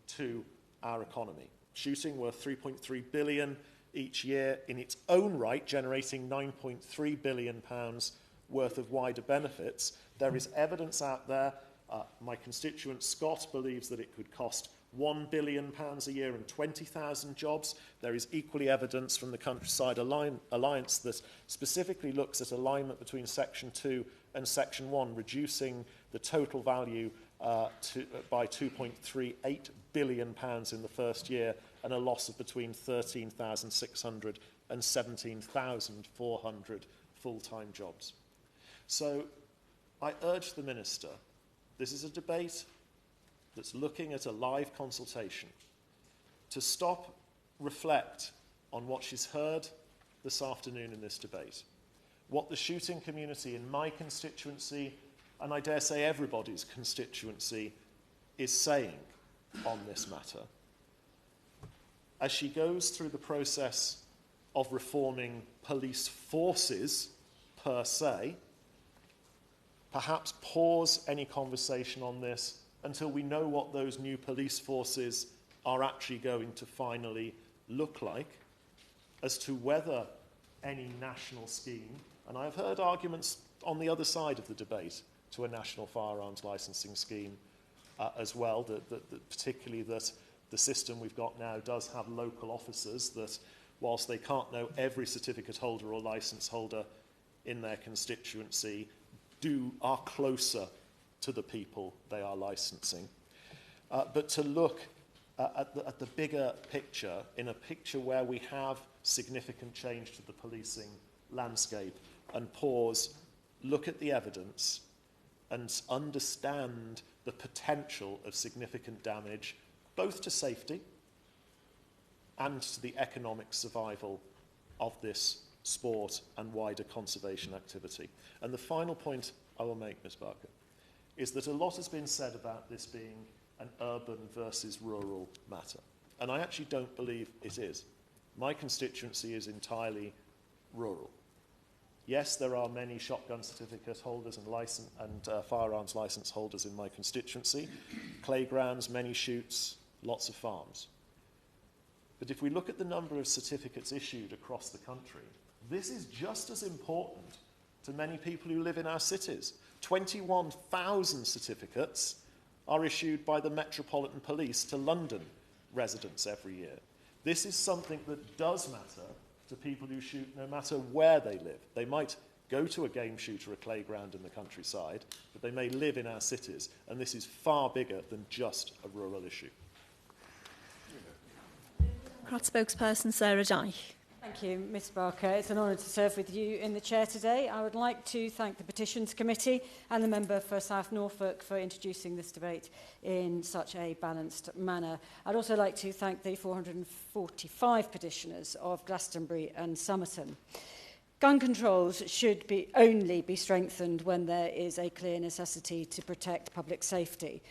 to our economy. shooting worth 3.3 billion each year in its own right, generating 9.3 billion pounds worth of wider benefits. There is evidence out there. My constituent Scott believes that it could cost £1 billion a year and 20,000 jobs. There is equally evidence from the Countryside Alliance that specifically looks at alignment between Section 2 and Section 1, reducing the total value by £2.38 billion in the first year, and a loss of between 13,600 and 17,400 full-time jobs. So I urge the Minister, this is a debate that's looking at a live consultation, to stop, reflect on what she's heard this afternoon in this debate, what the shooting community in my constituency, and I dare say everybody's constituency, is saying on this matter, as she goes through the process of reforming police forces per se. Perhaps pause any conversation on this until we know what those new police forces are actually going to finally look like, as to whether any national scheme, and I've heard arguments on the other side of the debate to a national firearms licensing scheme as well, that particularly that the system we've got now does have local officers that, whilst they can't know every certificate holder or licence holder in their constituency, are closer to the people they are licensing. But to look at the bigger picture, in a picture where we have significant change to the policing landscape, and pause, look at the evidence, and understand the potential of significant damage, both to safety and to the economic survival of this sport and wider conservation activity. And the final point I will make, Ms Barker, is that a lot has been said about this being an urban versus rural matter. And I actually don't believe it is. My constituency is entirely rural. Yes, there are many shotgun certificate holders and firearms licence holders in my constituency, playgrounds, many shoots, lots of farms. But if we look at the number of certificates issued across the country, this is just as important to many people who live in our cities. 21,000 certificates are issued by the Metropolitan Police to London residents every year. This is something that does matter to people who shoot no matter where they live. They might go to a game shoot or a playground in the countryside, but they may live in our cities, and this is far bigger than just a rural issue. Spokesperson Sarah Dyke. Thank you, Ms Barker. It's an honour to serve with you in the chair today. I would like to thank the Petitions Committee and the member for South Norfolk for introducing this debate in such a balanced manner. I'd also like to thank the 445 petitioners of Glastonbury and Somerton. Gun controls should only be strengthened when there is a clear necessity to protect public safety.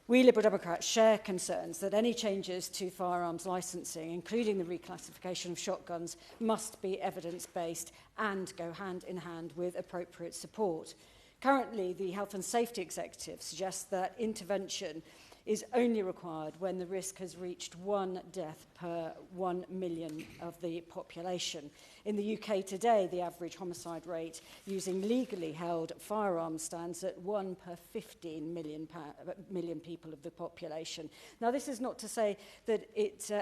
We Liberal Democrats share concerns that any changes to firearms licensing, including the reclassification of shotguns, must be evidence-based and go hand in hand with appropriate support. Currently, the Health and Safety Executive suggests that intervention is only required when the risk has reached 1 death per 1 million of the population. In the UK today, the average homicide rate using legally held firearms stands at 1 per 15 million people of the population. Now, this is not to say that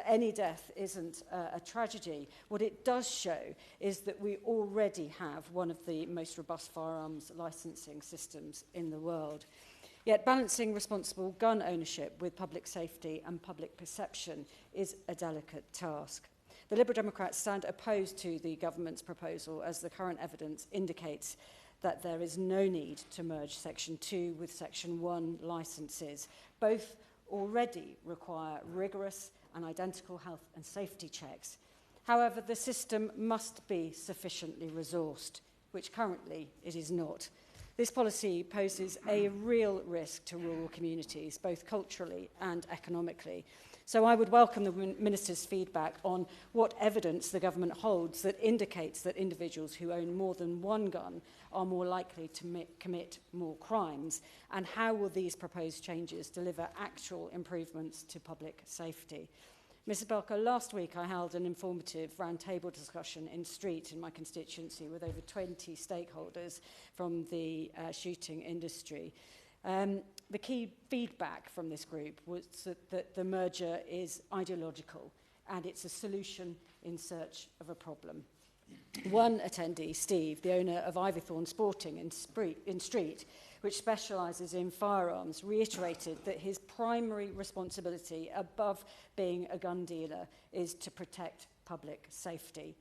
any death isn't a tragedy. What it does show is that we already have one of the most robust firearms licensing systems in the world. Yet balancing responsible gun ownership with public safety and public perception is a delicate task. The Liberal Democrats stand opposed to the government's proposal, as the current evidence indicates that there is no need to merge Section 2 with Section 1 licences. Both already require rigorous and identical health and safety checks. However, the system must be sufficiently resourced, which currently it is not. This policy poses a real risk to rural communities, both culturally and economically. So I would welcome the Minister's feedback on what evidence the government holds that indicates that individuals who own more than one gun are more likely to commit more crimes, and how will these proposed changes deliver actual improvements to public safety. Mrs Barker, last week I held an informative roundtable discussion in Street in my constituency with over 20 stakeholders from the shooting industry. The key feedback from this group was that the merger is ideological and it's a solution in search of a problem. One attendee, Steve, the owner of Ivythorn Sporting in Street, which specialises in firearms, reiterated that his primary responsibility above being a gun dealer is to protect public safety.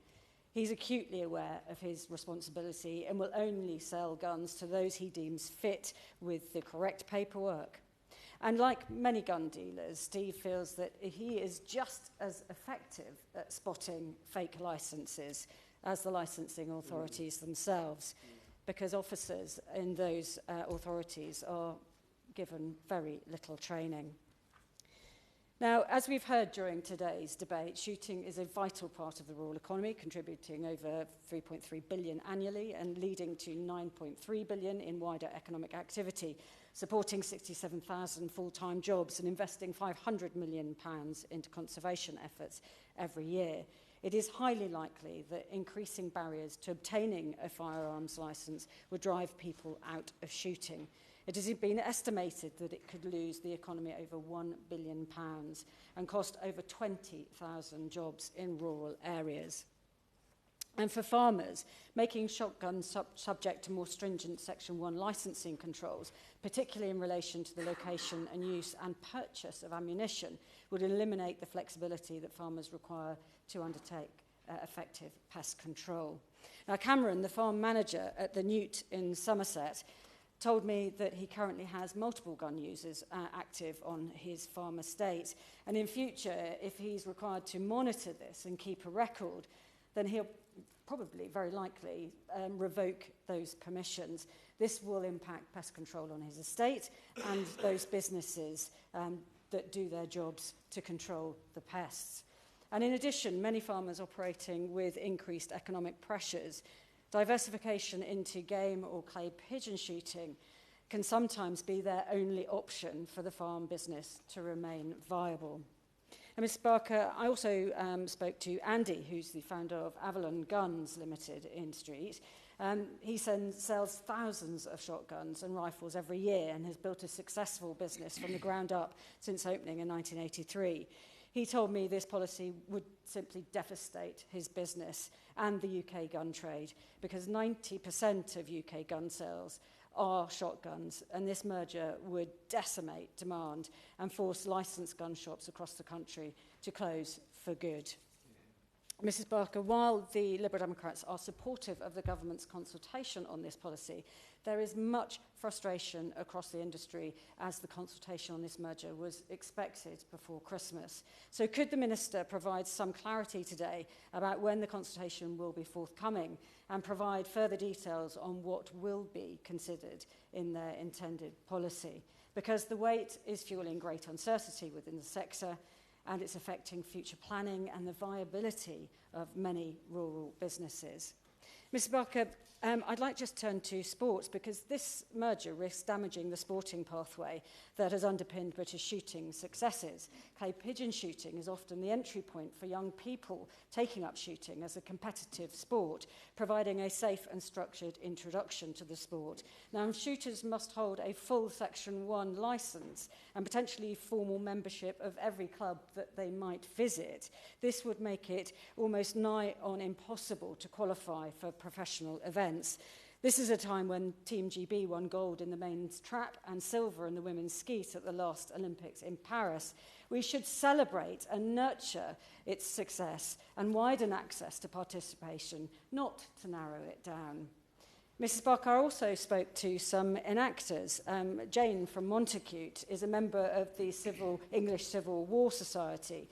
He's acutely aware of his responsibility and will only sell guns to those he deems fit with the correct paperwork. And like many gun dealers, Steve feels that he is just as effective at spotting fake licences as the licensing authorities themselves, because officers in those authorities are given very little training. Now, as we've heard during today's debate, shooting is a vital part of the rural economy, contributing over 3.3 billion annually and leading to 9.3 billion in wider economic activity, supporting 67,000 full-time jobs and investing £500 million into conservation efforts every year. It is highly likely that increasing barriers to obtaining a firearms licence would drive people out of shooting. It has been estimated that it could lose the economy over £1 billion and cost over 20,000 jobs in rural areas. And for farmers, making shotguns subject to more stringent Section 1 licensing controls, particularly in relation to the location and use and purchase of ammunition, would eliminate the flexibility that farmers require to undertake effective pest control. Now, Cameron, the farm manager at the Newt in Somerset, told me that he currently has multiple gun users active on his farm estate. And in future, if he's required to monitor this and keep a record, then he'll probably, very likely, revoke those permissions. This will impact pest control on his estate and those businesses that do their jobs to control the pests. And in addition, many farmers operating with increased economic pressures, diversification into game or clay pigeon shooting can sometimes be their only option for the farm business to remain viable. And Ms Barker, I also spoke to Andy, who's the founder of Avalon Guns Limited in Street. He sells thousands of shotguns and rifles every year and has built a successful business from the ground up since opening in 1983. He told me this policy would simply devastate his business and the UK gun trade because 90% of UK gun sales are shotguns, and this merger would decimate demand and force licensed gun shops across the country to close for good. Mrs Barker, while the Liberal Democrats are supportive of the government's consultation on this policy, there is much frustration across the industry as the consultation on this merger was expected before Christmas. So could the Minister provide some clarity today about when the consultation will be forthcoming and provide further details on what will be considered in their intended policy? Because the wait is fuelling great uncertainty within the sector, and it's affecting future planning and the viability of many rural businesses. Mr Barker, I'd like just to turn to sports because this merger risks damaging the sporting pathway that has underpinned British shooting successes. Clay pigeon shooting is often the entry point for young people taking up shooting as a competitive sport, providing a safe and structured introduction to the sport. Now, shooters must hold a full Section 1 licence and potentially formal membership of every club that they might visit. This would make it almost nigh on impossible to qualify for professional events. This is a time when Team GB won gold in the men's trap and silver in the women's skeet at the last Olympics in Paris. We should celebrate and nurture its success and widen access to participation, not to narrow it down. Mrs Barker also spoke to some enactors. Jane from Montacute is a member of the English Civil War Society.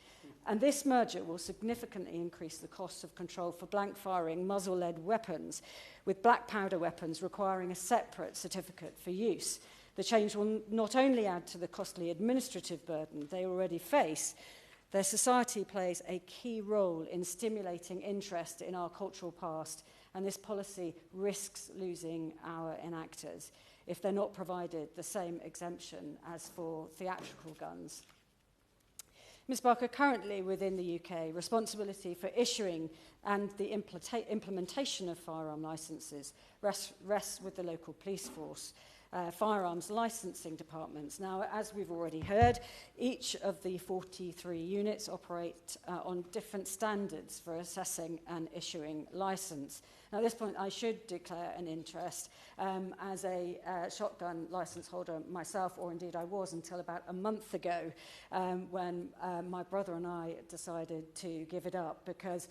And this merger will significantly increase the costs of control for blank-firing, muzzle-lead weapons, with black powder weapons requiring a separate certificate for use. The change will not only add to the costly administrative burden they already face, their society plays a key role in stimulating interest in our cultural past, and this policy risks losing our enactors if they're not provided the same exemption as for theatrical guns. Ms Barker, currently within the UK, responsibility for issuing and the implementation of firearm licences rests with the local police force. Firearms licensing departments. Now, as we've already heard, each of the 43 units operate on different standards for assessing and issuing licence. Now, at this point, I should declare an interest as a shotgun licence holder myself, or indeed I was until about a month ago when my brother and I decided to give it up because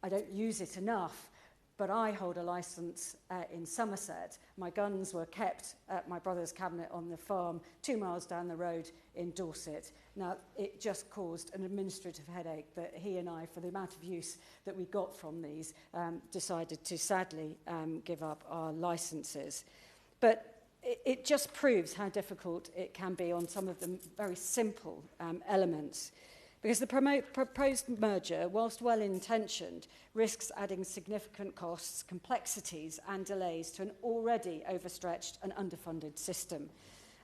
I don't use it enough. But I hold a licence in Somerset. My guns were kept at my brother's cabinet on the farm 2 miles down the road in Dorset. Now, it just caused an administrative headache that he and I, for the amount of use that we got from these, decided to sadly give up our licences. But it just proves how difficult it can be on some of the very simple elements. Because the proposed merger, whilst well-intentioned, risks adding significant costs, complexities and delays to an already overstretched and underfunded system.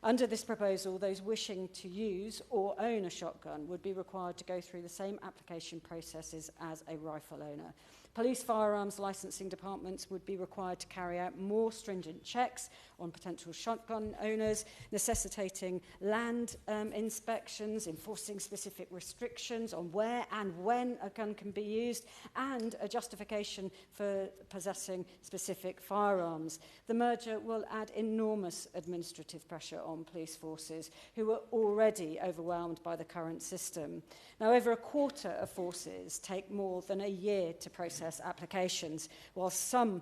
Under this proposal, those wishing to use or own a shotgun would be required to go through the same application processes as a rifle owner. Police firearms licensing departments would be required to carry out more stringent checks on potential shotgun owners, necessitating land inspections, enforcing specific restrictions on where and when a gun can be used, and a justification for possessing specific firearms. The merger will add enormous administrative pressure on police forces, who are already overwhelmed by the current system. Now, over a quarter of forces take more than a year to process applications, while some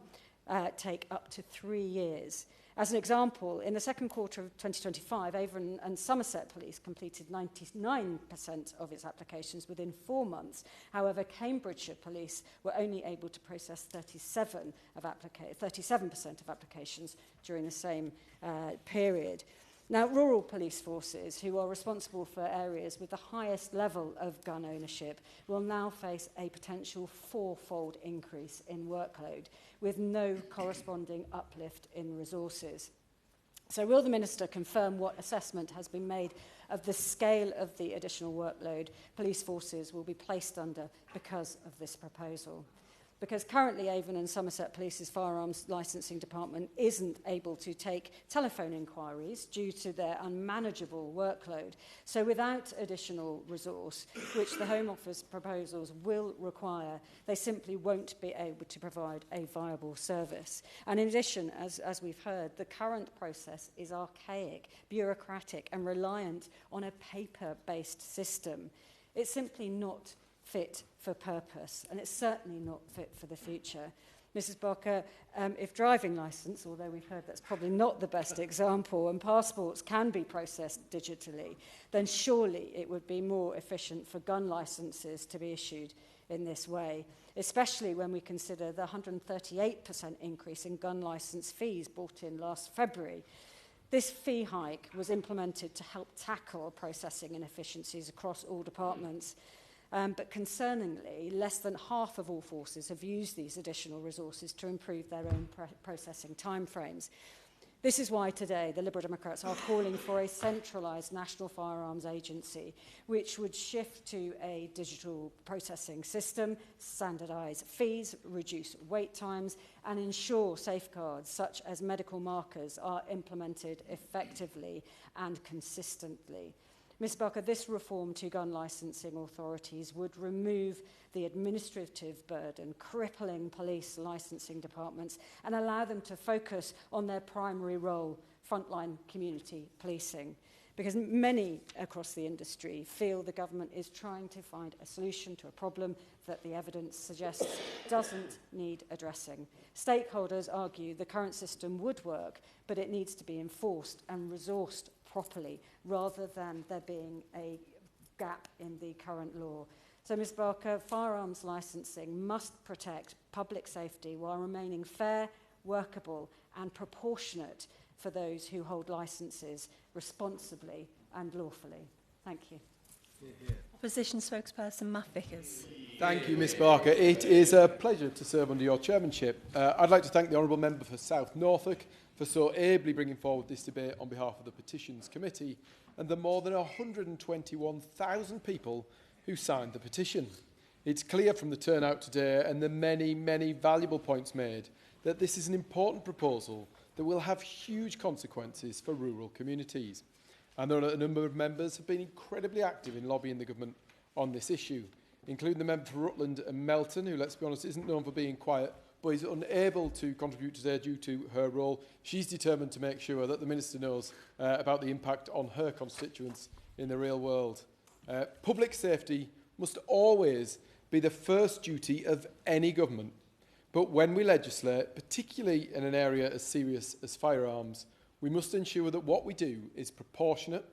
take up to 3 years. As an example, in the second quarter of 2025, Avon and Somerset Police completed 99% of its applications within 4 months. However, Cambridgeshire Police were only able to process 37% of applications during the same period. Now, rural police forces, who are responsible for areas with the highest level of gun ownership, will now face a potential 4-fold increase in workload, with no corresponding uplift in resources. So will the Minister confirm what assessment has been made of the scale of the additional workload police forces will be placed under because of this proposal? Because currently Avon and Somerset Police's firearms licensing department isn't able to take telephone inquiries due to their unmanageable workload. So without additional resource, which the Home Office proposals will require, they simply won't be able to provide a viable service. And in addition, as we've heard, the current process is archaic, bureaucratic and reliant on a paper-based system. It's simply not fit for purpose, and it's certainly not fit for the future. Mrs Barker, if driving licence, although we've heard that's probably not the best example, and passports can be processed digitally, then surely it would be more efficient for gun licences to be issued in this way, especially when we consider the 138% increase in gun licence fees brought in last February. This fee hike was implemented to help tackle processing inefficiencies across all departments. But concerningly, less than half of all forces have used these additional resources to improve their own processing timeframes. This is why today the Liberal Democrats are calling for a centralised national firearms agency, which would shift to a digital processing system, standardise fees, reduce wait times, and ensure safeguards such as medical markers are implemented effectively and consistently. Ms Barker, this reform to gun licensing authorities would remove the administrative burden crippling police licensing departments and allow them to focus on their primary role, frontline community policing. Because many across the industry feel the government is trying to find a solution to a problem that the evidence suggests doesn't need addressing. Stakeholders argue the current system would work, but it needs to be enforced and resourced properly, rather than there being a gap in the current law. So, Ms Barker, firearms licensing must protect public safety while remaining fair, workable and proportionate for those who hold licences responsibly and lawfully. Thank you. Opposition spokesperson Matt Vickers. Thank you, Ms Barker. It is a pleasure to serve under your chairmanship. I'd like to thank the Honourable Member for South Norfolk for so ably bringing forward this debate on behalf of the Petitions Committee, and the more than 121,000 people who signed the petition. It's clear from the turnout today and the many, many valuable points made that this is an important proposal that will have huge consequences for rural communities. I know that a number of members have been incredibly active in lobbying the government on this issue, including the member for Rutland and Melton, who, let's be honest, isn't known for being quiet, but is unable to contribute today due to her role. She's determined to make sure that the Minister knows about the impact on her constituents in the real world. Public safety must always be the first duty of any government. But when we legislate, particularly in an area as serious as firearms, we must ensure that what we do is proportionate,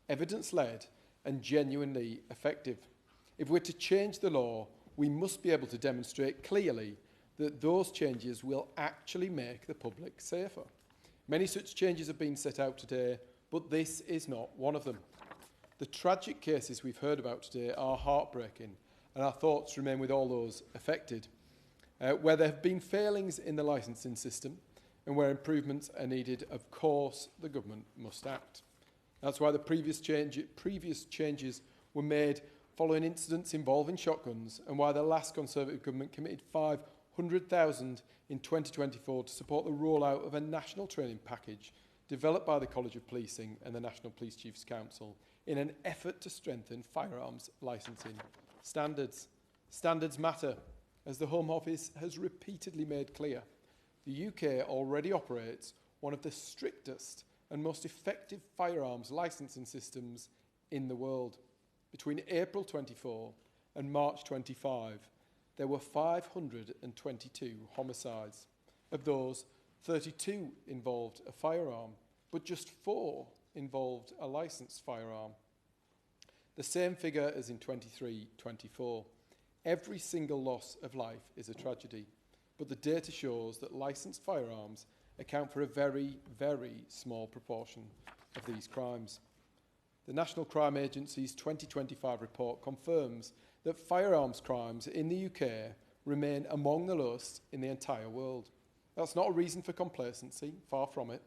evidence-led and genuinely effective. If we're to change the law, we must be able to demonstrate clearly that those changes will actually make the public safer. Many such changes have been set out today, but this is not one of them. The tragic cases we've heard about today are heartbreaking, and our thoughts remain with all those affected. Where there have been failings in the licensing system and where improvements are needed, of course, the government must act. That's why the previous changes were made following incidents involving shotguns, and why the last Conservative government committed £500,000 in 2024 to support the rollout of a national training package developed by the College of Policing and the National Police Chiefs Council in an effort to strengthen firearms licensing standards. Standards matter, as the Home Office has repeatedly made clear. The UK already operates one of the strictest and most effective firearms licensing systems in the world. Between April 24 and March 25, there were 522 homicides. Of those, 32 involved a firearm, but just 4 involved a licensed firearm. The same figure as in 23-24. Every single loss of life is a tragedy, but the data shows that licensed firearms account for a very, very small proportion of these crimes. The National Crime Agency's 2025 report confirms that firearms crimes in the UK remain among the lowest in the entire world. That's not a reason for complacency, far from it.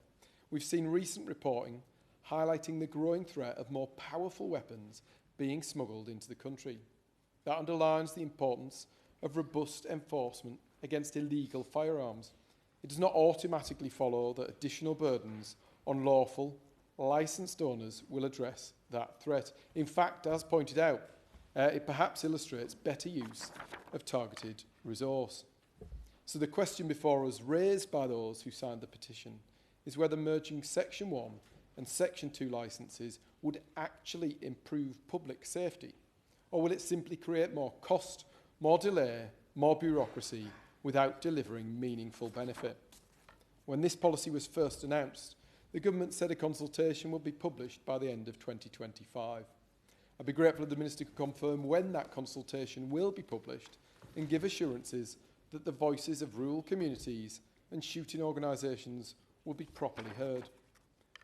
We've seen recent reporting highlighting the growing threat of more powerful weapons being smuggled into the country. That underlines the importance of robust enforcement against illegal firearms. It does not automatically follow that additional burdens on lawful, licensed owners will address that threat. In fact, as pointed out, it perhaps illustrates better use of targeted resource. So the question before us, raised by those who signed the petition, is whether merging Section 1 and Section 2 licences would actually improve public safety, or will it simply create more cost, more delay, more bureaucracy without delivering meaningful benefit? When this policy was first announced, the government said a consultation would be published by the end of 2025. I'd be grateful if the Minister could confirm when that consultation will be published and give assurances that the voices of rural communities and shooting organisations will be properly heard.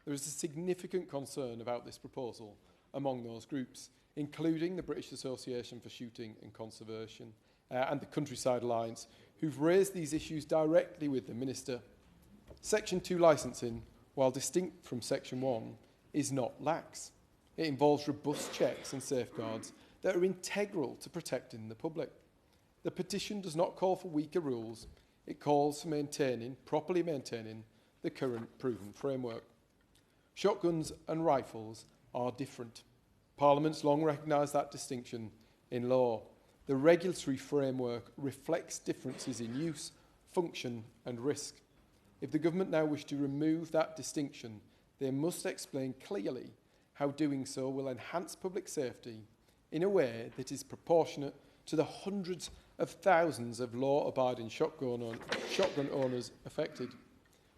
There is a significant concern about this proposal among those groups, including the British Association for Shooting and Conservation and the Countryside Alliance, who've raised these issues directly with the Minister. Section 2 licensing, while distinct from Section 1, is not lax. It involves robust checks and safeguards that are integral to protecting the public. The petition does not call for weaker rules. It calls for properly maintaining the current proven framework. Shotguns and rifles are different. Parliament's long recognised that distinction in law. The regulatory framework reflects differences in use, function and risk. If the government now wish to remove that distinction, they must explain clearly how doing so will enhance public safety in a way that is proportionate to the hundreds of thousands of law-abiding shotgun owners affected.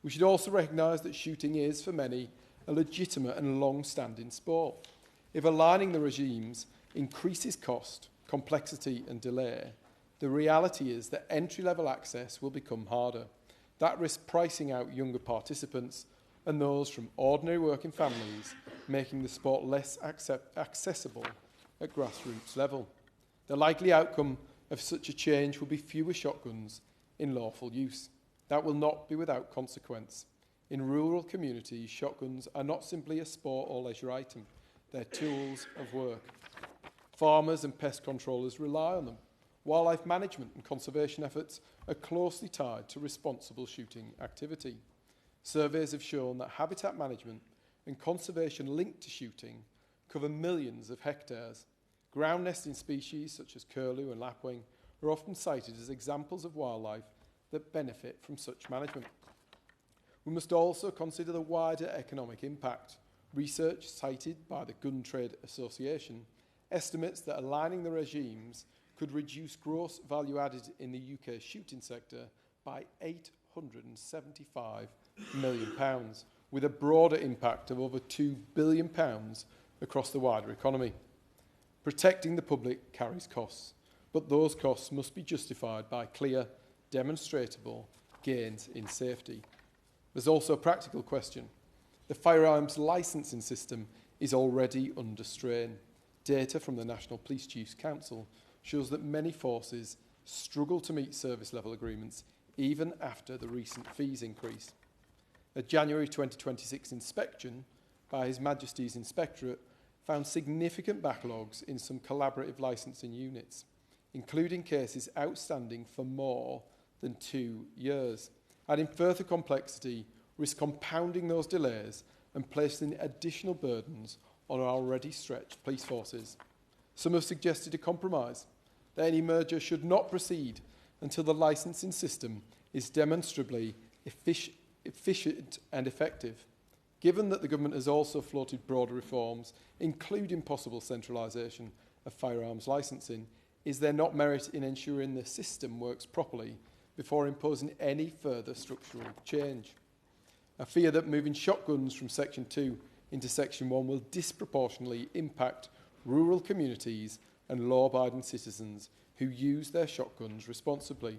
We should also recognise that shooting is, for many, a legitimate and long-standing sport. If aligning the regimes increases cost, complexity and delay, the reality is that entry-level access will become harder. That risks pricing out younger participants and those from ordinary working families, making the sport less accessible at grassroots level. The likely outcome of such a change will be fewer shotguns in lawful use. That will not be without consequence. In rural communities, shotguns are not simply a sport or leisure item. their tools of work. Farmers and pest controllers rely on them. Wildlife management and conservation efforts are closely tied to responsible shooting activity. Surveys have shown that habitat management and conservation linked to shooting cover millions of hectares. Ground nesting species such as curlew and lapwing are often cited as examples of wildlife that benefit from such management. We must also consider the wider economic impact. Research cited by the Gun Trade Association estimates that aligning the regimes could reduce gross value added in the UK shooting sector by £875 million, with a broader impact of over £2 billion across the wider economy. Protecting the public carries costs, but those costs must be justified by clear, demonstrable gains in safety. There's also a practical question. The firearms licensing system is already under strain. Data from the National Police Chiefs Council shows that many forces struggle to meet service level agreements even after the recent fees increase. A January 2026 inspection by His Majesty's Inspectorate found significant backlogs in some collaborative licensing units, including cases outstanding for more than 2 years, adding further complexity, risk compounding those delays and placing additional burdens on our already stretched police forces. Some have suggested a compromise, that any merger should not proceed until the licensing system is demonstrably efficient and effective. Given that the government has also floated broader reforms, including possible centralisation of firearms licensing, is there not merit in ensuring the system works properly before imposing any further structural change? I fear that moving shotguns from Section 2 into Section 1 will disproportionately impact rural communities and law-abiding citizens who use their shotguns responsibly.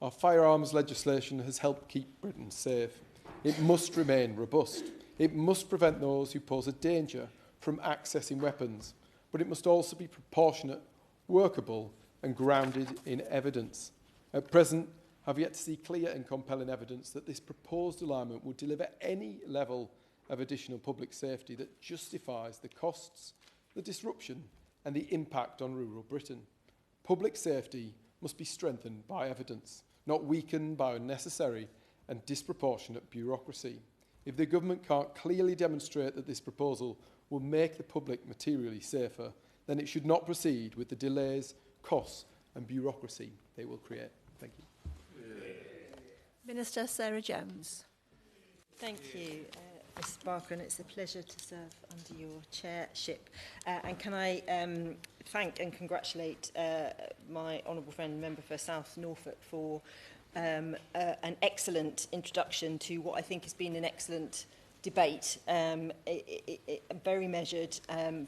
Our firearms legislation has helped keep Britain safe. It must remain robust. It must prevent those who pose a danger from accessing weapons, but it must also be proportionate, workable and grounded in evidence. At present, I've yet to see clear and compelling evidence that this proposed alignment would deliver any level of additional public safety that justifies the costs, the disruption and the impact on rural Britain. Public safety must be strengthened by evidence, not weakened by unnecessary and disproportionate bureaucracy. If the government can't clearly demonstrate that this proposal will make the public materially safer, then it should not proceed with the delays, costs and bureaucracy they will create. Thank you. Minister Sarah Jones. Thank you, Mr Barker, and it's a pleasure to serve under your chairship. And can I thank and congratulate my honourable friend, Member for South Norfolk, for an excellent introduction to what I think has been an excellent debate. Very measured,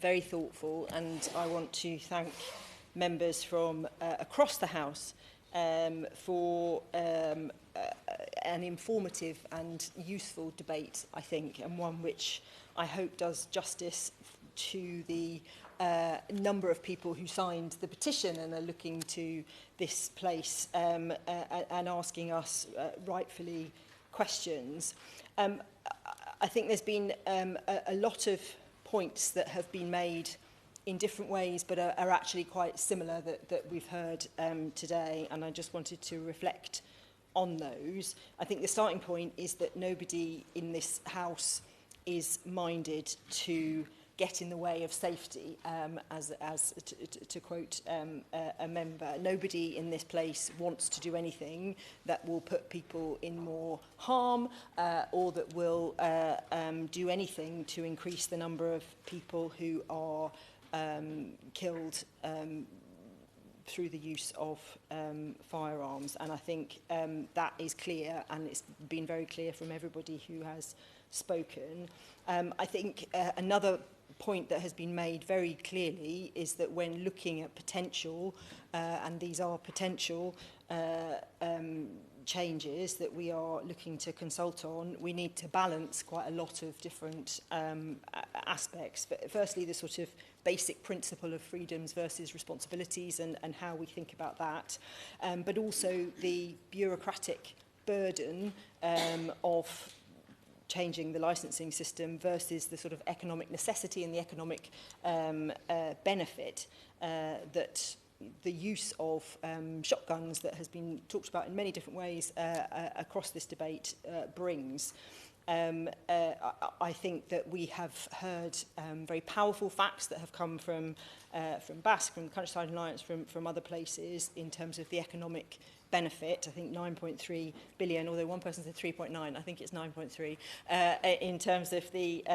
very thoughtful, and I want to thank members from across the House for an informative and useful debate, I think, and one which I hope does justice to the number of people who signed the petition and are looking to this place and asking us rightfully questions. I think there's been a lot of points that have been made in different ways, but are actually quite similar that we've heard today, and I just wanted to reflect on those. I think the starting point is that nobody in this House is minded to get in the way of safety, to quote a member. Nobody in this place wants to do anything that will put people in more harm or that will do anything to increase the number of people who are killed through the use of firearms. And I think that is clear, and it's been very clear from everybody who has spoken. I think another point that has been made very clearly is that when looking at potential, and these are potential changes that we are looking to consult on, we need to balance quite a lot of different aspects. But firstly, the sort of basic principle of freedoms versus responsibilities and how we think about that, but also the bureaucratic burden of changing the licensing system versus the sort of economic necessity and the economic benefit that the use of shotguns that has been talked about in many different ways across this debate brings. I think that we have heard very powerful facts that have come from Basque, from the Countryside Alliance, from other places in terms of the economic benefit. I think 9.3 billion, although one person said 3.9, I think it's 9.3, in terms of the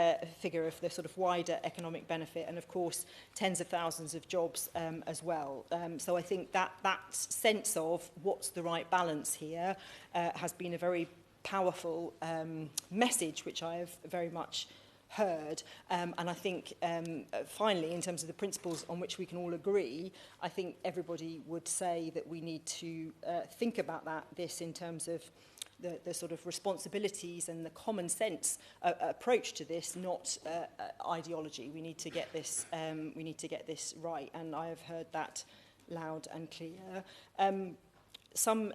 figure of the sort of wider economic benefit, and of course tens of thousands of jobs as well. So I think that sense of what's the right balance here has been a very powerful message, which I have very much heard. And I think, finally, in terms of the principles on which we can all agree, I think everybody would say that we need to think about this in terms of the sort of responsibilities and the common sense approach to this, not ideology. We need to get this. We need to get this right, and I have heard that loud and clear. Some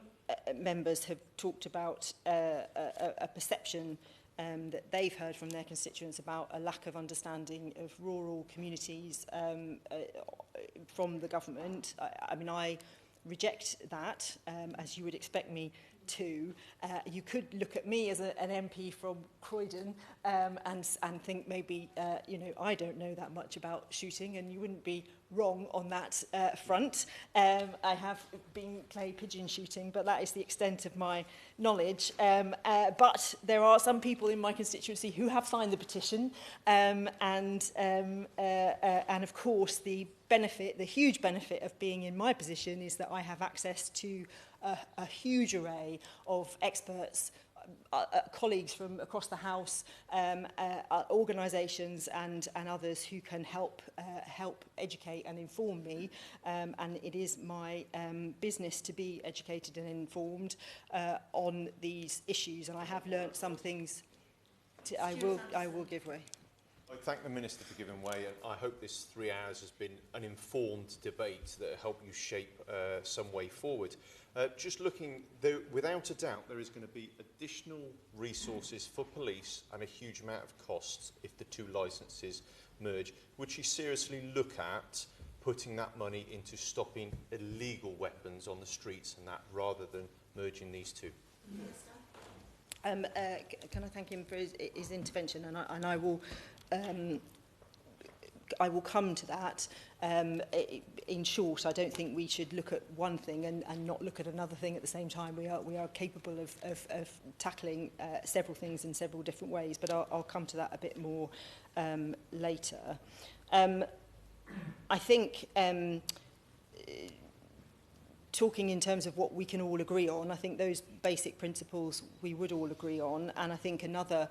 members have talked about a perception that they've heard from their constituents about a lack of understanding of rural communities from the government. I mean, I reject that, as you would expect me to. You could look at me as an MP from Croydon and think maybe, you know, I don't know that much about shooting, and you wouldn't be wrong on that front. I have been clay pigeon shooting, but that is the extent of my knowledge. But there are some people in my constituency who have signed the petition, and of course the benefit, the huge benefit of being in my position is that I have access to a huge array of experts, colleagues from across the House, organisations and others who can help educate and inform me, and it is my business to be educated and informed on these issues, and I have learnt some things. I will give way. I thank the Minister for giving way, and I hope this 3 hours has been an informed debate that will help you shape some way forward. Just looking, without a doubt, there is going to be additional resources for police and a huge amount of costs if the two licences merge. Would you seriously look at putting that money into stopping illegal weapons on the streets and that, rather than merging these two? Can I thank him for his intervention, and I will come to that. In short, I don't think we should look at one thing and not look at another thing at the same time. We are capable of tackling several things in several different ways, but I'll come to that a bit more later. I think talking in terms of what we can all agree on, I think those basic principles we would all agree on, and I think another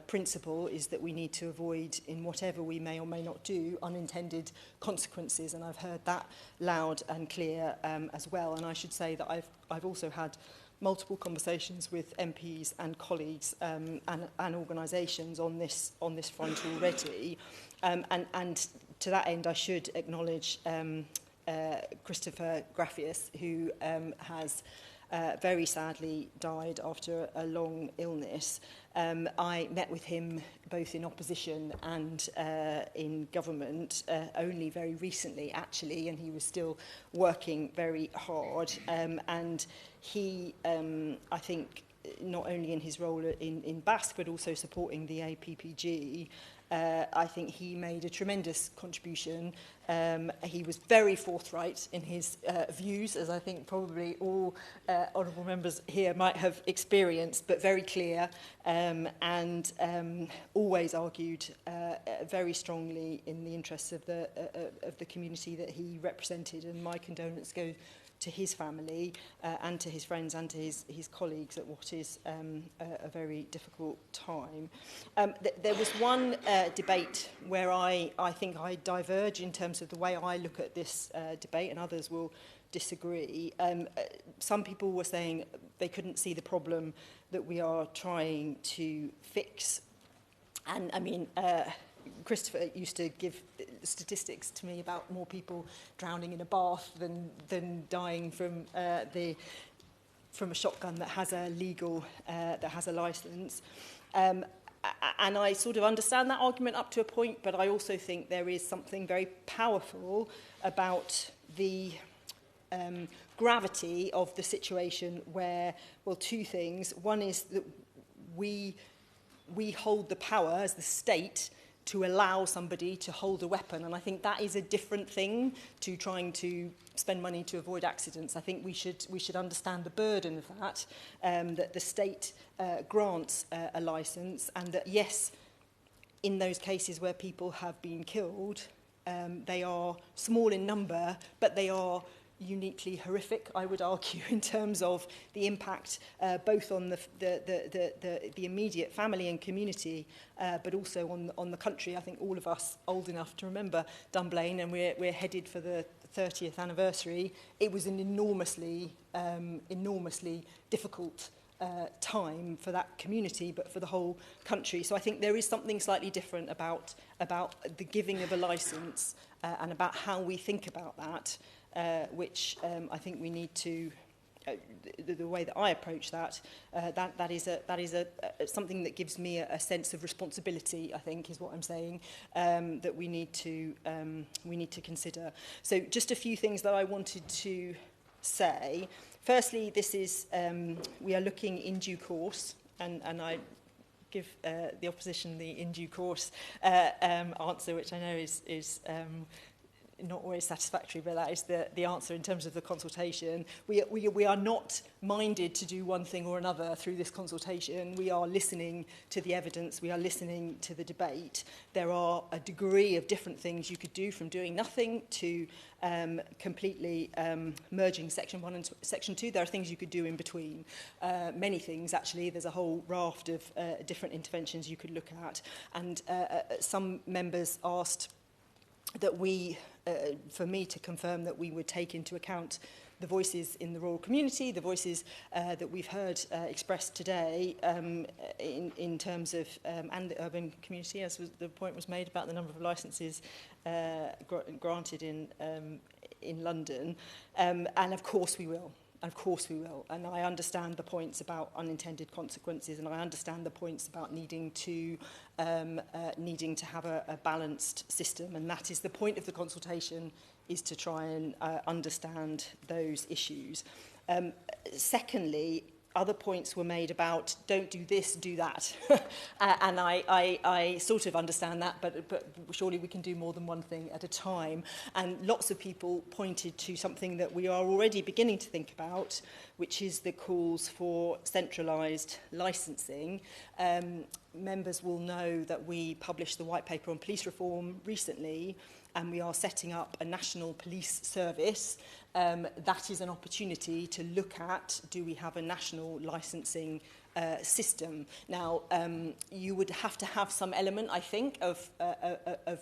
principle is that we need to avoid, in whatever we may or may not do, unintended consequences, and I've heard that loud and clear as well. And I should say that I've also had multiple conversations with MPs and colleagues and organisations on this front already, and to that end I should acknowledge Christopher Graffius, who has very sadly died after a long illness. I met with him both in opposition and in government only very recently, actually, and he was still working very hard. And he, I think, not only in his role in Basque, but also supporting the APPG, I think he made a tremendous contribution. He was very forthright in his views, as I think probably all honourable members here might have experienced, but very clear, and always argued very strongly in the interests of the community that he represented, and my condolences go to his family and to his friends and to his colleagues at what is a very difficult time. There was one debate where I think I diverge in terms of the way I look at this debate, and others will disagree. Some people were saying they couldn't see the problem that we are trying to fix. And I mean, Christopher used to give statistics to me about more people drowning in a bath than dying from the from a shotgun that has a legal, that has a licence. And I sort of understand that argument up to a point, but I also think there is something very powerful about the gravity of the situation where, well, two things. One is that we hold the power as the state to allow somebody to hold a weapon. And I think that is a different thing to trying to spend money to avoid accidents. I think we should understand the burden of that, that the state grants a licence, and that, yes, in those cases where people have been killed, they are small in number, but they are uniquely horrific, I would argue, in terms of the impact both on the immediate family and community, but also on the country. I think all of us old enough to remember Dunblane, and we're headed for the 30th anniversary. It was an enormously difficult time for that community, but for the whole country. So I think there is something slightly different about the giving of a licence and about how we think about that. Which I think we need to, the way that I approach that, that is something that gives me a sense of responsibility, I think, is what I'm saying, that we need to consider. So just a few things that I wanted to say. Firstly, this is, we are looking in due course, and I give the opposition the in due course answer, which I know is not always satisfactory, but that is the answer in terms of the consultation. We are not minded to do one thing or another through this consultation. We are listening to the evidence. We are listening to the debate. There are a degree of different things you could do, from doing nothing to completely merging Section 1 and Section 2. There are things you could do in between. Many things, actually. There's a whole raft of different interventions you could look at. And some members asked that we, for me to confirm that we would take into account the voices in the rural community, the voices that we've heard expressed today in terms of, and the urban community, as the point was made about the number of licences granted in London. And of course we will. Of course we will. And I understand the points about unintended consequences, and I understand the points about needing to have a balanced system. And that is the point of the consultation, is to try and understand those issues. Secondly, other points were made about don't do this, do that. And I sort of understand that, but surely we can do more than one thing at a time. And lots of people pointed to something that we are already beginning to think about, which is the calls for centralised licensing. Members will know that we published the white paper on police reform recently, and we are setting up a national police service. That is an opportunity to look at, do we have a national licensing system? Now, you would have to have some element, I think, of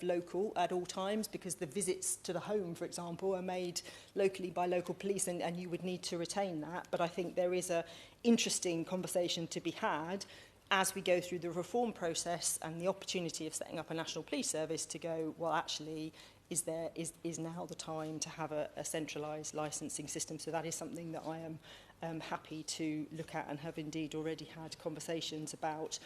local at all times, because the visits to the home, for example, are made locally by local police, and you would need to retain that. But I think there is an interesting conversation to be had as we go through the reform process, and the opportunity of setting up a national police service to go, well, actually, is now the time to have a centralised licensing system. So that is something that I am happy to look at, and have indeed already had conversations about.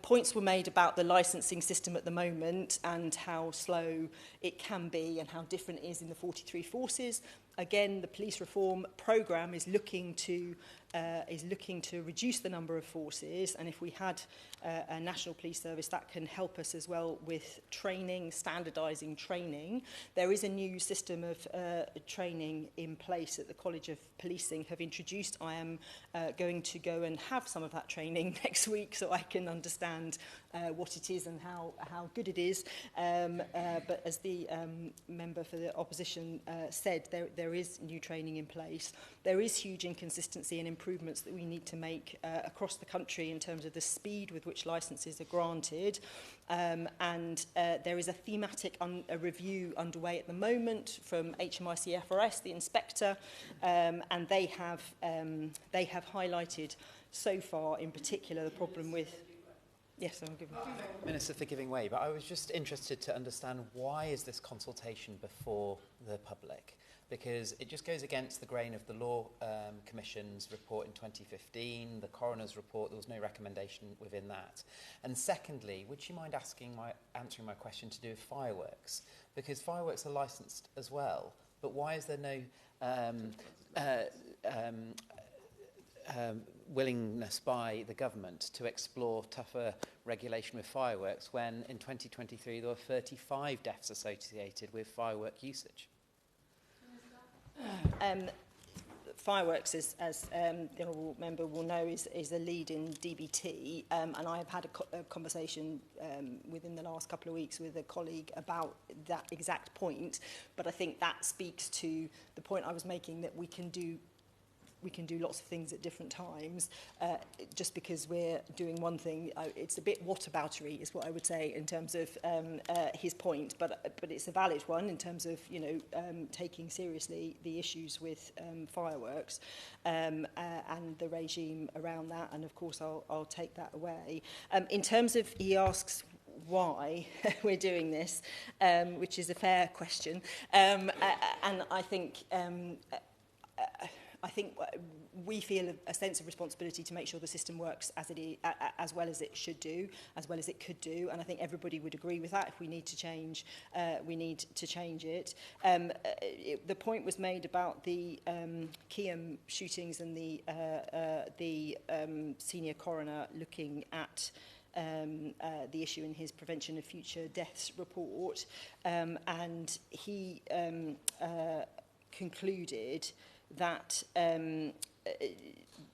Points were made about the licensing system at the moment and how slow it can be and how different it is in the 43 forces. Again, the police reform programme is looking to reduce the number of forces, and if we had a national police service, that can help us as well with training, standardising training. There is a new system of training in place at the College of Policing have introduced. I am going to go and have some of that training next week, so I can understand what it is and how good it is. But as the member for the opposition said, there is new training in place. There is huge inconsistency and improvements that we need to make across the country in terms of the speed with which licences are granted. And there is a thematic review underway at the moment from HMIC FRS, the inspector, and they have highlighted so far in particular the problem with... Yes, I'm giving... Minister for giving way, but I was just interested to understand, why is this consultation before the public? because it just goes against the grain of the Law Commission's report in 2015, the coroner's report. There was no recommendation within that. And secondly, would you mind answering my question to do with fireworks? Because fireworks are licensed as well, but why is there no willingness by the government to explore tougher regulation with fireworks when in 2023 there were 35 deaths associated with firework usage? Fireworks, as the Honourable Member will know, is a lead in DBT, and I have had a conversation within the last couple of weeks with a colleague about that exact point, but I think that speaks to the point I was making, that we can do lots of things at different times. Just because we're doing one thing, it's a bit whataboutery, is what I would say in terms of his point. But it's a valid one in terms of taking seriously the issues with fireworks and the regime around that. And of course, I'll take that away. In terms of, he asks why we're doing this, which is a fair question, and I think we feel a sense of responsibility to make sure the system works as well as it should do, as well as it could do, and I think everybody would agree with that. If we need to change, we need to change it. The point was made about the Keyham shootings and the senior coroner looking at the issue in his Prevention of Future Deaths report, and he concluded that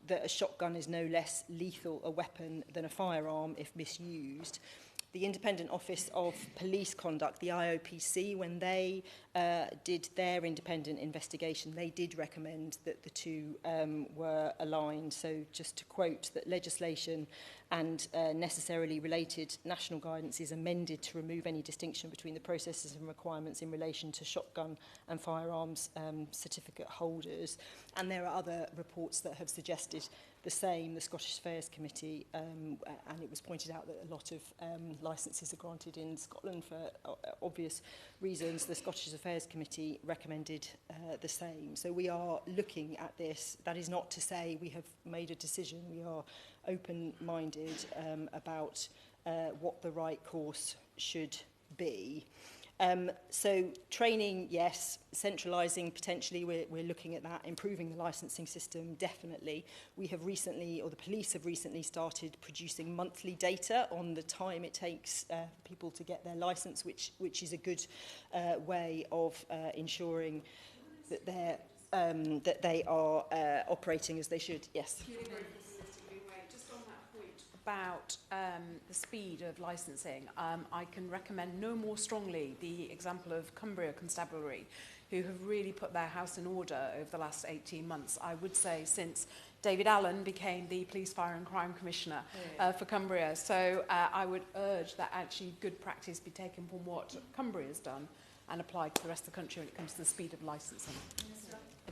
that a shotgun is no less lethal a weapon than a firearm if misused. The Independent Office of Police Conduct, the IOPC, when they did their independent investigation, they did recommend that the two were aligned. So just to quote, that legislation and necessarily related national guidance is amended to remove any distinction between the processes and requirements in relation to shotgun and firearms certificate holders. And there are other reports that have suggested the same. The Scottish Affairs Committee, and it was pointed out that a lot of licences are granted in Scotland for obvious reasons. The Scottish Affairs Committee recommended the same. So we are looking at this. That is not to say we have made a decision. We are open-minded about what the right course should be. So training, yes. Centralising, potentially, we're looking at that. Improving the licensing system, definitely. We have recently, or the police have recently started producing monthly data on the time it takes people to get their licence, which is a good way of ensuring that they are operating as they should. Yes. Just on that point about the speed of licensing, I can recommend no more strongly the example of Cumbria Constabulary, who have really put their house in order over the last 18 months. I would say since David Allen became the Police, Fire and Crime Commissioner for Cumbria. So I would urge that actually good practice be taken from what Cumbria has done and applied to the rest of the country when it comes to the speed of licensing.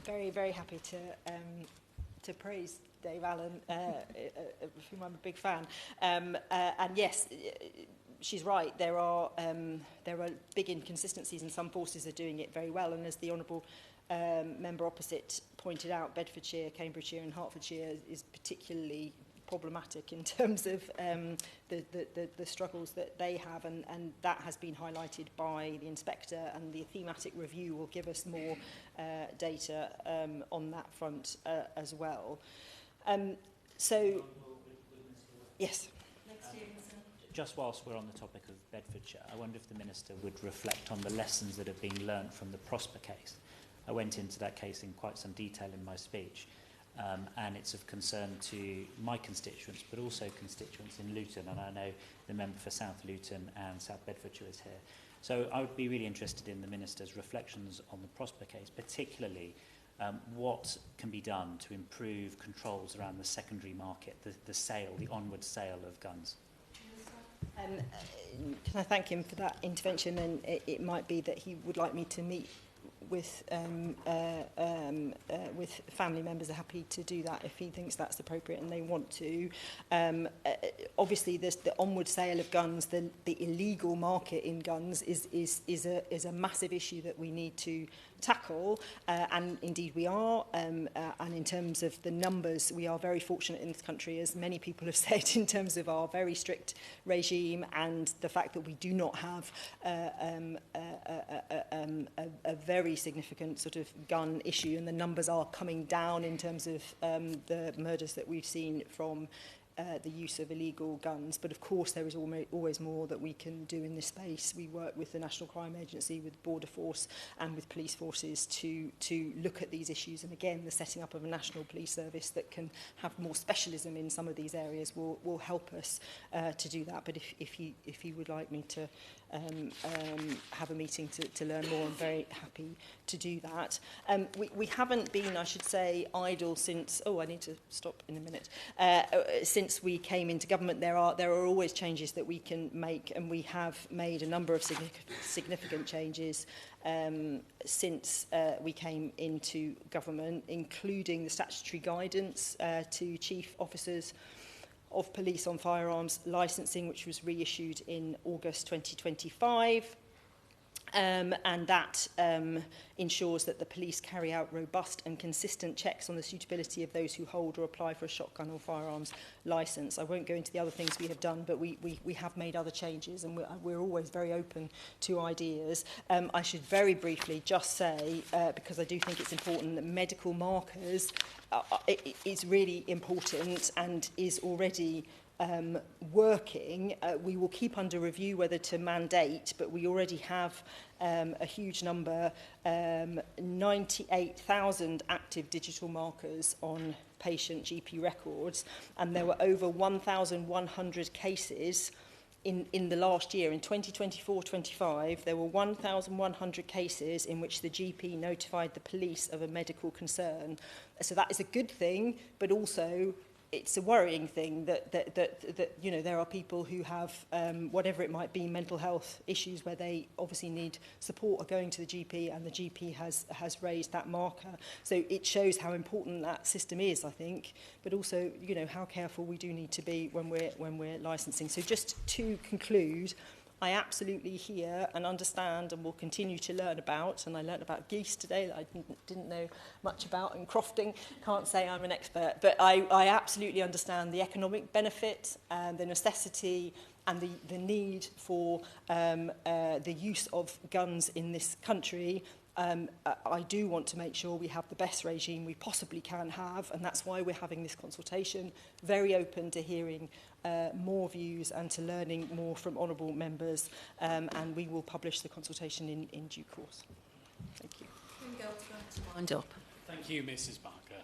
Very, very happy to praise Dave Allen, of whom I'm a big fan. And yes, she's right. There are big inconsistencies, and some forces are doing it very well. And as the Honourable member opposite pointed out, Bedfordshire, Cambridgeshire, and Hertfordshire is particularly problematic in terms of the struggles that they have, and that has been highlighted by the inspector, and the thematic review will give us more data on that front as well. So, yes. Just whilst we're on the topic of Bedfordshire, I wonder if the Minister would reflect on the lessons that have been learnt from the Prosper case. I went into that case in quite some detail in my speech, and it's of concern to my constituents, but also constituents in Luton, and I know the member for South Luton and South Bedfordshire is here. So I would be really interested in the Minister's reflections on the Prosper case, particularly what can be done to improve controls around the secondary market, the onward sale of guns. Can I thank him for that intervention? And it might be that he would like me to meet with family members. Are happy to do that if he thinks that's appropriate and they want to. Obviously, there's the onward sale of guns. The illegal market in guns is a massive issue that we need to tackle, and indeed we are, and in terms of the numbers, we are very fortunate in this country, as many people have said, in terms of our very strict regime and the fact that we do not have a very significant sort of gun issue, and the numbers are coming down in terms of the murders that we've seen from the use of illegal guns. But of course there is always more that we can do in this space. We work with the National Crime Agency, with Border Force and with police forces to look at these issues, and again the setting up of a national police service that can have more specialism in some of these areas will help us to do that. But if you would like me to have a meeting to learn more, I'm very happy to do that. We haven't been, I should say, idle since, I need to stop in a minute, since we came into government. There are always changes that we can make, and we have made a number of significant changes since we came into government, including the statutory guidance to chief officers of police on firearms licensing, which was reissued in August 2025. And that ensures that the police carry out robust and consistent checks on the suitability of those who hold or apply for a shotgun or firearms licence. I won't go into the other things we have done, but we have made other changes, and we're always very open to ideas. I should very briefly just say, because I do think it's important, that medical markers is really important and is already working. We will keep under review whether to mandate, but we already have a huge number, 98,000 active digital markers on patient GP records, and there were over 1,100 cases in the last year. In 2024-25, there were 1,100 cases in which the GP notified the police of a medical concern. So that is a good thing, but also it's a worrying thing that you know, there are people who have whatever it might be, mental health issues, where they obviously need support, are going to the GP, and the GP has raised that marker. So it shows how important that system is, I think, but also, you know, how careful we do need to be when we're licensing. So just to conclude, I absolutely hear and understand and will continue to learn about, and I learned about geese today that I didn't know much about, and crofting. Can't say I'm an expert, but I absolutely understand the economic benefit and the necessity and the need for the use of guns in this country. I do want to make sure we have the best regime we possibly can have, and that's why we're having this consultation. Very open to hearing more views and to learning more from honourable members, and we will publish the consultation in due course. Thank you. Wind up. Thank you, Mrs. Barker.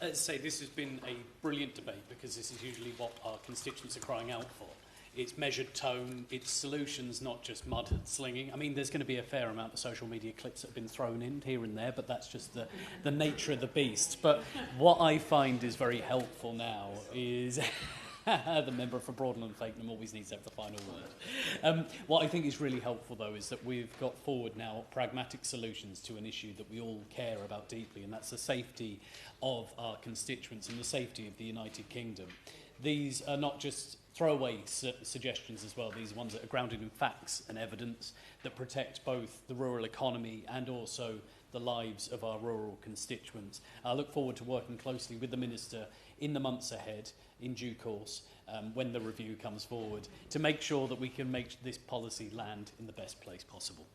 As I say, this has been a brilliant debate, because this is usually what our constituents are crying out for. It's measured tone, it's solutions, not just mud slinging. I mean, there's going to be a fair amount of social media clips that have been thrown in here and there, but that's just the nature of the beast. But what I find is very helpful now is the member for Broadland and Fakenham always needs to have the final word. What I think is really helpful, though, is that we've got forward now pragmatic solutions to an issue that we all care about deeply, and that's the safety of our constituents and the safety of the United Kingdom. These are not just throwaway suggestions as well. These are ones that are grounded in facts and evidence that protect both the rural economy and also the lives of our rural constituents. I look forward to working closely with the Minister in the months ahead, in due course, when the review comes forward, to make sure that we can make this policy land in the best place possible.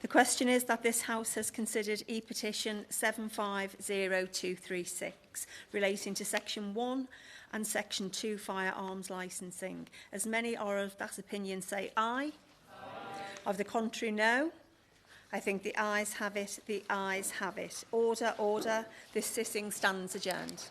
The question is that this House has considered e-petition 750236 relating to Section 1 and Section 2 firearms licensing. As many are of that opinion, say aye. Of the contrary, no. I think the ayes have it. The ayes have it. Order, order. This sitting stands adjourned.